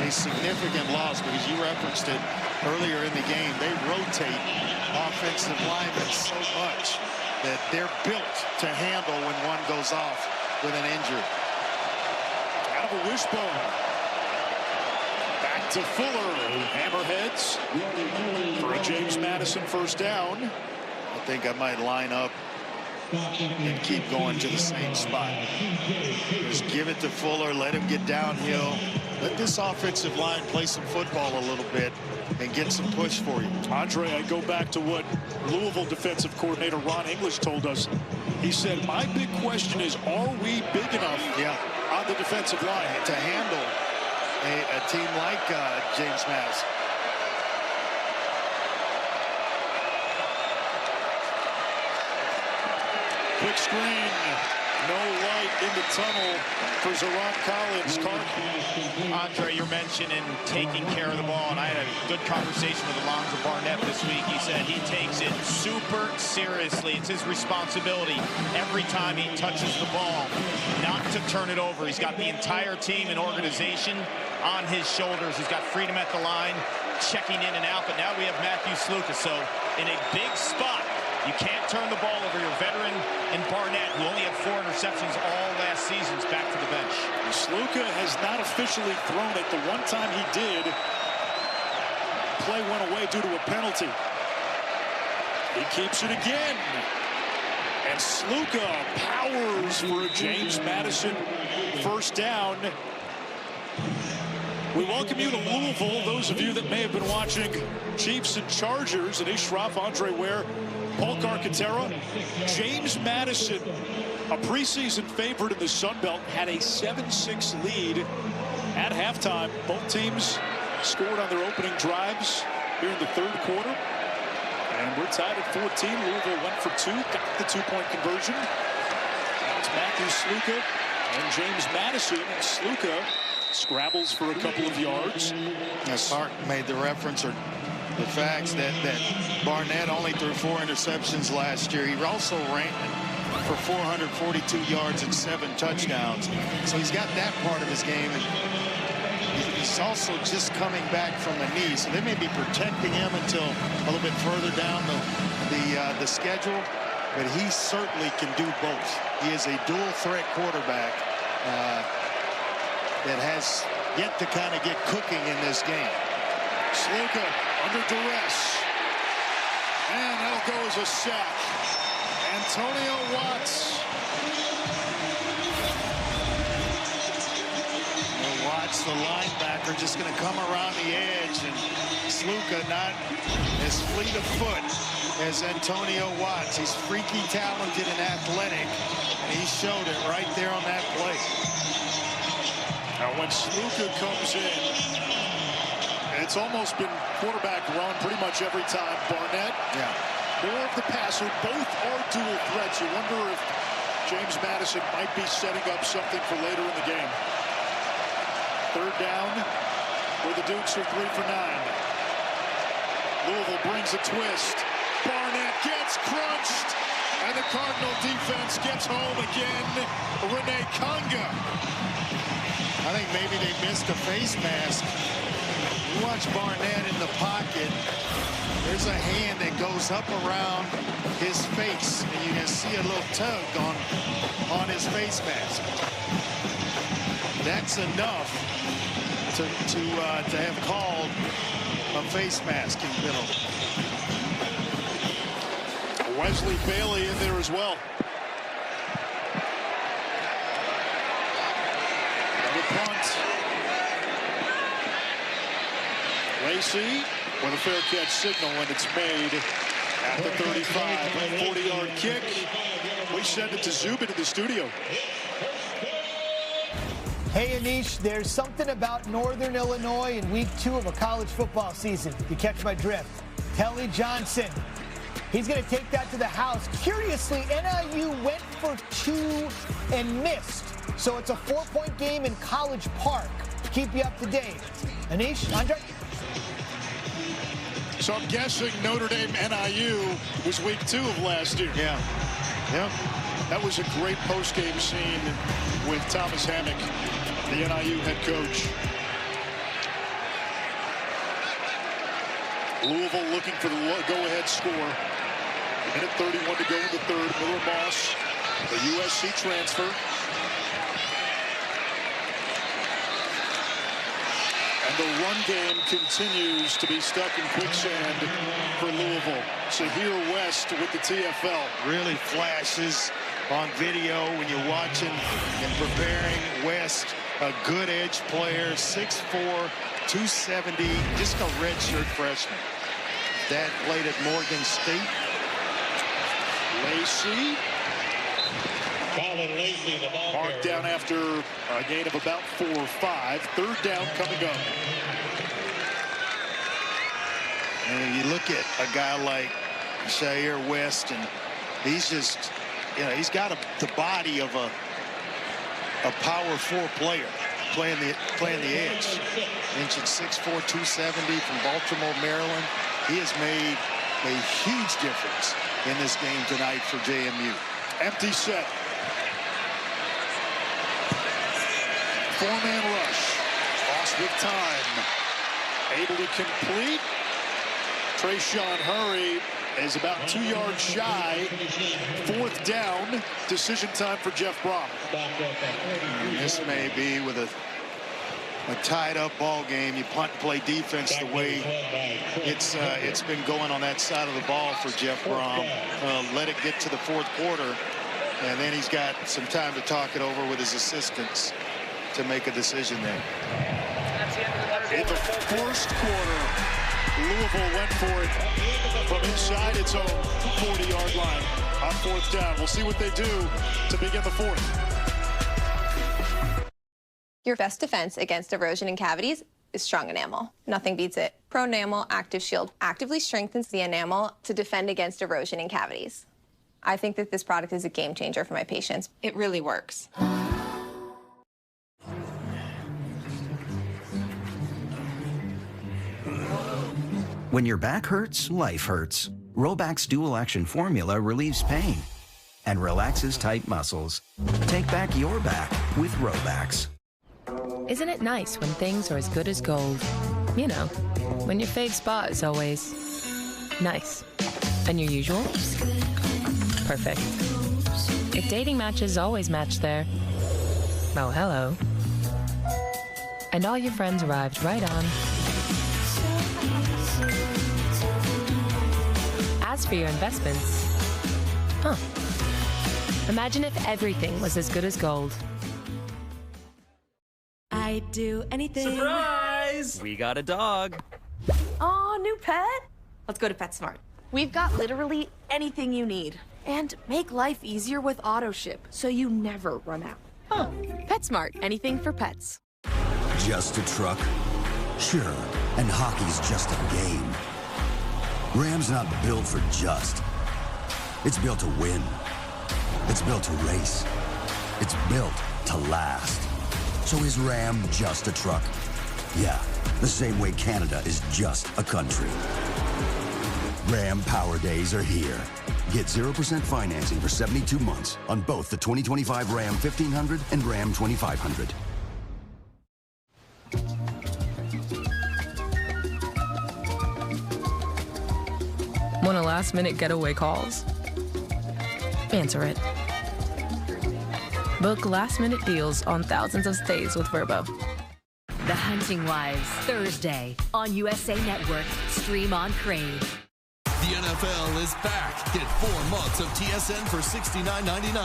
a significant loss because you referenced it earlier in the game. They rotate offensive linemen so much that they're built to handle when one goes off with an injury. Out of a wishbone. Back to Fuller, hammerheads for a James Madison first down. I think I might line up and keep going to the same spot. Just give it to Fuller, let him get downhill. Let this offensive line play some football a little bit and get some push for you. Andre, I go back to what Louisville defensive coordinator Ron English told us. He said, my big question is, are we big enough on the defensive line to handle a team like James Madison? Quick screen, no light in the tunnel for Zeron Collins. Andre, you're mentioning taking care of the ball, and I had a good conversation with Alonzo Barnett this week. He said he takes it super seriously. It's his responsibility every time he touches the ball not to turn it over. He's got the entire team and organization on his shoulders. He's got freedom at the line, checking in and out, but now we have Matthew Sluka. So in a big spot, you can't turn the ball over. Your veteran in Barnett, who only had 4 interceptions all last season, is back to the bench. Sluka has not officially thrown it. The one time he did, play went away due to a penalty. He keeps it again. And Sluka powers for a James Madison first down. We welcome you to Louisville. Those of you that may have been watching Chiefs and Chargers, Anish Shroff, Andre Ware, Paul Carcaterra, James Madison, a preseason favorite in the Sun Belt, had a 7-6 lead at halftime. Both teams scored on their opening drives here in the third quarter. And we're tied at 14. Louisville went for 2, got the 2-point conversion. That's Matthew Sluka and James Madison. And Sluka scrabbles for a couple of yards. As Hart made the reference, or the facts that Barnett only threw 4 interceptions last year. He also ranked for 442 yards and 7 touchdowns. So he's got that part of his game. And he's also just coming back from the knee. So they may be protecting him until a little bit further down the schedule. But he certainly can do both. He is a dual threat quarterback that has yet to kind of get cooking in this game. Sluka under duress. And that'll go as a sack. Antonio Watts. Watts, the linebacker, just going to come around the edge. And Sluka not as fleet of foot as Antonio Watts. He's freaky talented and athletic. And he showed it right there on that play. Now when Sluka comes in, it's almost been quarterback run pretty much every time. Barnett, more of the passer. Both are dual threats. You wonder if James Madison might be setting up something for later in the game. Third down, where the Dukes are 3 for 9. Louisville brings a twist. Barnett gets crunched, and the Cardinal defense gets home again. Rene Kanga. I think maybe they missed a face mask. You watch Barnett in the pocket. There's a hand that goes up around his face, and you can see a little tug on his face mask. That's enough to have called a face masking penalty. Wesley Bailey in there as well. The punt. Lacey with a fair catch signal, and it's made at the 35. 40-yard kick. We send it to Zubin in the studio. Hey, Anish, there's something about Northern Illinois in week 2 of a college football season. You catch my drift. Kelly Johnson. He's going to take that to the house. Curiously, NIU went for 2 and missed. So it's a 4-point game in College Park. Keep you up to date. Anish, Andre? So I'm guessing Notre Dame NIU was week 2 of last year. Yeah. That was a great post-game scene with Thomas Hammock, the NIU head coach. Louisville looking for the go-ahead score. Minute 31 to go in the third. Miller Moss, the USC transfer. And the run game continues to be stuck in quicksand for Louisville. Shahir West with the TFL. Really flashes on video when you're watching and preparing. West, a good edge player, 6'4", 270, just a redshirt freshman. Dad played at Morgan State. Lacey. Marked down after a gain of about 4 or 5. Third down coming up. And you look at a guy like Shahir West, and he's just, he's got the body of a power 4 player playing the edge. Mentioned 6'4", 270 from Baltimore, Maryland. He has made a huge difference in this game tonight for JMU. Empty set. 4-man rush. Lost with time. Able to complete. Trayshawn Hurry is about 2 yards shy. 4th down. Decision time for Jeff Brom. This may be with a tied up ball game. You punt and play defense the way it's been going on that side of the ball for Jeff Brom. Let it get to the 4th quarter, and then he's got some time to talk it over with his assistants to make a decision there. In the first quarter, Louisville went for it from inside its own 40-yard line on fourth down. We'll see what they do to begin the fourth. Your best defense against erosion and cavities is strong enamel. Nothing beats it. Pro Enamel Active Shield actively strengthens the enamel to defend against erosion and cavities. I think that this product is a game changer for my patients. It really works. When your back hurts, life hurts. Roback's dual action formula relieves pain and relaxes tight muscles. Take back your back with Robax. Isn't it nice when things are as good as gold? You know, when your fave spot is always nice. And your usual? Perfect. If dating matches always match there, oh, hello. And all your friends arrived right on. As for your investments, imagine if everything was as good as gold. I'd do anything. Surprise! We got a dog. Aw, new pet? Let's go to PetSmart. We've got literally anything you need. And make life easier with AutoShip, so you never run out. PetSmart, anything for pets. Just a truck? Sure, and hockey's just a game. Ram's not built for just. It's built to win. It's built to race. It's built to last. So is Ram just a truck? Yeah, the same way Canada is just a country. Ram Power Days are here. Get 0% financing for 72 months on both the 2025 Ram 1500 and Ram 2500. Want a last-minute getaway calls? Answer it. Book last-minute deals on thousands of stays with Vrbo. The Hunting Wives, Thursday on USA Network. Stream on Crave. The NFL is back. Get 4 months of TSN for $69.99.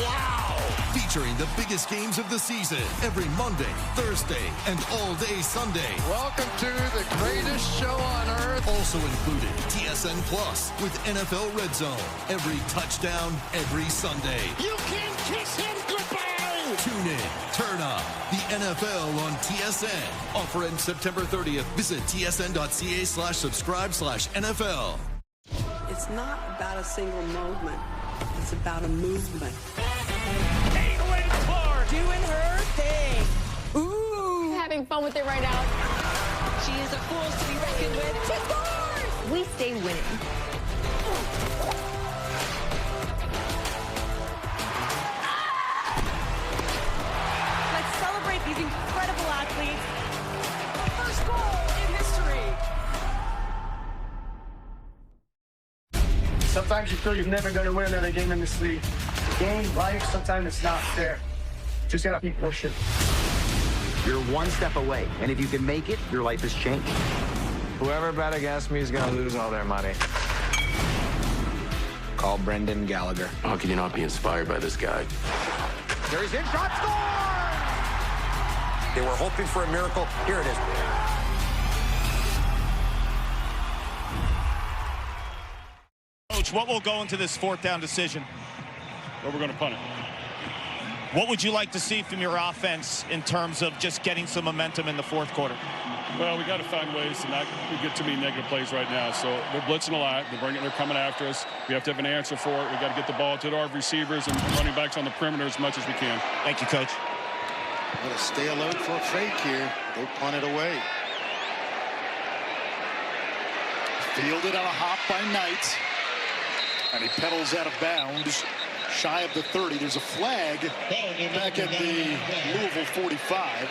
Wow! Featuring the biggest games of the season every Monday, Thursday, and all day Sunday. Welcome to the greatest show on earth. Also included TSN Plus with NFL Red Zone. Every touchdown, every Sunday. You can kiss him goodbye. Tune in, turn up. The NFL on TSN. Offer ends September 30th. Visit tsn.ca/subscribe/NFL. It's not about a single moment. It's about a movement. Caitlin Clark doing her thing. Ooh. Having fun with it right now. She is a force to be reckoned with. She scores! We stay winning. Let's celebrate these incredible athletes. First goal in history. Sometimes you feel you're never going to win another game in this league. Game, life, sometimes it's not fair. Just got to keep pushing. You're one step away, and if you can make it, your life has changed. Whoever bet against me is going to lose all their money. Call Brendan Gallagher. How can you not be inspired by this guy? There he's in, shot, score! They were hoping for a miracle. Here it is. Coach, what will go into this fourth down decision? Where we're going to punt it. What would you like to see from your offense in terms of just getting some momentum in the fourth quarter? Well, we got to find ways to not get too many negative plays right now. So they're blitzing a lot. They're coming after us. We have to have an answer for it. We got to get the ball to our receivers and running backs on the perimeter as much as we can. Thank you, Coach. Got to stay alert for a fake here. They punt it away. Fielded on a hop by Knight. And he pedals out of bounds. Shy of the 30. There's a flag back at the Louisville 45.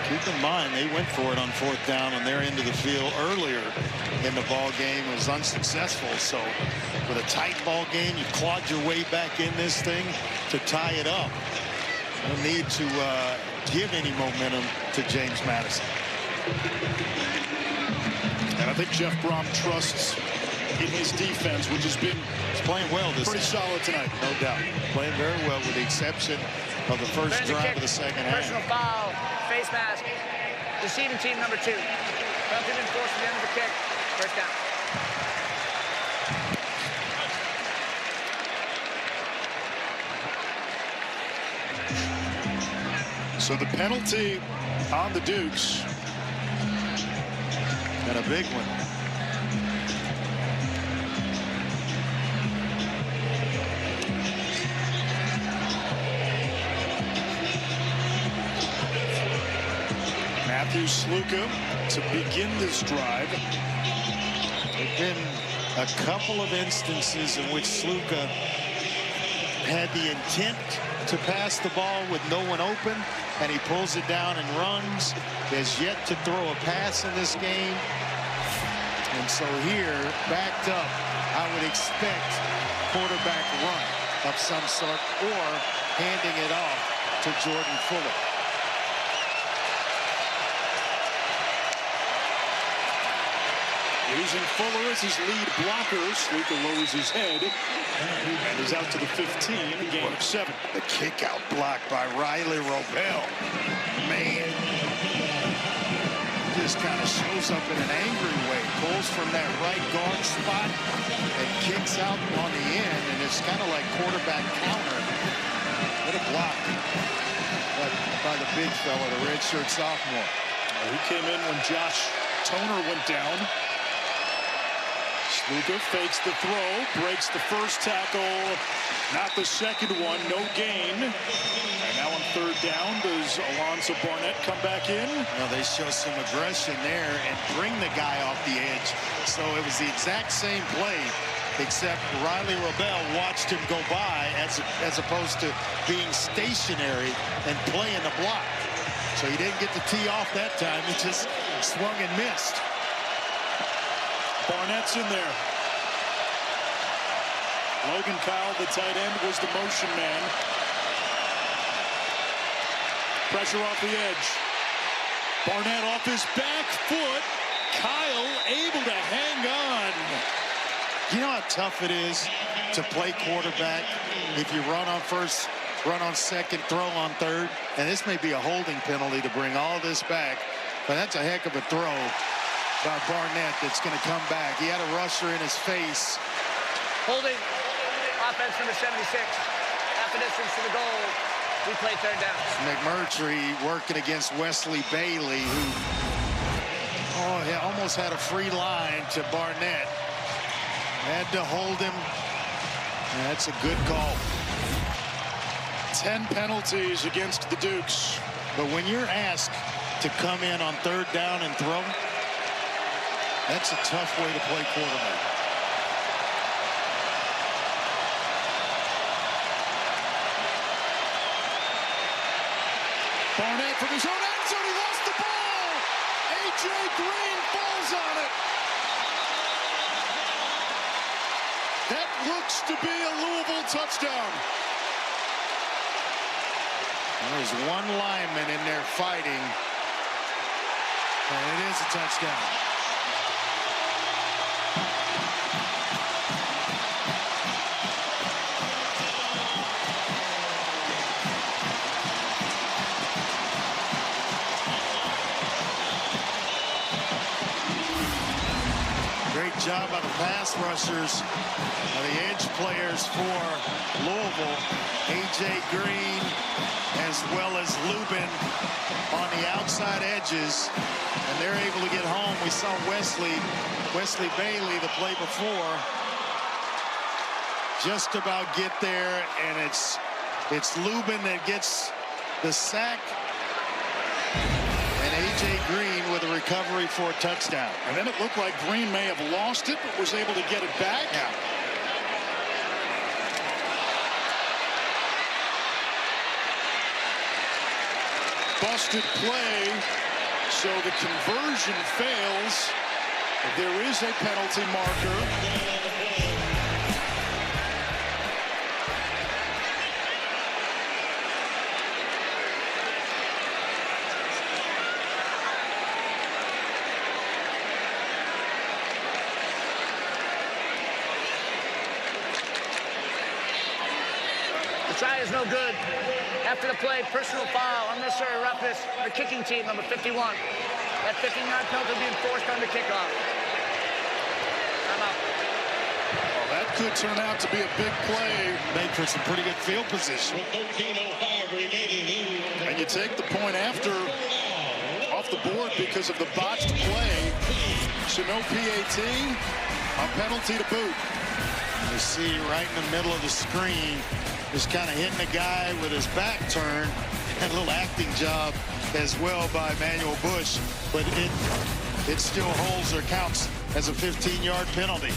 Keep in mind, they went for it on fourth down on their end of the field earlier in the ball game. It was unsuccessful. So with a tight ball game, you clawed your way back in this thing to tie it up. No need to give any momentum to James Madison. And I think Jeff Brom trusts in his defense, which has been playing well this pretty solid tonight. No doubt. Playing very well with the exception of the first drive of the second half. Personal foul, face mask. Receiving team number 2. Penalty enforced at the end of the kick. First down. So the penalty on the Dukes. And a big one. Matthew Sluka to begin this drive. There've been a couple of instances in which Sluka had the intent to pass the ball with no one open, and he pulls it down and runs. He has yet to throw a pass in this game. And so here, backed up, I would expect quarterback run of some sort or handing it off to Jordan Fuller. Using Fuller as his lead blocker, Sluka lowers his head and is out to the 15, a gain of 7. The kick out block by Riley Robel. Man. Just kind of shows up in an angry way. Pulls from that right guard spot and kicks out on the end. And it's kind of like quarterback counter. What a block by the big fella, the redshirt sophomore. He came in when Josh Toner went down. Sluka fakes the throw, breaks the first tackle, not the second one, no gain. And now on third down, does Alonzo Barnett come back in? Well, they show some aggression there and bring the guy off the edge. So it was the exact same play, except Riley Robel watched him go by as opposed to being stationary and playing the block. So he didn't get the tee off that time. He just swung and missed. Barnett's in there. Logan Kyle, the tight end, was the motion man. Pressure off the edge. Barnett off his back foot. Kyle able to hang on. You know how tough it is to play quarterback if you run on first, run on second, throw on third? And this may be a holding penalty to bring all this back, but that's a heck of a throw by Barnett that's going to come back. He had a rusher in his face. Holding. Offense number 76. Half a distance to the goal. We play third down. McMurtry working against Wesley Bailey, who he almost had a free line to Barnett. Had to hold him. And that's a good call. 10 penalties against the Dukes. But when you're asked to come in on third down and throw, that's a tough way to play quarterback. Barnett from his own end zone. He lost the ball. A.J. Green falls on it. That looks to be a Louisville touchdown. There's one lineman in there fighting. And it is a touchdown. Great job by the pass rushers, the edge players for Louisville. A.J. Green as well as Lubin on the outside edges, and they're able to get home. We saw Wesley Bailey the play before just about get there, and it's Lubin that gets the sack, and A.J. Green with a recovery for a touchdown. And then it looked like Green may have lost it, but was able to get it back. Yeah. Busted play, so the conversion fails. There is a penalty marker. Try is no good. After the play, personal foul, unnecessary roughness, the kicking team, number 51. That 15-yard penalty being forced on the kickoff. Timeout. Well, that could turn out to be a big play. Made for some pretty good field position. And you take the point after off the board because of the botched play. So no PAT, a penalty to boot. You see right in the middle of the screen, just kind of hitting the guy with his back turned. And a little acting job as well by Manuel Bush, but it still holds or counts as a 15-yard penalty.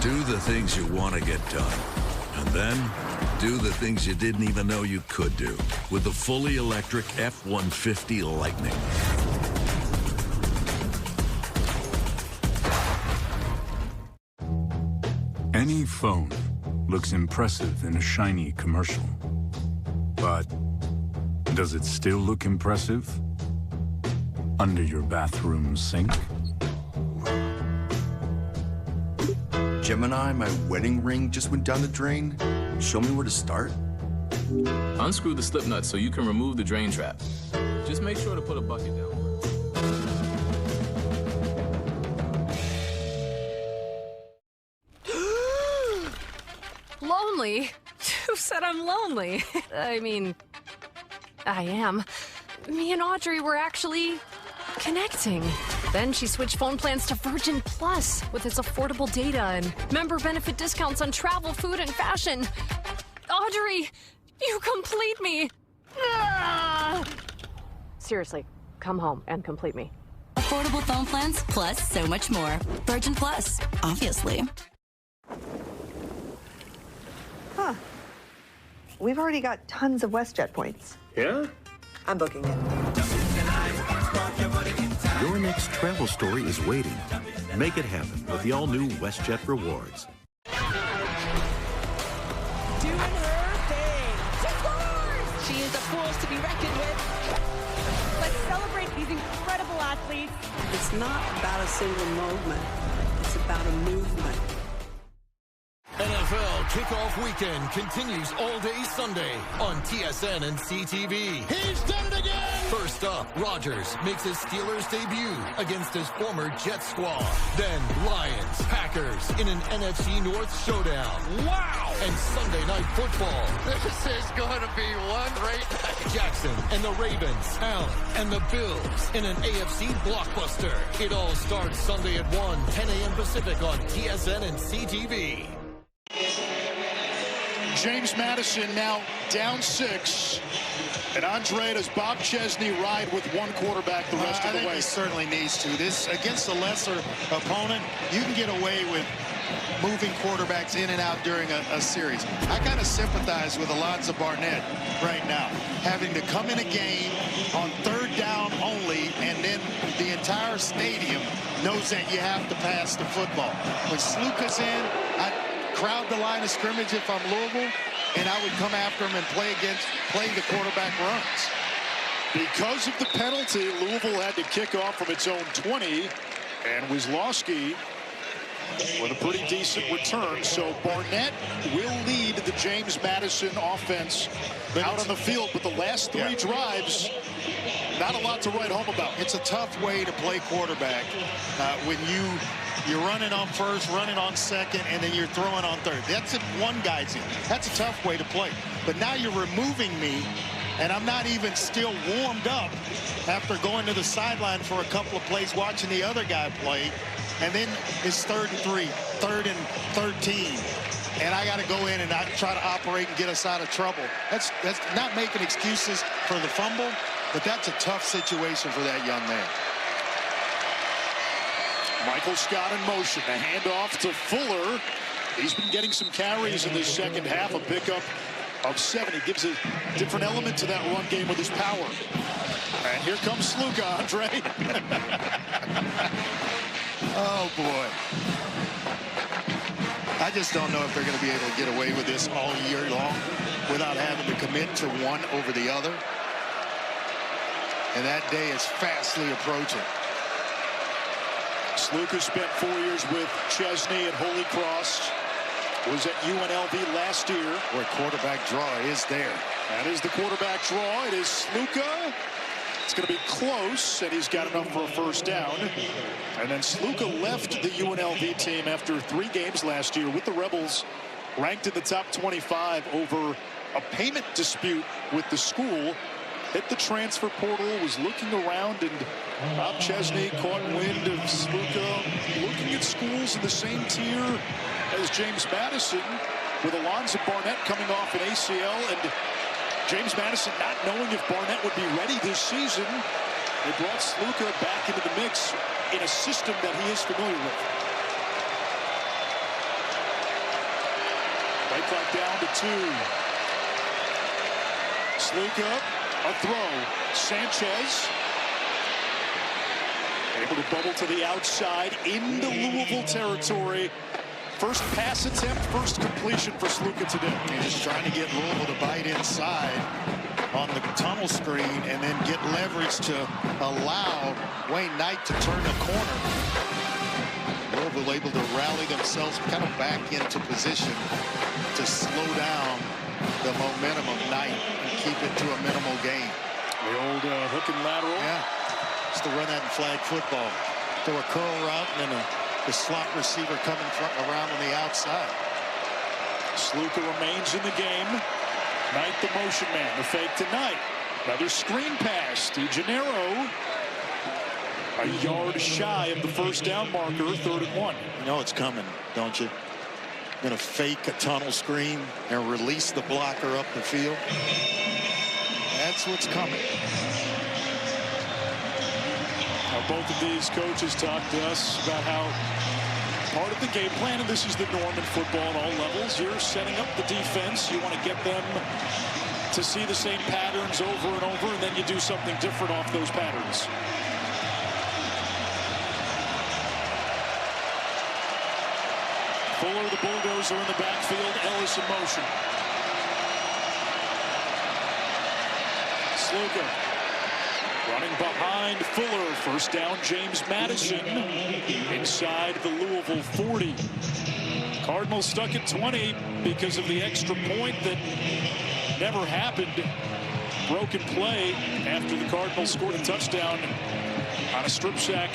Do the things you want to get done. And then, do the things you didn't even know you could do with the fully electric F-150 Lightning. Any phone looks impressive in a shiny commercial. But does it still look impressive under your bathroom sink? Gemini, my wedding ring just went down the drain. Show me where to start. Unscrew the slip nut so you can remove the drain trap. Just make sure to put a bucket down. Lonely? Who said I'm lonely? I mean, I am. Me and Audrey were actually connecting. Then she switched phone plans to Virgin Plus with its affordable data and member benefit discounts on travel, food, and fashion. Audrey, you complete me. Ah! Seriously, come home and complete me. Affordable phone plans plus so much more. Virgin Plus, obviously. Huh. We've already got tons of WestJet points. Yeah? I'm booking it. Your next travel story is waiting. Make it happen with the all-new WestJet Rewards. Doing her thing. She scores! She is a force to be reckoned with. Let's celebrate these incredible athletes. It's not about a single moment. It's about a movement. NFL kickoff weekend continues all day Sunday on TSN and CTV. He's done it again! First up, Rodgers makes his Steelers debut against his former Jets squad. Then Lions, Packers in an NFC North showdown. Wow! And Sunday Night Football. This is going to be one great night. Jackson and the Ravens, Allen and the Bills in an AFC blockbuster. It all starts Sunday at 1, 10 a.m. Pacific on TSN and CTV. James Madison now down 6. And Andre, does Bob Chesney ride with one quarterback the rest of the way? I think he certainly needs to. This against a lesser opponent, you can get away with moving quarterbacks in and out during a series. I kind of sympathize with Alonzo Barnett right now, having to come in a game on 3rd down only, and then the entire stadium knows that you have to pass the football. When Sluka's in, I'd crowd the line of scrimmage if I'm Louisville, and I would come after him and play the quarterback runs. Because of the penalty, Louisville had to kick off from its own 20, and Wisłowski with a pretty decent return. So Barnett will lead the James Madison offense out on the field, but the last 3 drives, not a lot to write home about. It's a tough way to play quarterback when you're running on 1st, running on 2nd, and then you're throwing on 3rd. That's if one guy's in. That's a tough way to play. But now you're removing me, and I'm not even still warmed up after going to the sideline for a couple of plays watching the other guy play. And then it's 3rd and 3, 3rd and 13. And I got to go in and try to operate and get us out of trouble. That's not making excuses for the fumble, but that's a tough situation for that young man. Michael Scott in motion. A handoff to Fuller. He's been getting some carries in this second half, a pickup of 7. He gives a different element to that run game with his power. And here comes Sluka, Andre. Oh, boy. I just don't know if they're going to be able to get away with this all year long without having to commit to one over the other. And that day is fastly approaching. Sluka spent 4 years with Chesney at Holy Cross. Was at UNLV last year. Where quarterback draw is there. That is the quarterback draw. It is Sluka. It's going to be close, and he's got enough for a first down. And then Sluka left the UNLV team after 3 games last year with the Rebels, ranked in the top 25 over a payment dispute with the school. Hit the transfer portal, was looking around, and Bob Chesney caught wind of Sluka looking at schools in the same tier as James Madison, with Alonzo Barnett coming off an ACL, and James Madison not knowing if Barnett would be ready this season. They brought Sluka back into the mix in a system that he is familiar with. Play clock down to 2. Sluka, a throw. Sanchez able to bubble to the outside into Louisville territory. First pass attempt, first completion for Sluka today. He's trying to get Louisville to bite inside on the tunnel screen and then get leverage to allow Wayne Knight to turn the corner. Louisville able to rally themselves kind of back into position to slow down the momentum of Knight and keep it to a minimal gain. The old hook and lateral. Yeah, just to run that in flag football. Throw a curl route and then the slot receiver coming around on the outside. Sluka remains in the game. Knight the motion man. The fake to Knight. Another screen pass. DeGennaro a yard shy of the first down marker. 3rd and 1. You know it's coming, don't you? Going to fake a tunnel screen and release the blocker up the field. That's what's coming. Now, both of these coaches talked to us about how part of the game plan, and this is the norm in football at all levels, you're setting up the defense. You want to get them to see the same patterns over and over, and then you do something different off those patterns. Fuller, the bulldozer in the backfield. Ellis in motion. Sluka running behind Fuller. First down, James Madison inside the Louisville 40. Cardinals stuck at 20 because of the extra point that never happened. Broken play after the Cardinals scored a touchdown on a strip sack,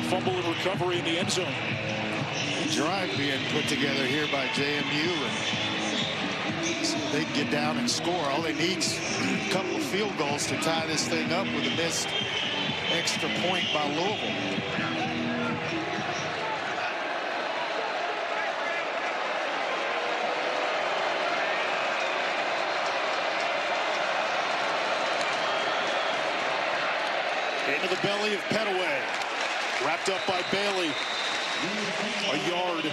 fumble and recovery in the end zone. Drive being put together here by JMU, and so they can get down and score. All they need is a couple of field goals to tie this thing up with a missed extra point by Louisville. Into the belly of Pettaway. Wrapped up by Bailey. A yard.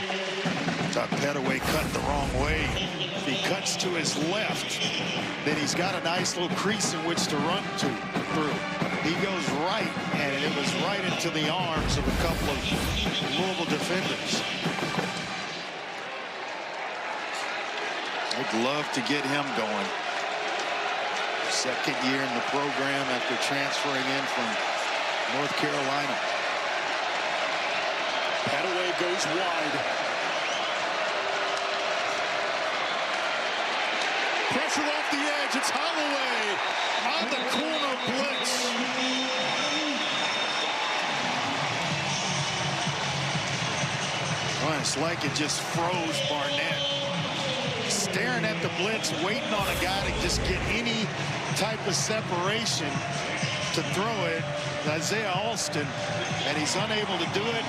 Thought Pettaway cut the wrong way. If he cuts to his left, then he's got a nice little crease in which to run through. He goes right, and it was right into the arms of a couple of Louisville defenders. I'd love to get him going. Second year in the program after transferring in from North Carolina. Pettaway goes wide. Pressure off the edge. It's Holloway on the corner blitz. Well, it's like it just froze Barnett. Staring at the blitz, waiting on a guy to just get any type of separation to throw it. Isaiah Alston, and he's unable to do it.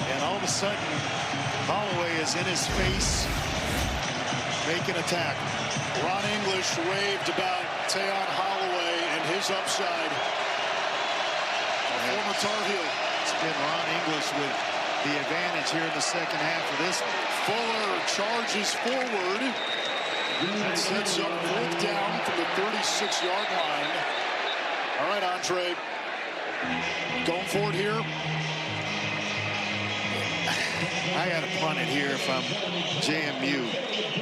And all of a sudden, Holloway is in his face, making a tackle. Ron English raved about Tayon Holloway and his upside. A former Tar Heel. It's been Ron English with the advantage here in the second half of this one. Fuller charges forward. That sets up 4th down from the 36-yard line. All right, Andre. Going for it here. I got to punt it here if I'm JMU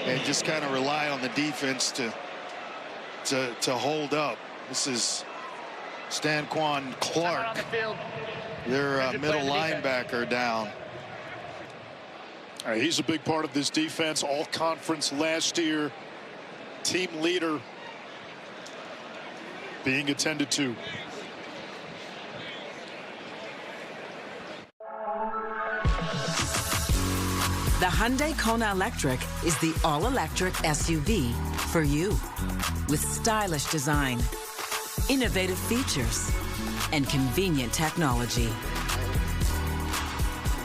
and just kind of rely on the defense to hold up. This is Stanquan Clark, their middle linebacker, down. All right, he's a big part of this defense, all conference last year, team leader being attended to. The Hyundai Kona Electric is the all-electric SUV for you. With stylish design, innovative features, and convenient technology.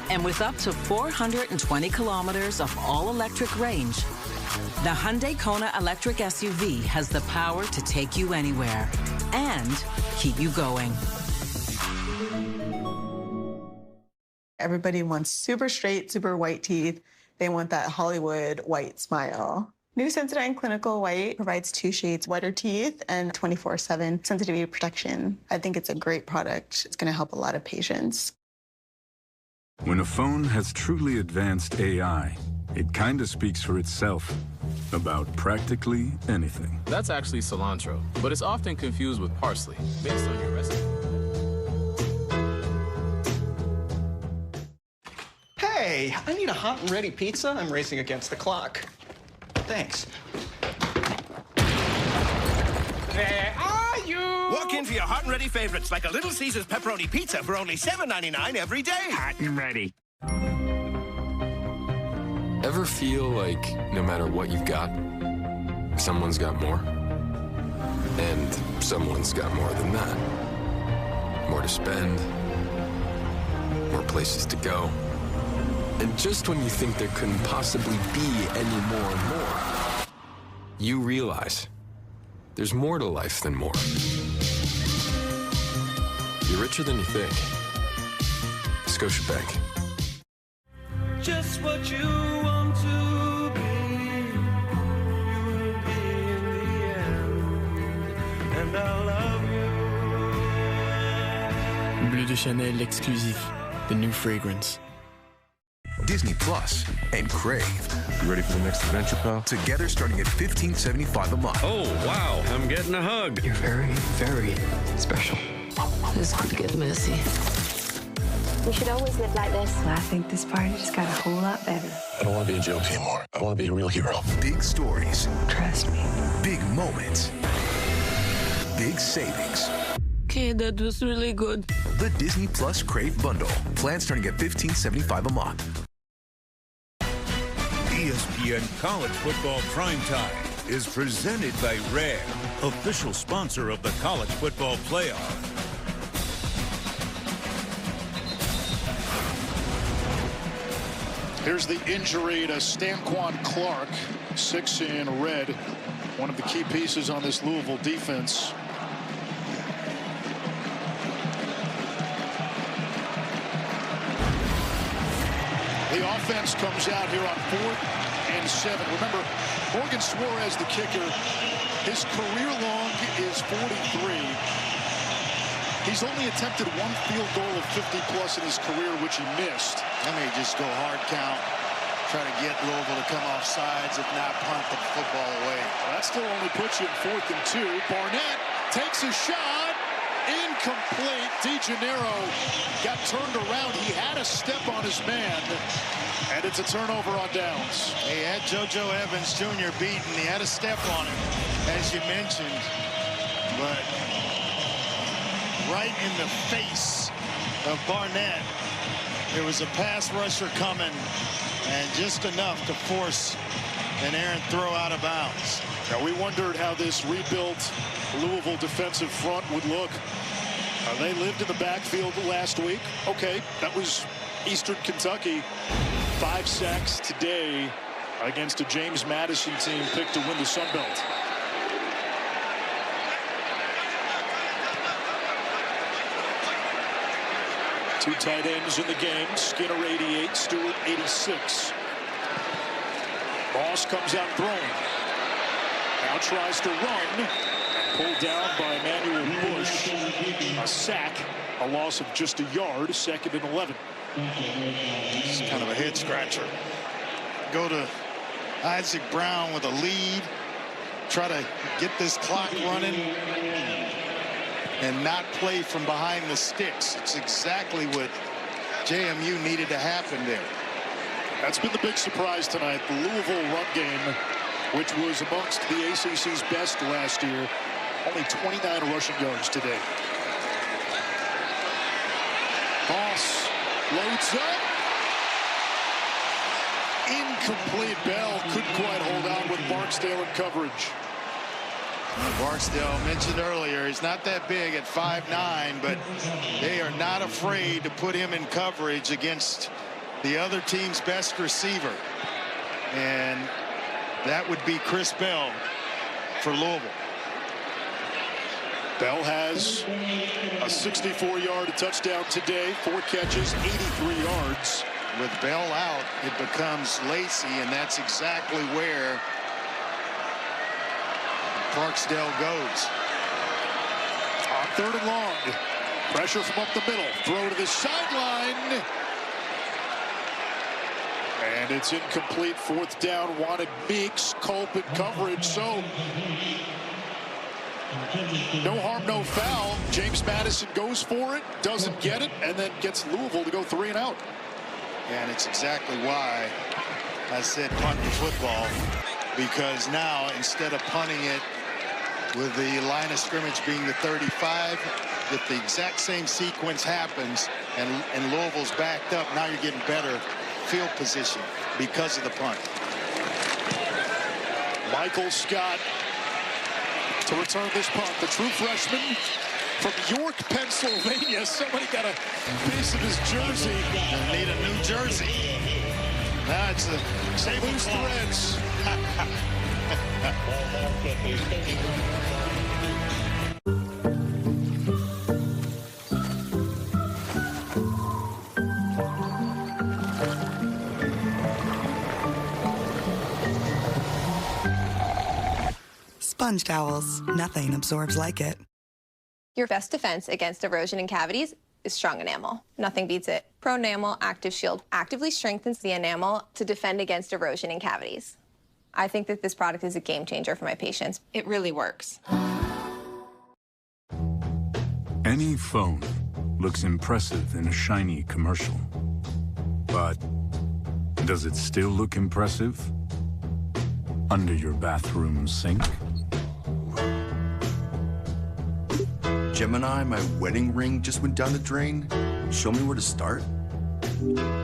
And with up to 420 kilometers of all-electric range, the Hyundai Kona Electric SUV has the power to take you anywhere and keep you going. Everybody wants super straight, super white teeth. They want that Hollywood white smile. New Sensodyne Clinical White provides 2 shades whiter teeth and 24/7 sensitivity protection. I think it's a great product. It's going to help a lot of patients. When a phone has truly advanced AI, it kind of speaks for itself about practically anything. That's actually cilantro, but it's often confused with parsley based on your recipe. Hey, I need a hot and ready pizza. I'm racing against the clock. Thanks. Where are you? Walk in for your hot and ready favorites like a Little Caesars pepperoni pizza for only $7.99 every day. Hot and ready. Ever feel like no matter what you've got, someone's got more? And someone's got more than that. More to spend, more places to go. And just when you think there couldn't possibly be any more and more, you realize there's more to life than more. You're richer than you think. Scotiabank. Just what you want to be, you will be in the end, and I love you. Bleu de Chanel exclusive, the new fragrance. Disney Plus and Crave. You ready for the next adventure, pal? Together starting at $15.75 a month. Oh, wow, I'm getting a hug. You're very, very special. This could get messy. We should always live like this. I think this party just got a whole lot better. I don't want to be a joke anymore. I want to be a real hero. Big stories. Trust me. Big moments. Big savings. Okay, that was really good. The Disney Plus Crave Bundle. Plan starting at $15.75 a month. ESPN College Football Primetime is presented by Rare, official sponsor of the College Football Playoff. Here's the injury to Stanquan Clark, 6 in red, one of the key pieces on this Louisville defense. The offense comes out here on 4th and 7. Remember, Morgan Suarez, the kicker, his career long is 43. He's only attempted 1 field goal of 50-plus in his career, which he missed. I may just go hard count, try to get Louisville to come off sides, if not punt the football away. Well, that still only puts you in 4th and 2. Barnett takes a shot. Incomplete. DeGennaro got turned around. He had a step on his man, and it's a turnover on downs. He had JoJo Evans Jr. beaten. He had a step on him, as you mentioned, but right in the face of Barnett, there was a pass rusher coming, and just enough to force an errant throw out of bounds. Now, we wondered how this rebuilt Louisville defensive front would look. They lived in the backfield last week. Okay, that was Eastern Kentucky. 5 sacks today against a James Madison team picked to win the Sun Belt. Two tight ends in the game. Skinner 88, Stewart 86. Moss comes out throwing. Now tries to run. And pulled down by Emmanuel Bush. A sack. A loss of just a yard. 2nd and 11. This is kind of a head scratcher. Go to Isaac Brown with a lead. Try to get this clock running and not play from behind the sticks. It's exactly what JMU needed to happen there. That's been the big surprise tonight. The Louisville run game, which was amongst the ACC's best last year. Only 29 rushing yards today. Moss loads up. Incomplete. Bell couldn't quite hold on with Barksdale in coverage. Barksdale mentioned earlier, he's not that big at 5'9", but they are not afraid to put him in coverage against the other team's best receiver. And that would be Chris Bell for Louisville. Bell has a 64-yard touchdown today, 4 catches, 83 yards. With Bell out, it becomes Lacey, and that's exactly where Barksdale goes. On 3rd and long. Pressure from up the middle. Throw to the sideline. And it's incomplete. 4th down. Wanted Meeks. Culp in coverage. So no harm, no foul. James Madison goes for it. Doesn't get it. And then gets Louisville to go 3 and out. And it's exactly why I said punt the football. Because now, instead of punting it with the line of scrimmage being the 35, if the exact same sequence happens and Louisville's backed up, now you're getting better field position because of the punt. Michael Scott to return this punt. The true freshman from York, Pennsylvania. Somebody got a piece of his jersey. They need a new jersey. Now it's the same loose threads. Sponge towels. Nothing absorbs like it. Your best defense against erosion and cavities is strong enamel. Nothing beats it. Pro-Enamel Active Shield actively strengthens the enamel to defend against erosion and cavities. I think that this product is a game changer for my patients. It really works. Any phone looks impressive in a shiny commercial. But does it still look impressive under your bathroom sink? Gemini, my wedding ring just went down the drain. Show me where to start.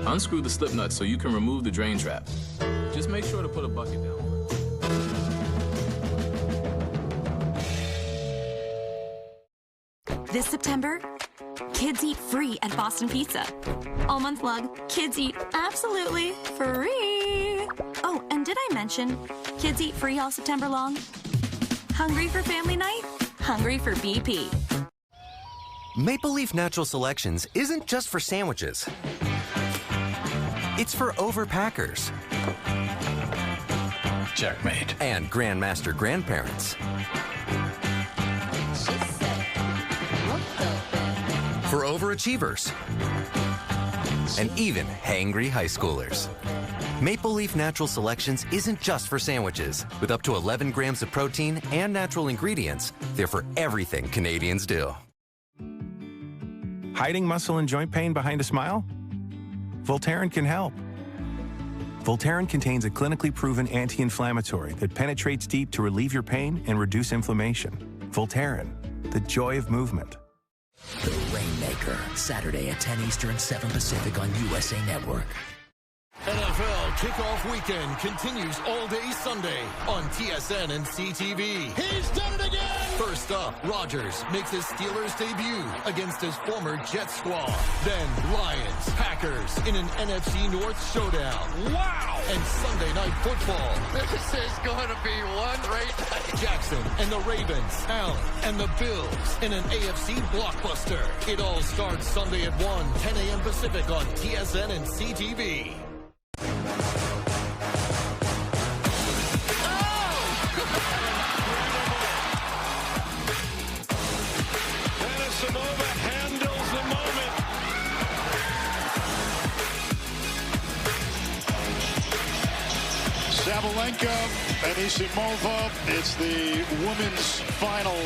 Unscrew the slip nut so you can remove the drain trap. Just make sure to put a bucket down. This September, kids eat free at Boston Pizza. All month long, kids eat absolutely free. Oh, and did I mention kids eat free all September long? Hungry for family night? Hungry for BP. Maple Leaf Natural Selections isn't just for sandwiches. It's for overpackers. Checkmate. And Grandmaster grandparents. For overachievers. And even hangry high schoolers. Maple Leaf Natural Selections isn't just for sandwiches. With up to 11 grams of protein and natural ingredients, they're for everything Canadians do. Hiding muscle and joint pain behind a smile? Voltaren can help. Voltaren contains a clinically proven anti-inflammatory that penetrates deep to relieve your pain and reduce inflammation. Voltaren, the joy of movement. The Rainmaker, Saturday at 10 Eastern, 7 Pacific on USA Network. NFL Kickoff weekend continues all day Sunday on TSN and CTV. He's done it again! First up, Rodgers makes his Steelers debut against his former Jets squad. Then Lions, Packers in an NFC North showdown. Wow! And Sunday Night Football. This is going to be one great night. Jackson and the Ravens, Allen and the Bills in an AFC blockbuster. It all starts Sunday at 1, 10 a.m. Pacific on TSN and CTV. Anisimova handles the moment. Sabalenka, Anisimova. It's the women's final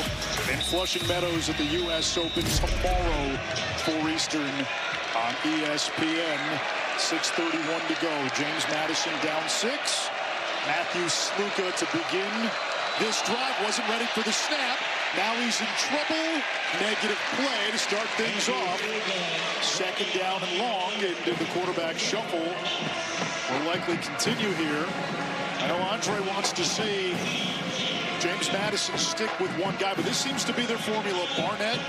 in Flushing Meadows at the U.S. Open tomorrow, 4 Eastern on ESPN. 6:31 to go. James Madison down 6. Matthew Sluka to begin this drive. Wasn't ready for the snap. Now he's in trouble. Negative play to start things off. Second down and long, and the quarterback shuffle will likely continue here. I know Andre wants to see James Madison stick with one guy, but this seems to be their formula. Barnett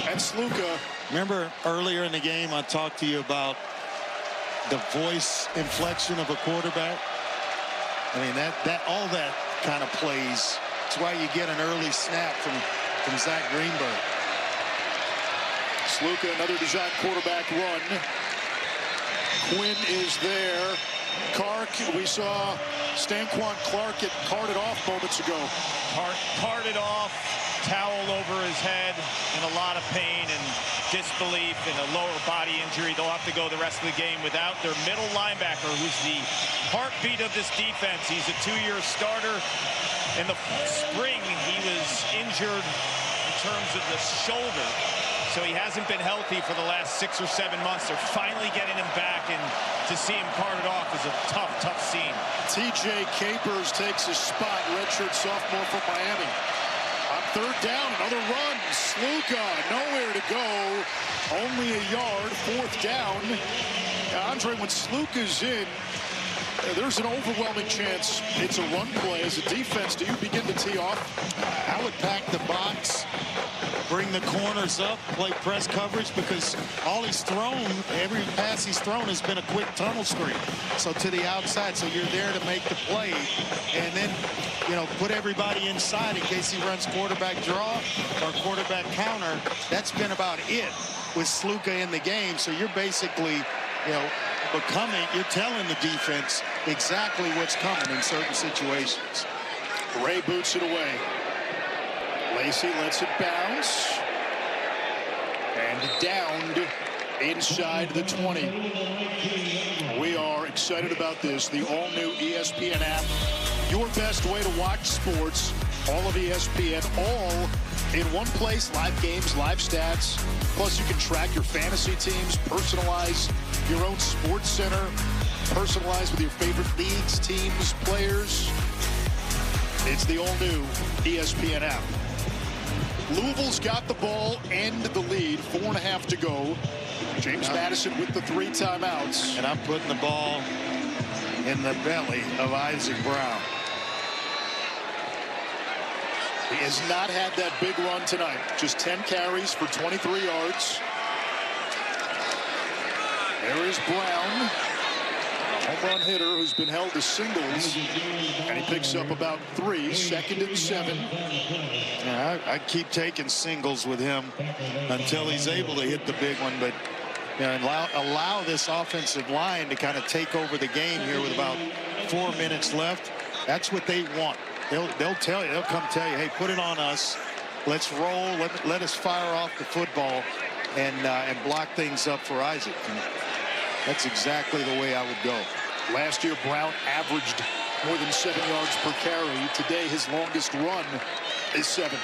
and Sluka. Remember earlier in the game I talked to you about the voice inflection of a quarterback? I mean, that all that kind of plays. That's why you get an early snap from Zach Greenberg. Sluka, another design quarterback run. Quinn is there. Clark, we saw Stanquan Clark get carted off moments ago. Carted off, towel over his head, in a lot of pain and disbelief and a lower body injury. They'll have to go the rest of the game without their middle linebacker, who's the heartbeat of this defense. He's a 2-year starter. In the spring, he was injured in terms of the shoulder, so he hasn't been healthy for the last 6 or 7 months. They're finally getting him back, and to see him carted off is a tough scene. TJ Capers takes his spot, redshirt sophomore from Miami. On third down, another run. Sluka, nowhere to go. Only a yard, fourth down. Andre, when Sluka's in, there's an overwhelming chance it's a run play. As a defense, do you begin to tee off? I would pack the box, bring the corners up, play press coverage, because all he's thrown, every pass he's thrown has been a quick tunnel screen. So to the outside, so you're there to make the play, and then, you know, put everybody inside in case he runs quarterback draw or quarterback counter. That's been about it with Sluka in the game. So you're basically, you know, you're telling the defense exactly what's coming in certain situations. Ray boots it away. Lacey lets it bounce. And downed inside the 20. We are excited about this. The all-new ESPN app. Your best way to watch sports. All of ESPN, all in one place. Live games, live stats. Plus, you can track your fantasy teams, personalize your own sports center, personalize with your favorite leagues, teams, players. It's the all-new ESPN app. Louisville's got the ball and the lead. 4.5 to go. James Madison with the 3 timeouts. And I'm putting the ball in the belly of Isaac Brown. He has not had that big run tonight. Just 10 carries for 23 yards. There is Brown, a home run hitter who's been held to singles, and he picks up about 3, 2nd and 7. Yeah, I keep taking singles with him until he's able to hit the big one, but you know, allow this offensive line to kind of take over the game here with about 4 minutes left. That's what they want. They'll tell you, they'll come tell you, hey, put it on us. Let's roll. Let us fire off the football and block things up for Isaac. And that's exactly the way I would go. Last year, Brown averaged more than 7 yards per carry. Today, his longest run is 7.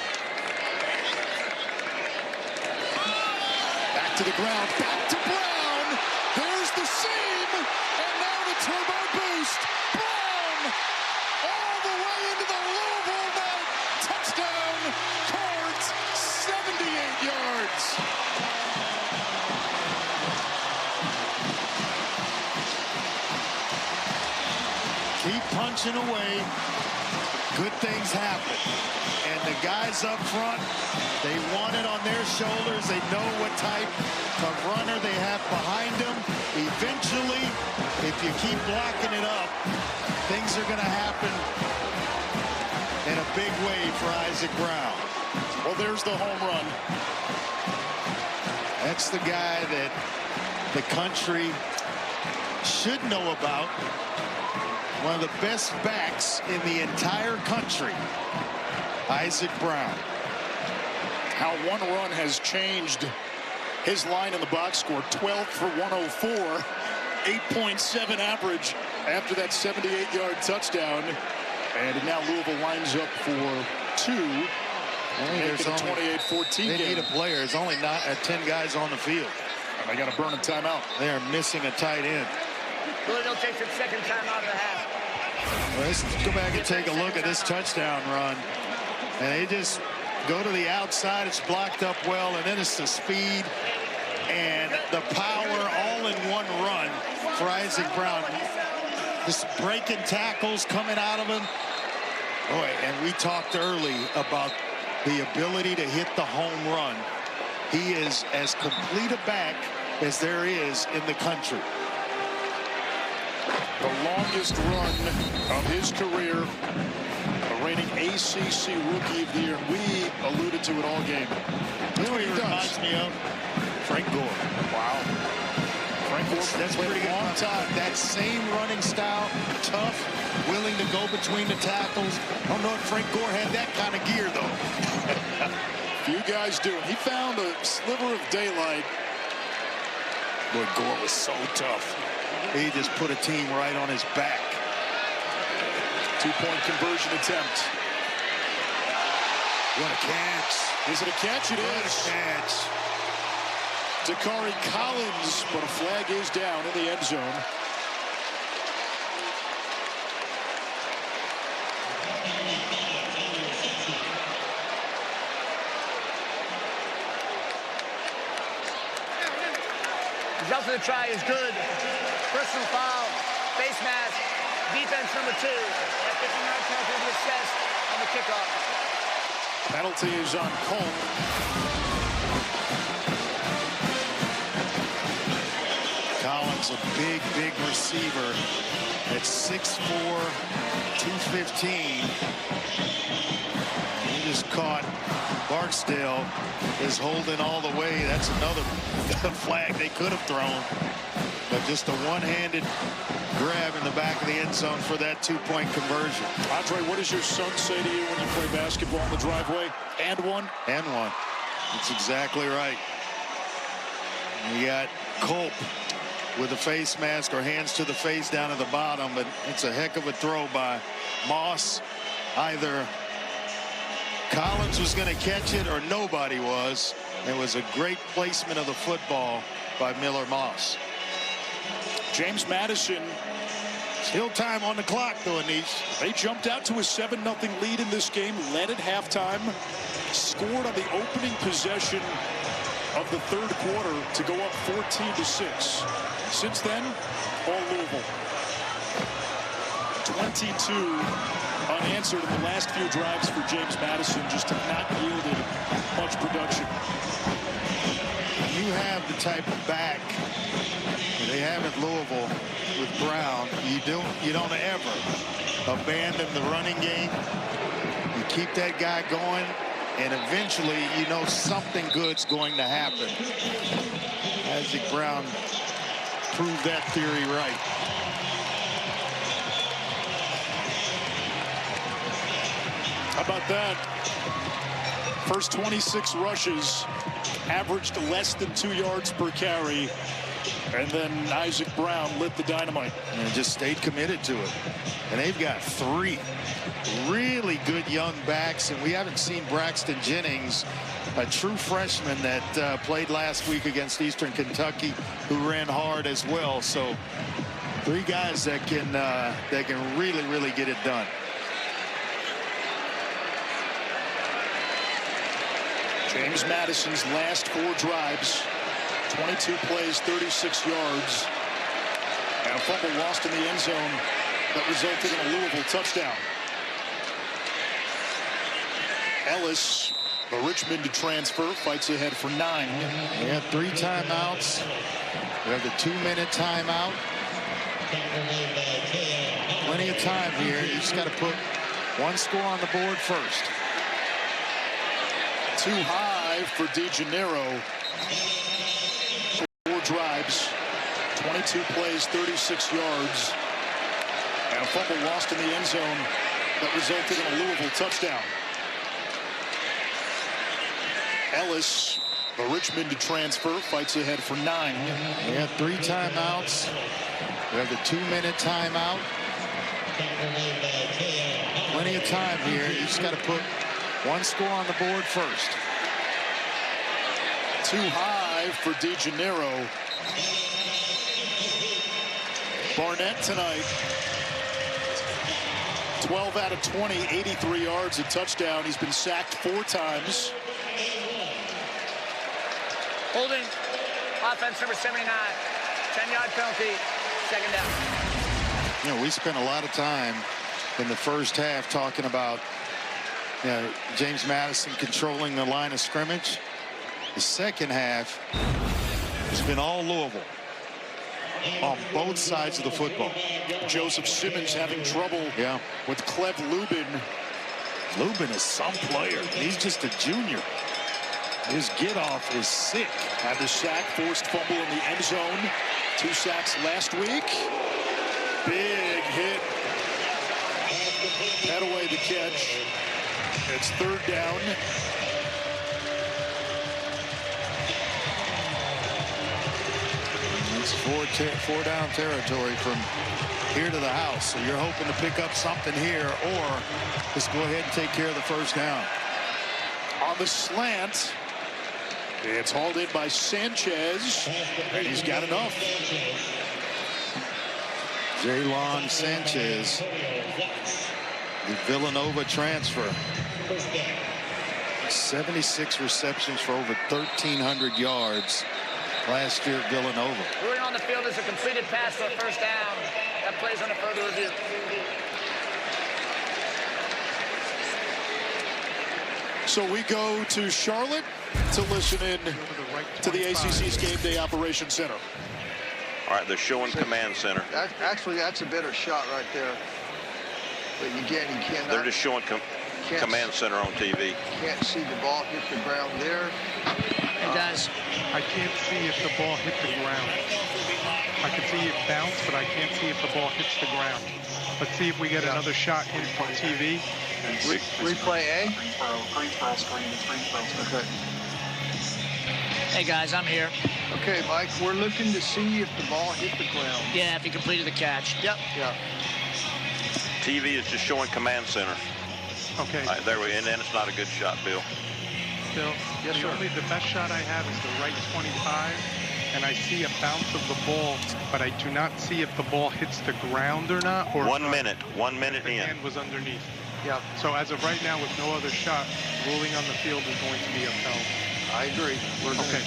Back to the ground. Back to Brown. There's the seam. And now the turbo boost. Brown all the way into the Louisville net. Touchdown. Cards 78 yards. keep punching away, good things happen. And the guys up front, they want it on their shoulders. They know what type of runner they have behind them. Eventually, if you keep blocking it up, things are going to happen in a big way for Isaac Brown. Well, there's the home run. That's the guy that the country should know about. One of the best backs in the entire country, Isaac Brown. How one run has changed his line in the box score. 12 for 104, 8.7 average after that 78-yard touchdown. And now Louisville lines up for 2. There's a 28-14 game. They need a player. There's only 10 guys on the field. And they got to burn a timeout. They are missing a tight end. Really don't take the second timeout of the half. Well, let's go back and take a look at this touchdown run. And they just go to the outside. It's blocked up well, and then it's the speed and the power all in one run for Isaac Brown. Just breaking tackles coming out of him. Boy, and we talked early about the ability to hit the home run. He is as complete a back as there is in the country. The longest run of his career, the reigning ACC Rookie of the Year. We alluded to it all game. You know what he reminds me of? Frank Gore. Wow. Frank Gore, that's pretty good. Long time. That same running style, tough, willing to go between the tackles. I don't know if Frank Gore had that kind of gear, though. Few guys do. He found a sliver of daylight. Boy, Gore was so tough. He just put a team right on his back. 2-point conversion attempt. What a catch. Is it a catch? It is. What a catch. Dakari Collins, but a flag is down in the end zone. Result of the try is good. Personal foul, face mask, defense number 2. That 59 penalty will be assessed on the kickoff. Penalty is on Colt. Collins, a big, big receiver at 6'4", 215. He just caught Barksdale is holding all the way. That's another flag they could have thrown. But just a one-handed grab in the back of the end zone for that 2-point conversion. Andre, what does your son say to you when you play basketball in the driveway? And one? And one. That's exactly right. You got Culp with the face mask or hands to the face down at the bottom, but it's a heck of a throw by Moss. Either Collins was going to catch it or nobody was. It was a great placement of the football by Miller Moss. James Madison. Still time on the clock, though, Anish. They jumped out to a 7-0 lead in this game, led at halftime, scored on the opening possession of the third quarter to go up 14-6. Since then, all Louisville. 22 unanswered in the last few drives for James Madison, just have not yielded much production. You have the type of back they have at Louisville with Brown. You don't ever abandon the running game. You keep that guy going, and eventually you know something good's going to happen. Isaac Brown proved that theory right. How about that? First 26 rushes, averaged less than 2 yards per carry. And then Isaac Brown lit the dynamite. And just stayed committed to it. And they've got 3 really good young backs. And we haven't seen Braxton Jennings, a true freshman that played last week against Eastern Kentucky, who ran hard as well. So 3 guys that can really, really get it done. James Madison's last 4 drives, 22 plays, 36 yards. And a fumble lost in the end zone that resulted in a Louisville touchdown. Ellis, the Richmond transfer, fights ahead for 9. We have 3 timeouts. We have the 2-minute timeout. Plenty of time here. You just got to put 1 score on the board first. Too high for DeGennaro. 4 drives, 22 plays, 36 yards. And a fumble lost in the end zone that resulted in a Louisville touchdown. Ellis, the Richmond transfer, fights ahead for 9. We have 3 timeouts. We have the 2-minute timeout. Plenty of time here. You just got to put 1 score on the board first. Too high for DeGennaro. Barnett tonight. 12 out of 20, 83 yards, a touchdown. He's been sacked 4 times. Holding. Offense number 79. 10-yard penalty. 2nd down. You know, we spent a lot of time in the first half talking about, you know, James Madison controlling the line of scrimmage. The second half has been all Louisville on both sides of the football. Joseph Simmons having trouble with Cleve Lubin. Lubin is some player. He's just a junior. His get-off is sick. Had the sack, forced fumble in the end zone. 2 sacks last week. Big hit. Had away the catch. It's 3rd down. It's 4 down territory from here to the house. So you're hoping to pick up something here or just go ahead and take care of the 1st down. On the slant. It's hauled in by Sanchez, and he's got enough. Jaylon Sanchez, the Villanova transfer. 76 receptions for over 1,300 yards last year at Villanova. Ruling on the field is a completed pass for a 1st down. That plays under further review. So we go to Charlotte to listen in to the ACC's Game Day Operations Center. All right, they're showing Command Center. Actually, that's a better shot right there. But again, you cannot. They're just showing Command Center on TV. Can't see the ball hit the ground there. Hey guys, I can't see if the ball hit the ground. I can see it bounce, but I can't see if the ball hits the ground. Let's see if we get another shot in from TV. Replay A. Okay. Hey guys, I'm here. Okay, Mike, we're looking to see if the ball hit the ground. Yeah, if he completed the catch. Yep. Yeah. TV is just showing Command Center. Okay. All right, there we, and then it's not a good shot, Bill. Bill, yes, the best shot I have is the right 25, and I see a bounce of the ball, but I do not see if the ball hits the ground or not. Or 1 minute. 1 minute the in. hand was underneath. Yeah. So as of right now, with no other shot, ruling on the field is going to be upheld. I agree. We're going to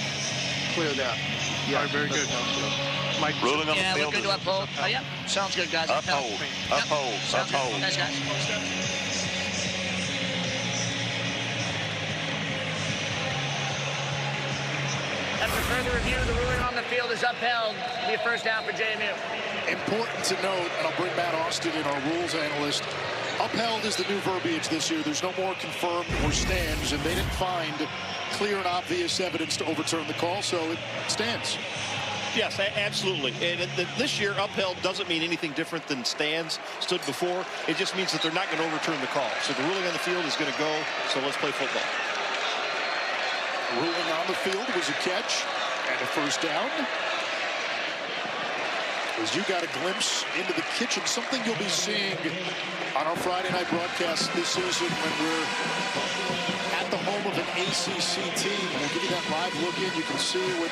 clear that. Yeah, all right, very good. Mike, ruling on the field. Yeah, we're good to uphold. Oh, yeah, sounds good, guys. Uphold. Uphold. Sounds Uphold. good. Thanks, guys. After further review, the ruling on the field is upheld. It'll be a 1st down for JMU. Important to note, and I'll bring Matt Austin in, our rules analyst. Upheld is the new verbiage this year. There's no more confirmed or stands, and they didn't find clear and obvious evidence to overturn the call, so it stands. Yes, absolutely. And this year, upheld doesn't mean anything different than stands stood before. It just means that they're not going to overturn the call. So the ruling on the field is going to go, so let's play football. Ruling on the field was a catch and a 1st down. As you got a glimpse into the kitchen, something you'll be seeing on our Friday night broadcast this season when we're at the home of an ACC team. We'll give you that live look in. You can see what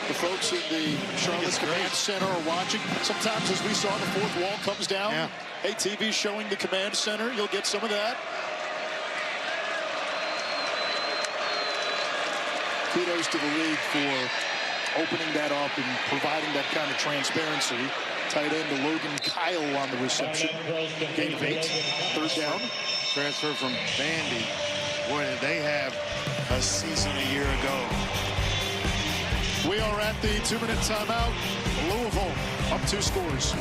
the folks in the Charlotte Command Center are watching. Sometimes, as we saw, the 4th wall comes down. Yeah. Hey, TV showing the Command Center. You'll get some of that. Kudos to the league for opening that up and providing that kind of transparency. Tight end Logan Kyle on the reception. Gain of 8. Third down. Transfer from Vandy. Boy, did they have a season a year ago. We are at the 2-minute timeout. Louisville up 2 scores.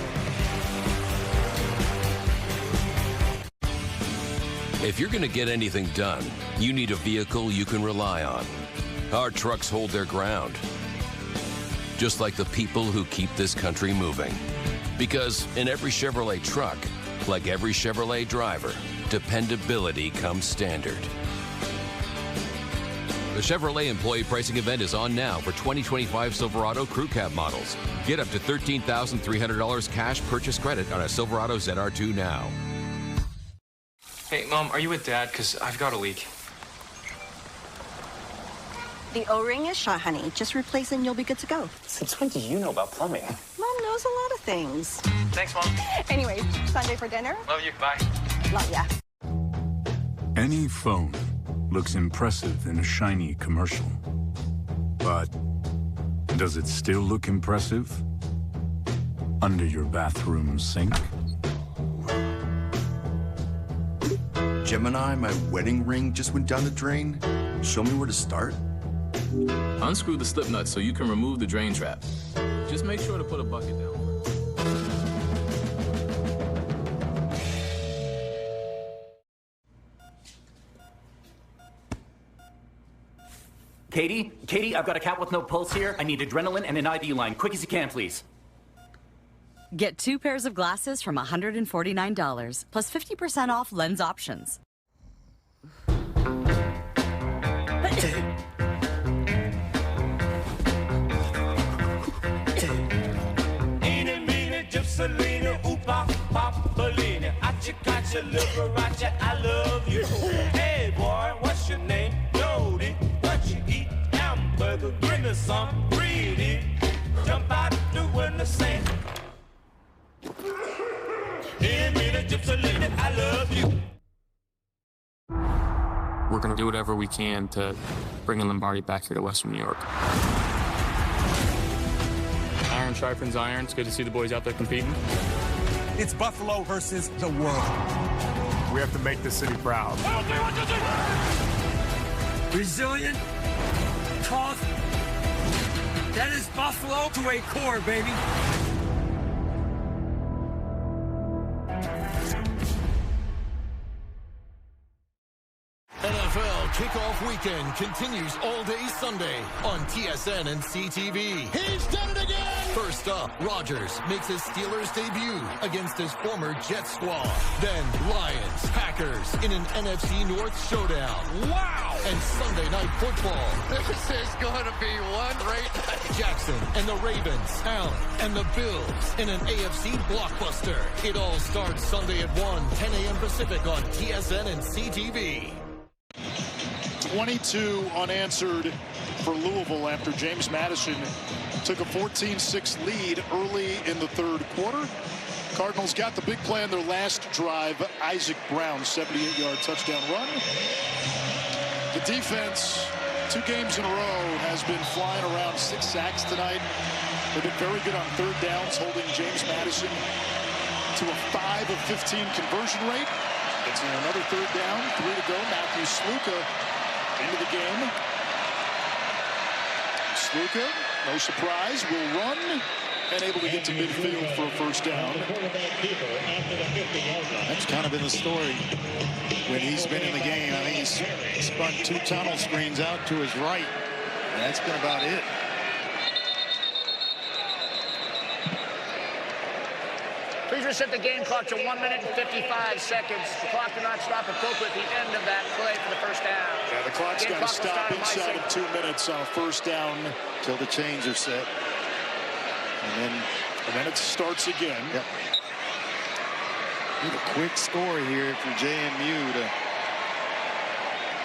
If you're going to get anything done, you need a vehicle you can rely on. Our trucks hold their ground, just like the people who keep this country moving. Because in every Chevrolet truck, like every Chevrolet driver, dependability comes standard. The Chevrolet Employee Pricing Event is on now for 2025 Silverado Crew Cab models. Get up to $13,300 cash purchase credit on a Silverado ZR2 now. Hey, Mom, are you with Dad? Because I've got a leak. The O-ring is shot, honey. Just replace it and you'll be good to go. Since when do you know about plumbing? Mom knows a lot of things. Thanks, Mom. Anyway, Sunday for dinner? Love you. Bye. Love ya. Any phone looks impressive in a shiny commercial. But does it still look impressive under your bathroom sink? Gemini, my wedding ring just went down the drain. Show me where to start. Unscrew the slip nut so you can remove the drain trap. Just make sure to put a bucket down. Katie, I've got a cat with no pulse here. I need adrenaline and an IV line. Quick as you can, please. Get 2 pairs of glasses from $149, plus 50% off lens options. I love you. Hey boy, what's your name? Jody. What you eat? Hamburger. Give me some greedy. Jump out the window, sing. Hey, me the gypsy lady, I love you. We're going to do whatever we can to bring Lombardi back here to Western New York. Iron sharpens iron. It's good to see the boys out there competing. It's Buffalo versus the world. We have to make the city proud. Resilient, tough. That is Buffalo to a core, baby. NFL kickoff weekend continues all day Sunday on TSN and CTV. He's done it again! First up, Rodgers makes his Steelers debut against his former Jets squad. Then Lions, Packers in an NFC North showdown. Wow! And Sunday Night Football. This is going to be one great night. Jackson and the Ravens, Allen and the Bills in an AFC blockbuster. It all starts Sunday at 1, 10 a.m. Pacific on TSN and CTV. 22 unanswered for Louisville after James Madison took a 14-6 lead early in the third quarter. Cardinals got the big play on their last drive. Isaac Brown, 78-yard touchdown run. The defense, 2 games in a row, has been flying around 6 sacks tonight. They've been very good on third downs, holding James Madison to a 5 of 15 conversion rate. It's another third down, 3 to go. Matthew Sluka into the game. Sluka, no surprise, will run and able to get to midfield for a first down. That's kind of been the story when he's been in the game. I think he's spun 2 tunnel screens out to his right. And that's been about it. Please reset the game clock to 1 minute and 55 seconds. The clock did not stop appropriate at the end of that play for the first down. Yeah, the clock's got to stop inside of 2 minutes on a first down. Till the chains are set. And then it starts again. Yep. Need a quick score here for JMU to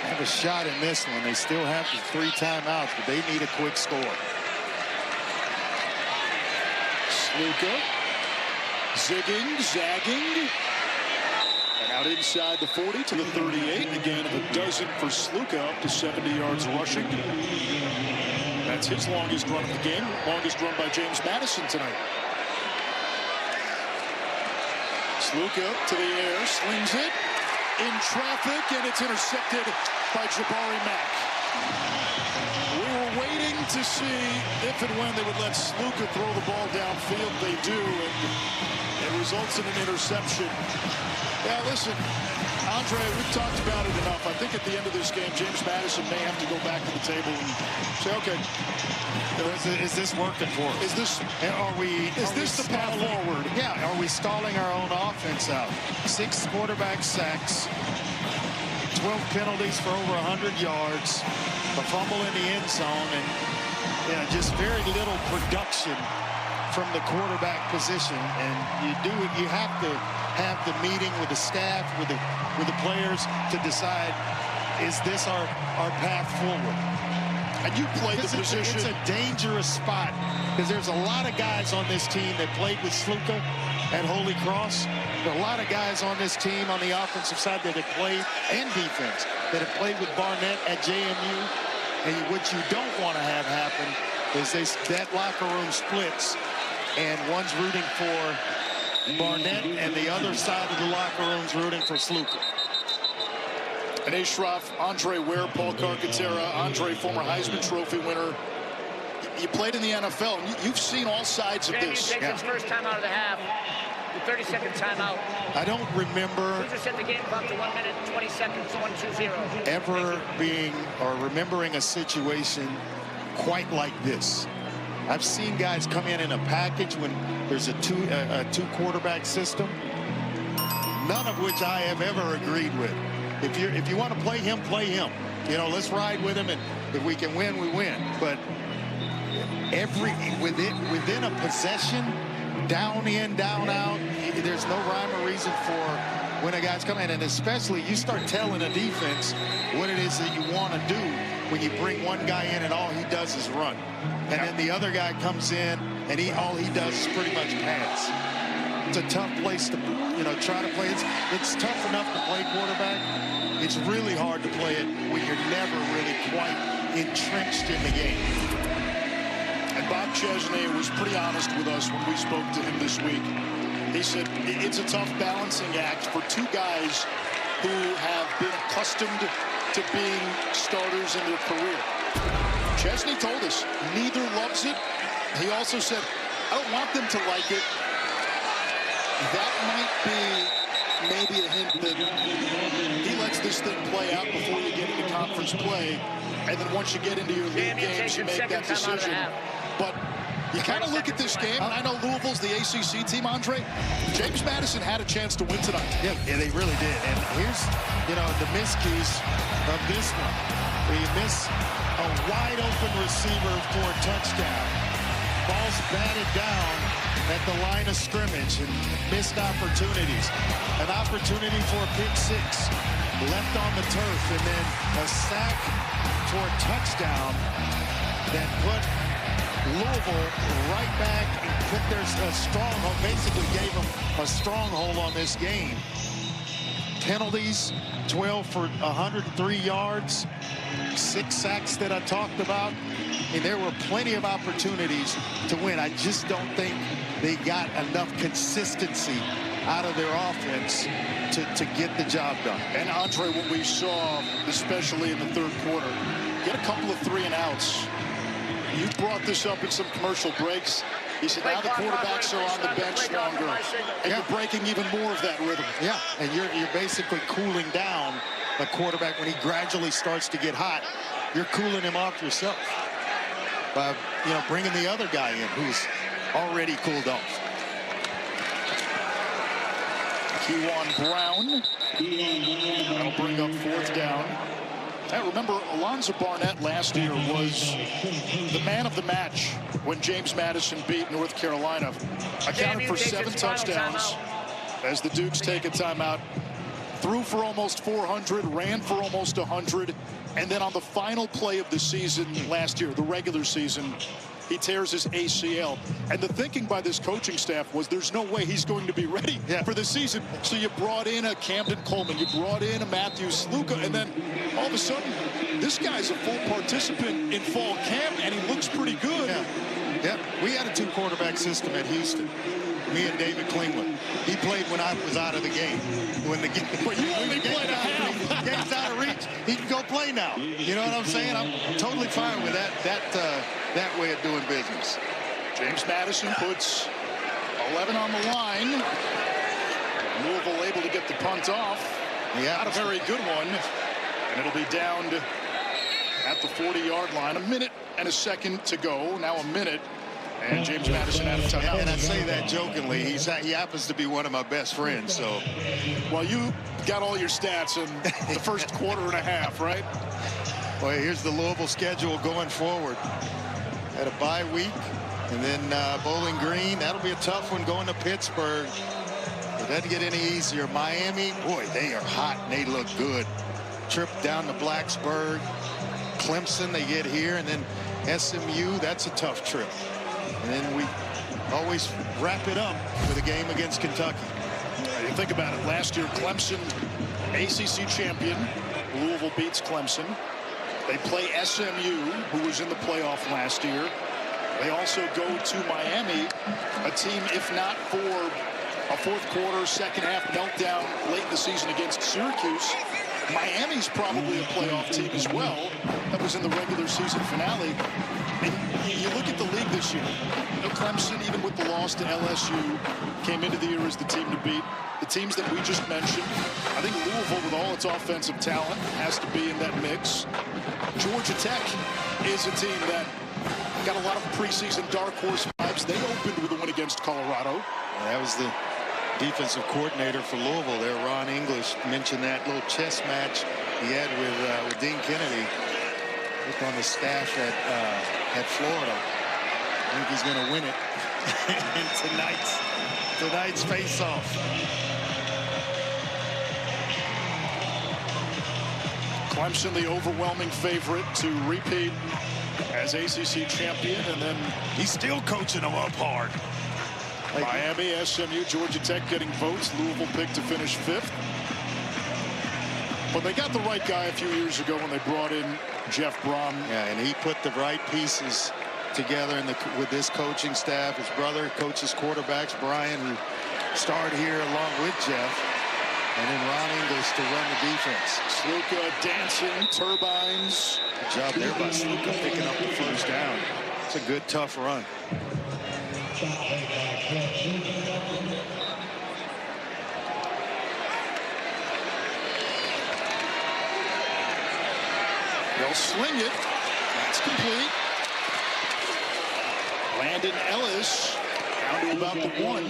have a shot in this one. They still have the 3 timeouts, but they need a quick score. Sluka. Zigging, zagging, and out inside the 40 to the 38. A gain of a dozen for Sluka, up to 70 yards rushing. That's his longest run of the game, longest run by James Madison tonight. Sluka to the air, slings it in traffic, and it's intercepted by Jabari Mack. We were waiting to see if and when they would let Sluka throw the ball downfield. They do, and it results in an interception. Yeah, listen, Andre, we've talked about it enough. I think at the end of this game, James Madison may have to go back to the table and say, okay, is this working for us? Is this the path forward? Yeah, are we stalling our own offense out? 6 quarterback sacks, 12 penalties for over 100 yards, a fumble in the end zone, and just very little production from the quarterback position. And you have to have the meeting with the staff, with the players to decide, is this our path forward? And you played the position. It's a dangerous spot because there's a lot of guys on this team that played with Sluka at Holy Cross. There are a lot of guys on this team on the offensive side that have played, and defense, that have played with Barnett at JMU. And what you don't want to have happen is that locker room splits, and one's rooting for Barnett and the other side of the locker room's rooting for Sluka. And Ashraf, Andre Ware, Paul Carcaterra, Andre, former Heisman Trophy winner. You played in the NFL, and you've seen all sides of this. Takes his first time out of the half. The 30-second timeout. I don't remember set the game clock to 1 minute, 20 seconds, 1-2-0. ever being or remembering a situation quite like this. I've seen guys come in a package when there's a two quarterback system, none of which I have ever agreed with. If you want to play him, play him. Let's ride with him, and if we can win, we win. But within a possession, down in, down out, there's no rhyme or reason for when a guy's coming in. And especially you start telling a defense what it is that you want to do when you bring one guy in and all he does is run. And then the other guy comes in and all he does is pretty much pass. It's a tough place to try to play. It's tough enough to play quarterback. It's really hard to play it when you're never really quite entrenched in the game. And Bob Chesney was pretty honest with us when we spoke to him this week. He said it's a tough balancing act for two guys who have been accustomed to being starters in their career. Chesney told us neither loves it. He also said, I don't want them to like it. That might be maybe a hint that he lets this thing play out before you get into conference play. And then once you get into your league games, you make that decision. But you kind of look at this game, and I know Louisville's the ACC team, Andre. James Madison had a chance to win tonight. Yeah, they really did. And here's, the miscues of this one. You miss a wide-open receiver for a touchdown. Ball's batted down at the line of scrimmage and missed opportunities. An opportunity for a pick six left on the turf, and then a sack for a touchdown that put Louisville right back and put their stronghold, basically gave them a stronghold on this game. Penalties, 12 for 103 yards, 6 sacks that I talked about. And there were plenty of opportunities to win. I just don't think they got enough consistency out of their offense to get the job done. And Andre, what we saw, especially in the third quarter, get a couple of 3-and-outs. You brought this up in some commercial breaks. He said now the quarterbacks are on the bench longer, and you're breaking even more of that rhythm. Yeah, and you're basically cooling down a quarterback when he gradually starts to get hot. You're cooling him off yourself by bringing the other guy in who's already cooled off. Kewan Brown. That'll bring up 4th down. Hey, remember, Alonzo Barnett last year was the man of the match when James Madison beat North Carolina. Accounted for 7 touchdowns as the Dukes take a timeout. Threw for almost 400, ran for almost 100. And then on the final play of the season last year, the regular season, he tears his ACL. And the thinking by this coaching staff was there's no way he's going to be ready for the season. So you brought in a Camden Coleman, you brought in a Matthew Sluka, and then all of a sudden, this guy's a full participant in fall camp, and he looks pretty good. Yeah, we had a 2-quarterback system at Houston. Me and David Klingler. He played when I was out of the game. When the game, but you only played a half. Game's out of reach. He can go play now. You know what I'm saying? I'm totally fine with that way of doing business. James Madison puts 11 on the line. Louisville able to get the punt off. Yeah, not a very good one. And it'll be downed at the 40-yard line. 1 minute and a second to go. Now 1 minute. And James Madison out of timeout. And I say that jokingly. He happens to be one of my best friends. So, well, you got all your stats in the first quarter and a half, right? Well, here's the Louisville schedule going forward. Had a bye week, and then Bowling Green. That'll be a tough one going to Pittsburgh. It doesn't get any easier. Miami, boy, they are hot and they look good. Trip down to Blacksburg. Clemson, they get here, and then SMU. That's a tough trip. And then we always wrap it up with a game against Kentucky. You think about it. Last year, Clemson, ACC champion. Louisville beats Clemson. They play SMU, who was in the playoff last year. They also go to Miami, a team, if not for a fourth quarter, second half meltdown late in the season against Syracuse, Miami's probably a playoff team as well. That was in the regular season finale. And you look at the league this year. You know, Clemson, even with the loss to LSU, came into the year as the team to beat. The teams that we just mentioned, I think Louisville, with all its offensive talent, has to be in that mix. Georgia Tech is a team that got a lot of preseason dark horse vibes. They opened with a win against Colorado. That was the defensive coordinator for Louisville there, Ron English, mentioned that little chess match he had with Dean Kennedy. Look on the staff at Florida. I think he's going to win it in tonight's face-off. Clemson, the overwhelming favorite to repeat as ACC champion, and then he's still coaching them up hard. Miami, SMU, Georgia Tech getting votes. Louisville picked to finish 5th. But they got the right guy a few years ago when they brought in Jeff Brom. Yeah, and he put the right pieces together with this coaching staff. His brother coaches quarterbacks, Brian, who starred here along with Jeff. And then Ron English to run the defense. Sluka dancing, turbines. Good job there by Sluka picking up the first down. It's a good, tough run. They'll sling it. That's complete. Landon Ellis down to about the 1.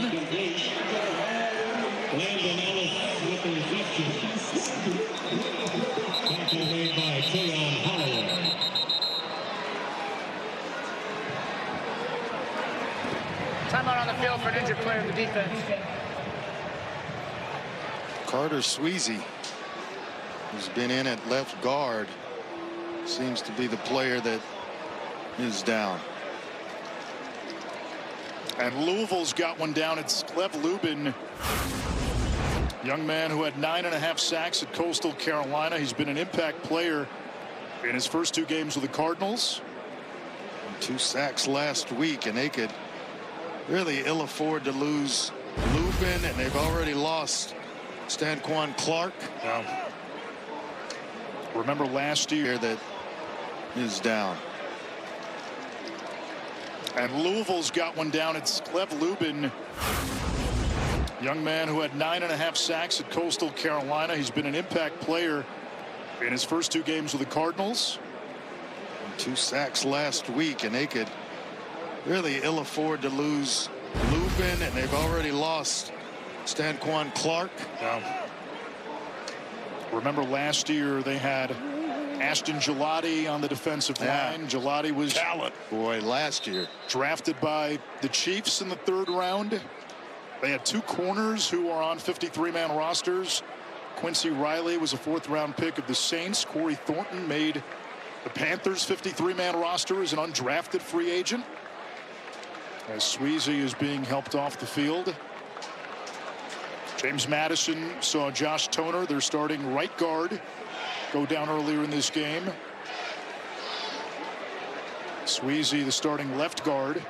Landon Ellis with the reception. Tackle made by Tayon Holloway. Timeout on the field for an injured player of the defense. Carter Sweezy, who's been in at left guard, seems to be the player that is down. And Louisville's got one down. It's Cleve Lubin, young man who had 9.5 sacks at Coastal Carolina. He's been an impact player in his first 2 games with the Cardinals. 2 sacks last week, and they could really ill afford to lose Lubin, and they've already lost Stanquan Clark. Remember last year that is down. And Louisville's got one down. It's Cleve Lubin, young man who had 9.5 sacks at Coastal Carolina. He's been an impact player in his first 2 games with the Cardinals. 2 sacks last week, and they could really ill afford to lose Lubin, and they've already lost Stanquan Clark. Remember last year they had Ashton Gelati on the defensive line. Gelati was talent, boy, last year. Drafted by the Chiefs in the 3rd round. They had 2 corners who are on 53-man rosters. Quincy Riley was a 4th-round pick of the Saints. Corey Thornton made the Panthers' 53-man roster as an undrafted free agent. As Sweezy is being helped off the field. James Madison saw Josh Toner, their starting right guard, go down earlier in this game. Sweezy, the starting left guard.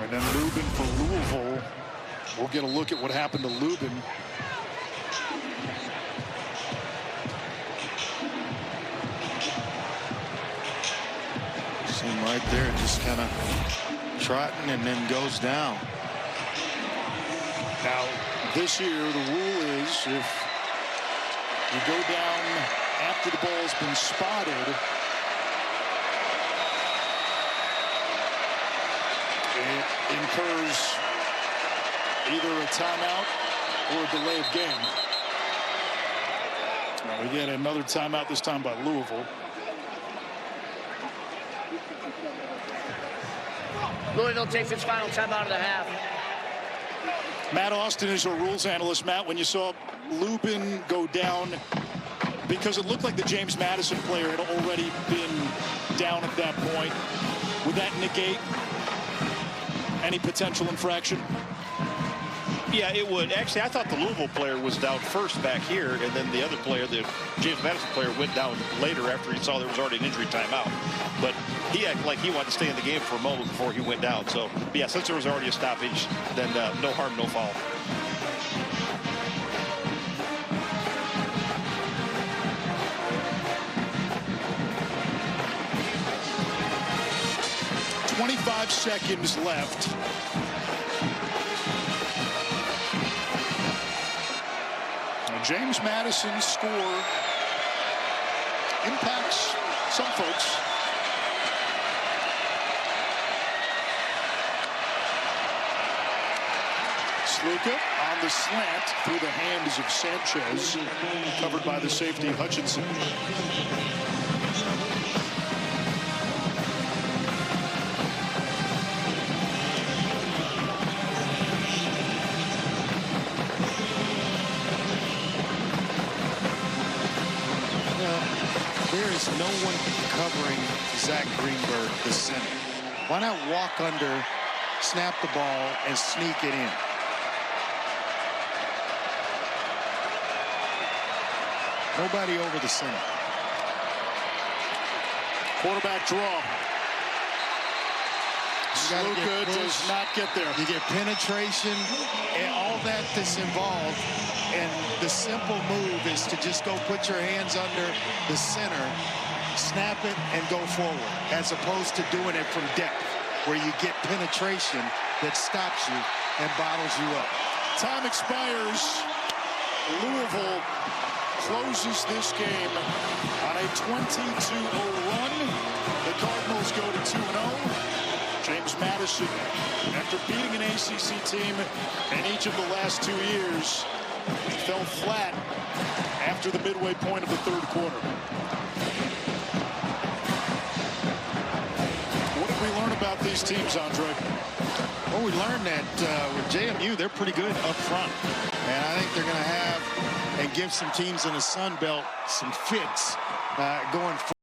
And then Lubin for Louisville. We'll get a look at what happened to Lubin. See him right there, just kind of trotting and then goes down. Now, this year, the rule is if you go down after the ball's been spotted, it incurs either a timeout or a delay of game. Now we get another timeout, this time by Louisville. Louisville takes its final timeout of the half. Matt Austin is our rules analyst. Matt, when you saw Lubin go down, because it looked like the James Madison player had already been down at that point, would that negate any potential infraction? Yeah, it would. Actually, I thought the Louisville player was down first back here, and then the other player, the James Madison player, went down later after he saw there was already an injury timeout. But he acted like he wanted to stay in the game for a moment before he went down. So, yeah, since there was already a stoppage, then no harm, no foul. .25 seconds left. James Madison's score impacts some folks. Sluka on the slant through the hands of Sanchez, covered by the safety Hutchinson. There is no one covering Zach Greenberg, the center. Why not walk under, snap the ball, and sneak it in? Nobody over the center. Quarterback draw. Sluka does not get there. You get penetration and all that's involved. And the simple move is to just go put your hands under the center, snap it, and go forward, as opposed to doing it from depth, where you get penetration that stops you and bottles you up. Time expires. Louisville closes this game on a 22-0 run. The Cardinals go to 2-0. James Madison, after beating an ACC team in each of the last 2 years, fell flat after the midway point of the third quarter. What did we learn about these teams, Andre? Well, we learned that with JMU, they're pretty good up front. And I think they're going to have and give some teams in the Sun Belt some fits going forward.